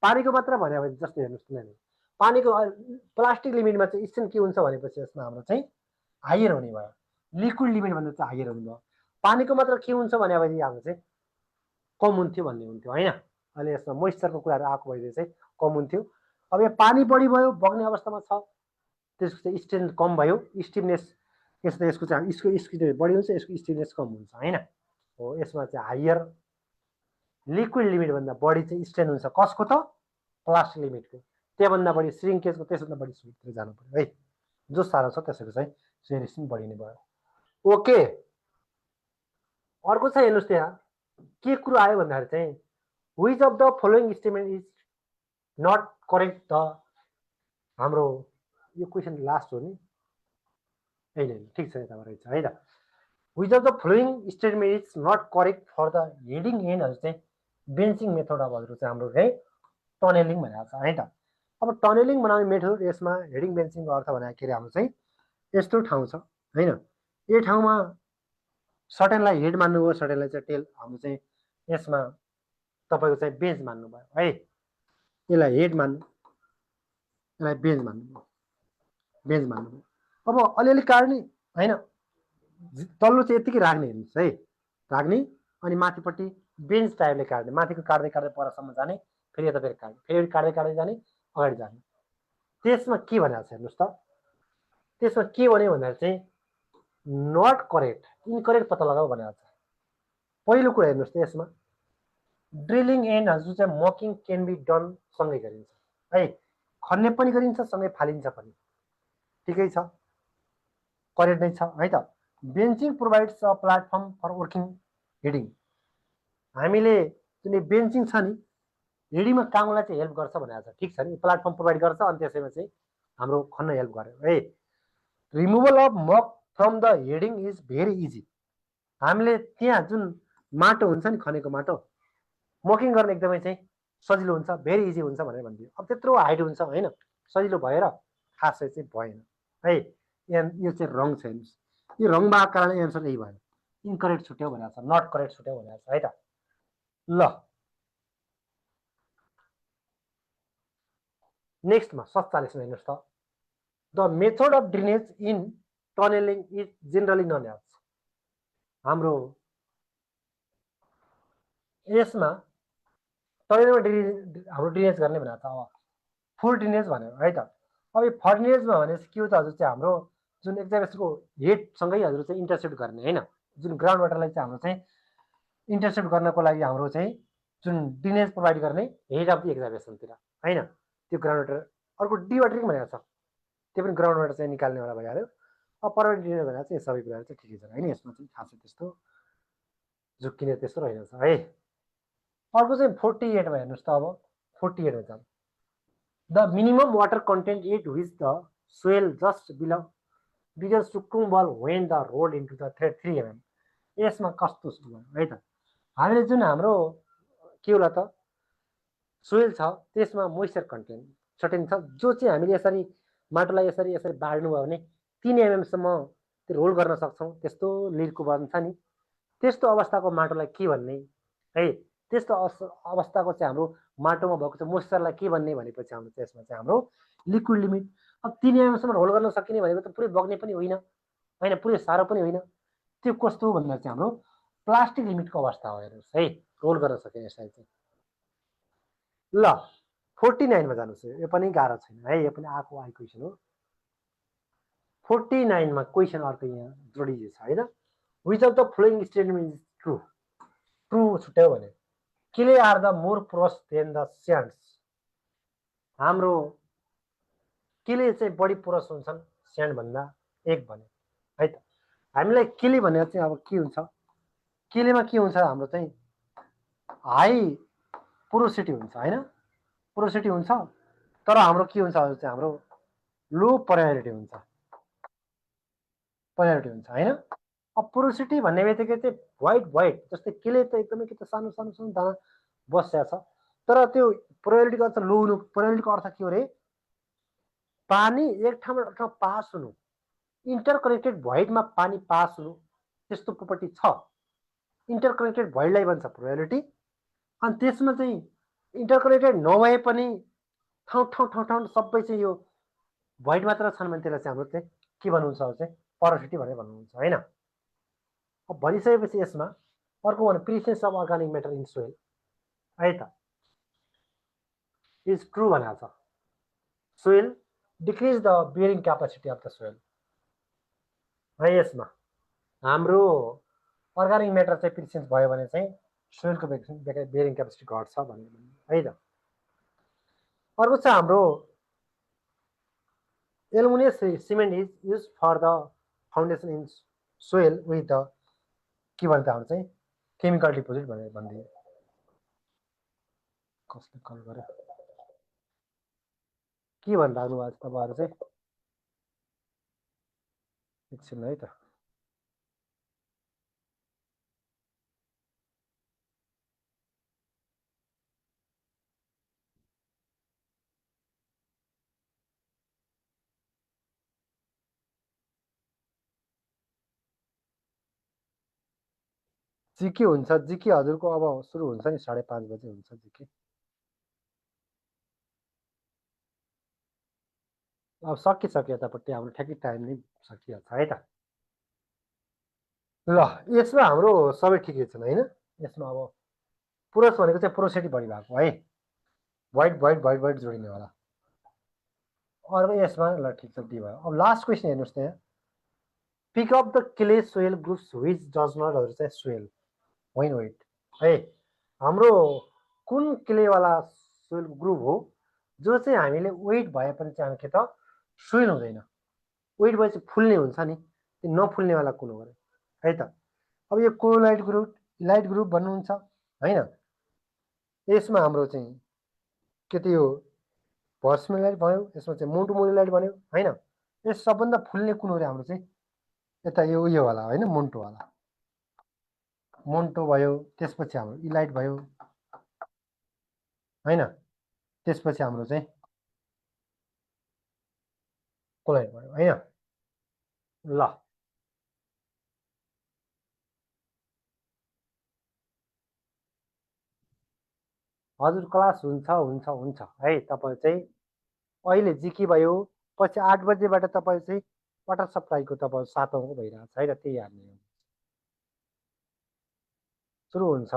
पानीको मात्रा भन्यो भने जस्तै हेर्नुहोस् न, पानीको प्लास्टिक लिमिटमा चाहिँ स्ट्रेन्थ के हुन्छ भनेपछि यसमा हाम्रो चाहिँ हायर हुने भयो, लिक्विड लिमिट भन्दा चाहिँ हायर हुने भयो। पानीको मात्रा के हुन्छ भनेपछि हाम्रो चाहिँ कम हुन्थ्यो भन्ने हुन्थ्यो हैन। अहिले यसमा मोइस्चरको कुराहरू आएको भइदिए चाहिँ कम हुन्थ्यो। अब यो पानी बढी भयो, बग्ने अवस्थामा छ, त्यसको चाहिँ स्ट्रेन्थ कम भयो, स्टिफनेस यस्तो यसको चाहिँ यसको स्टिफनेस बढी हुन्छ, यसको स्टिफनेस कम हुन्छ हैन हो। यसमा चाहिँ हायर लिक्विड लिमिट भन्दा बढी चाहिँ स्ट्रेन्थ हुन्छ कसको त, प्लास्टिक लिमिटको, त्यहाँभन्दा बढी श्रिङ्केजको, त्यसभन्दा बढी स्विटतिर जानु पर्यो है, जो साह्रो छ त्यसको चाहिँ सेरिसन बढिने भयो। ओके, अर्को छ हेर्नुहोस् त्यहाँ के कुरो आयो भन्दाखेरि चाहिँ which of the following statement is not correct the, हाम्रो यो क्वेसन लास्ट हो नि होइन, ठिक छ यताबाट रहेछ है त। Which of the following statement is not correct for the heading एन्डहरू चाहिँ बेन्चिङ मेथड अब हजुर चाहिँ हाम्रो है टनेलिङ भनेको छ है त। अब टनेलिङ बनाउने मेथड यसमा हेडिङ बेन्चिङको अर्थ भनेको के अरे हाम्रो चाहिँ यस्तो ठाउँ छ हैन, यो ठाउँमा सर्टेनलाई हेड मान्नुभयो, सर्टेनलाई चाहिँ टेल, हाम्रो चाहिँ यसमा तपाईँको चाहिँ बेन्च मान्नुभयो है, यसलाई हेड मान्नु, यसलाई बेन्च मान्नुभयो, बेन्च मान्नुभयो। अब अलिअलि काट्ने हैन, तल्लो चाहिँ यतिकै राख्ने हेर्नुहोस् है, राख्ने अनि माथिपट्टि बेन्च टाइपले काट्ने, माथिको काट्दै काट्दै परसम्म जाने, फेरि यता फेरि काट्ने, फेरि काट्दै काट्दै जाने, अगाडि जाने। त्यसमा के भनेको छ हेर्नुहोस् त, त्यसमा के भन्यो भन्दाखेरि चाहिँ नट करेक्ट, इनकरेक्ट पत्ता लगाऊ भनेको छ। पहिलो कुरा हेर्नुहोस् त, यसमा ड्रिलिङ एन्ड हजुर चाहिँ मकिङ क्यान बी डन सँगै गरिन्छ है, खन्ने पनि गरिन्छ सँगै फालिन्छ पनि। ठिकै छ, करेक्ट नै छ है त। Benching provides a platform for working heading. हामीले जुन बेन्चिङ छ नि हिडिङमा कामलाई चाहिँ हेल्प गर्छ भनेको छ, ठिक छ नि, प्लेटफर्म प्रोभाइड गर्छ अनि त्यसैमा चाहिँ हाम्रो खन्न हेल्प गर्यो है। रिमुभल अफ मक from the heading is very easy. हामीले त्यहाँ जुन माटो हुन्छ नि खनेको माटो मकिङ गर्ने एकदमै चाहिँ सजिलो हुन्छ, भेरी इजी हुन्छ भनेर भनिदियो। अब त्यत्रो हाइट हुन्छ होइन, सजिलो भएर खासै चाहिँ भएन है। यो चाहिँ रङ छ, हेर्नुहोस् यो रङ भएको कारणले एन्सर यही भयो, इन्करेक्ट छुट्याउ भनेको छ, नट करेक्ट छुट्याउ भनेको छ है त। ल नेक्स्टमा 47 हेर्नुहोस् त। The method of drainage in tunnelling is generally known as. हाम्रो यसमा टनेलमा हाम्रो ड्रेनेज गर्ने भनेको छ। अब फुल ड्रेनेज भन्यो है त। अब यो फर्नेजमा भनेपछि के हो त हजुर चाहिँ हाम्रो जुन एक्जाभेसनको हेडसँगै हजुर चाहिँ इन्टरसेप्ट गर्ने होइन, जुन ग्राउन्ड वाटरलाई चाहिँ हाम्रो चाहिँ इन्टरसेप्ट गर्नको लागि हाम्रो चाहिँ जुन ड्रेनेज प्रोभाइड गर्ने हेड अफ द एक्जाभेसनतिर होइन, त्यो ग्राउन्ड वाटर। अर्को डिवाटरिङ भनेको छ, त्यो पनि ग्राउन्ड वाटर चाहिँ निकाल्नेवाला भइहाल्यो। अब पर्मानेन्ट ड्रेनेज भनेको चाहिँ सबै कुराहरू चाहिँ ठिकै छ होइन, यसमा चाहिँ खासै त्यस्तो झुक्किने त्यस्तो रहेनछ है। अर्को चाहिँ 48 मा हेर्नुहोस् त। अब 48 मा जाउँ। The minimum water content at which the soil just below begins to crumble when the rolled into the thread 3 mm। यसमा कस्तो भयो है त। हामीले जुन हाम्रो के होला त सोइल छ त्यसमा मोइस्चर कन्टेन्ट सर्टेन छ, जो चाहिँ हामीले यसरी माटोलाई यसरी यसरी बाड्नु भयो भने 3 mm सम्म त्यो रोल गर्न सक्छौँ। त्यस्तो लिडको बन्छ नि, त्यस्तो अवस्थाको माटोलाई के भन्ने है, त्यस्तो अवस्थाको चाहिँ हाम्रो माटोमा भएको चाहिँ मोइस्चरलाई के भन्ने भनेपछि हाम्रो त्यसमा चाहिँ हाम्रो लिक्विड लिमिट। अब 3 mm सम्म रोल गर्न सकिने भनेको त पुरै बग्ने पनि होइन होइन, पुरै साह्रो पनि होइन। त्यो कस्तो भन्दा चाहिँ हाम्रो प्लास्टिक लिमिटको अवस्था हो, हेर्नुहोस् है, रोल गर्न सकिने यसलाई चाहिँ। ल 49 मा जानुहोस्, यो पनि गाह्रो छैन है, यो पनि आएको क्वेसन हो। 49 मा क्वेसन अर्को यहाँ जोडिएको छ होइन। Which of the following statement is true. True छुट्यायो भने clay are the more porous than the sands. हाम्रो क्ले चाहिँ बढी पोरस हुन्छन् स्यान्ड भन्दा एक भने है त। हामीलाई क्ले भनेको चाहिँ अब के हुन्छ, क्लेमा के हुन्छ हाम्रो चाहिँ हाई पोरोसिटी हुन्छ होइन, पोरोसिटी हुन्छ, तर हाम्रो के हुन्छ चाहिँ हाम्रो लो पोर्यालिटी हुन्छ, पोर्यालिटी हुन्छ होइन। अब पोरोसिटी भन्ने बित्तिकै चाहिँ व्हाइट जस्तै क्ले त एकदमै के त सानो सानो सानो दाना बसिएको छ, तर त्यो पोर्यालिटीको अर्थ लो हुनु, पोर्यालिटीको अर्थ के हो रे, पानी एक ठाउँबाट अर्को ठाउँ पास हुनु, इन्टरकनेक्टेड भोइडमा पानी पास हुनु, त्यस्तो प्रोपर्टी छ। इन्टरकनेक्टेड भोइडलाई भन्छ पोर्यालिटी। अनि त्यसमा चाहिँ इन्टरकनेक्टेड नभए पनि ठाउँ ठाउँ ठाउँ ठाउँ सबै चाहिँ यो भोइड मात्र छन् भने त्यसलाई चाहिँ हाम्रो चाहिँ के भन्नुहुन्छ चाहिँ पोरोसिटी भनेर भन्नुहुन्छ होइन। अब भनिसकेपछि यसमा अर्को भने presence of organic matter in soil है त इज ट्रु भनेको छ। Soil decrease the bearing capacity of the soil है। यसमा हाम्रो अर्गानिक म्याटर चाहिँ प्रिसेन्स भयो भने चाहिँ सोइलको बियरिङ क्यापासिटी घट्छ भनेर है त। अर्को छ हाम्रो aluminium cement is use for the foundation in soil with the के भन्छ हाम्रो चाहिँ केमिकल डिपोजिट भनेर भनिदियो। कसले कल गर्यो के भनिराख्नु भएको छ तपाईँहरू चाहिँ एकछिन है त। जिके हुन्छ, जिके हजुरको अब सुरु हुन्छ नि 5:30 बजे हुन्छ जिके। अब सकिसक्यो यतापट्टि हाम्रो ठ्याक्कै टाइम नै सकिहाल्छ है त। ल यसमा हाम्रो सबै ठिकै छन् होइन। यसमा अब पुरस भनेको चाहिँ पोरोसिटी बढी भएको है, वाइट जोडिनेवाला। अर्को यसमा ल ठिक छ डी भयो। अब लास्ट क्वेसन हेर्नुहोस् त यहाँ, pick up the clay soil groups which does नटहरू चाहिँ सोइल होइन वेट है। हाम्रो कुन क्लेवाला सोइल ग्रुप हो जो चाहिँ हामीले वेट भए पनि चाहिँ हामी के त सोइल हुँदैन। वेट भएपछि फुल्ने हुन्छ नि, त्यो नफुल्नेवाला कुन हो है त। अब यो लाइट ग्रुप भन्नुहुन्छ होइन, यसमा हाम्रो चाहिँ के त यो पर्सनल लाइट भयो, यसमा चाहिँ मोन्टो लाइट भन्यो होइन। यस सबभन्दा फुल्ने कुन हो हाम्रो चाहिँ यता योवाला होइन, मोन्टो भयो, त्यसपछि हाम्रो इलाइट भयो होइन, त्यसपछि हाम्रो चाहिँ कोलाइट भयो होइन। ल हजुर क्लास हुन्छ हुन्छ हुन्छ है। तपाईँ चाहिँ अहिले जिकी भयो, पछि 8 बजेबाट तपाईँ चाहिँ वाटर सप्लाईको तपाईँ 7 औँको भइरहेको छ है त, त्यही हाल्ने सुरु हुन्छ।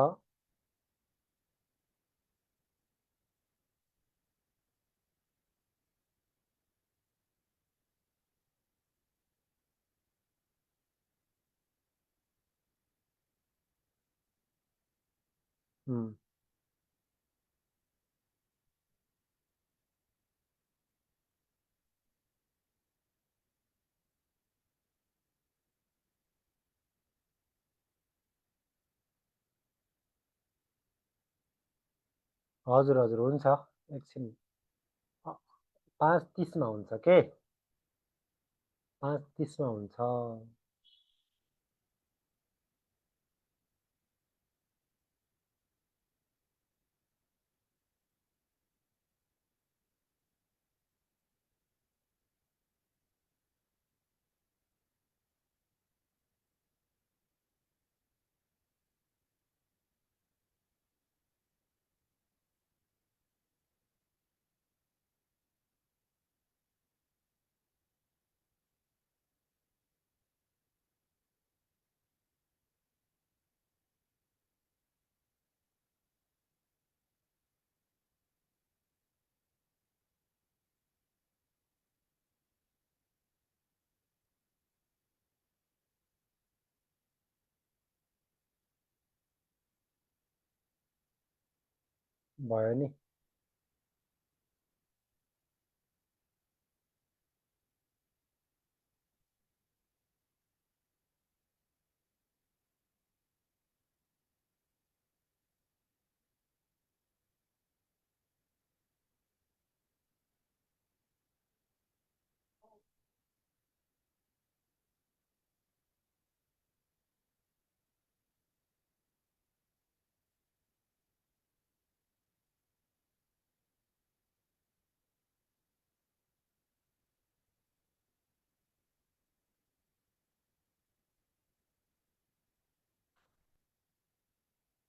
हजुर हजुर हुन्छ, एकछिन 5:30मा हुन्छ के, 5:30मा हुन्छ। भयो नि।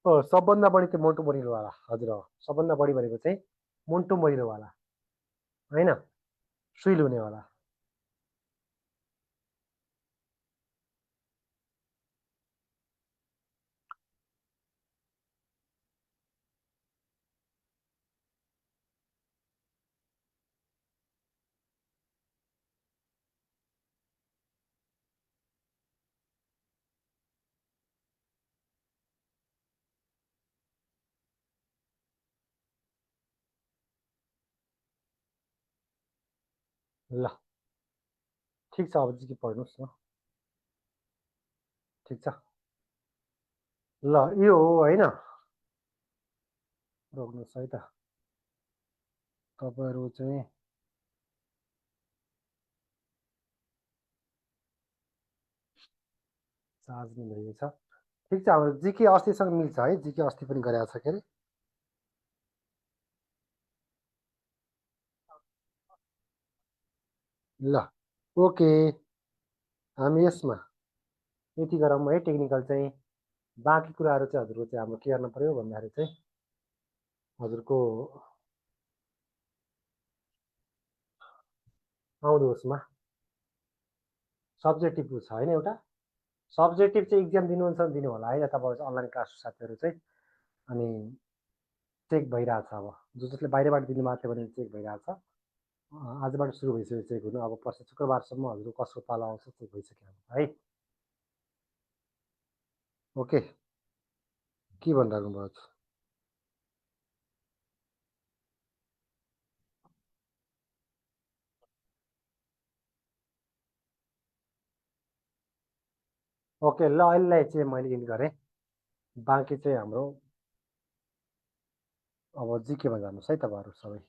सबभन्दा बढी त्यो मोन्टो मोरिलोवाला, हजुर सबभन्दा बढी भनेको चाहिँ मोन्टो मोरिलोवाला होइन, सुइल हुनेवाला। ल ठिक छ, अब जिके पढ्नुहोस् न, ठिक छ। ल यो हो होइन, रोक्नुहोस् है त। तपाईँहरू चाहिँ चार्जमा भइएको छ, ठिक छ। हाम्रो जिके अस्तिसँग मिल्छ है, जिके अस्ति पनि गरेको छ के अरे। ल ओके, हामी यसमा यति गरौँ है, टेक्निकल चाहिँ। बाँकी कुराहरू चाहिँ हजुरको चाहिँ हाम्रो के गर्नु पऱ्यो भन्दाखेरि चाहिँ हजुरको आउँदोसमा सब्जेक्टिभ छ होइन एउटा, सब्जेक्टिभ चाहिँ इक्जाम दिनुहुन्छ भने दिनु होला है तपाईँहरू चाहिँ, अनलाइन क्लास साथीहरू चाहिँ। अनि चेक भइरहेछ, अब जसले बाहिरबाट दिनु भएको थियो भने चेक भइरहेछ। आजबाट सुरु भइसक्यो चेक हुनु, अब पर्सि शुक्रबारसम्म हजुर कसको पालो आउँछ चेक भइसक्यो है। ओके, के भनिराख्नु भएको छ? ओके ल अहिलेलाई चाहिँ मैले इन गरेँ बाँकी चाहिँ हाम्रो अब जिकेमा जानुहोस् है तपाईँहरू सबै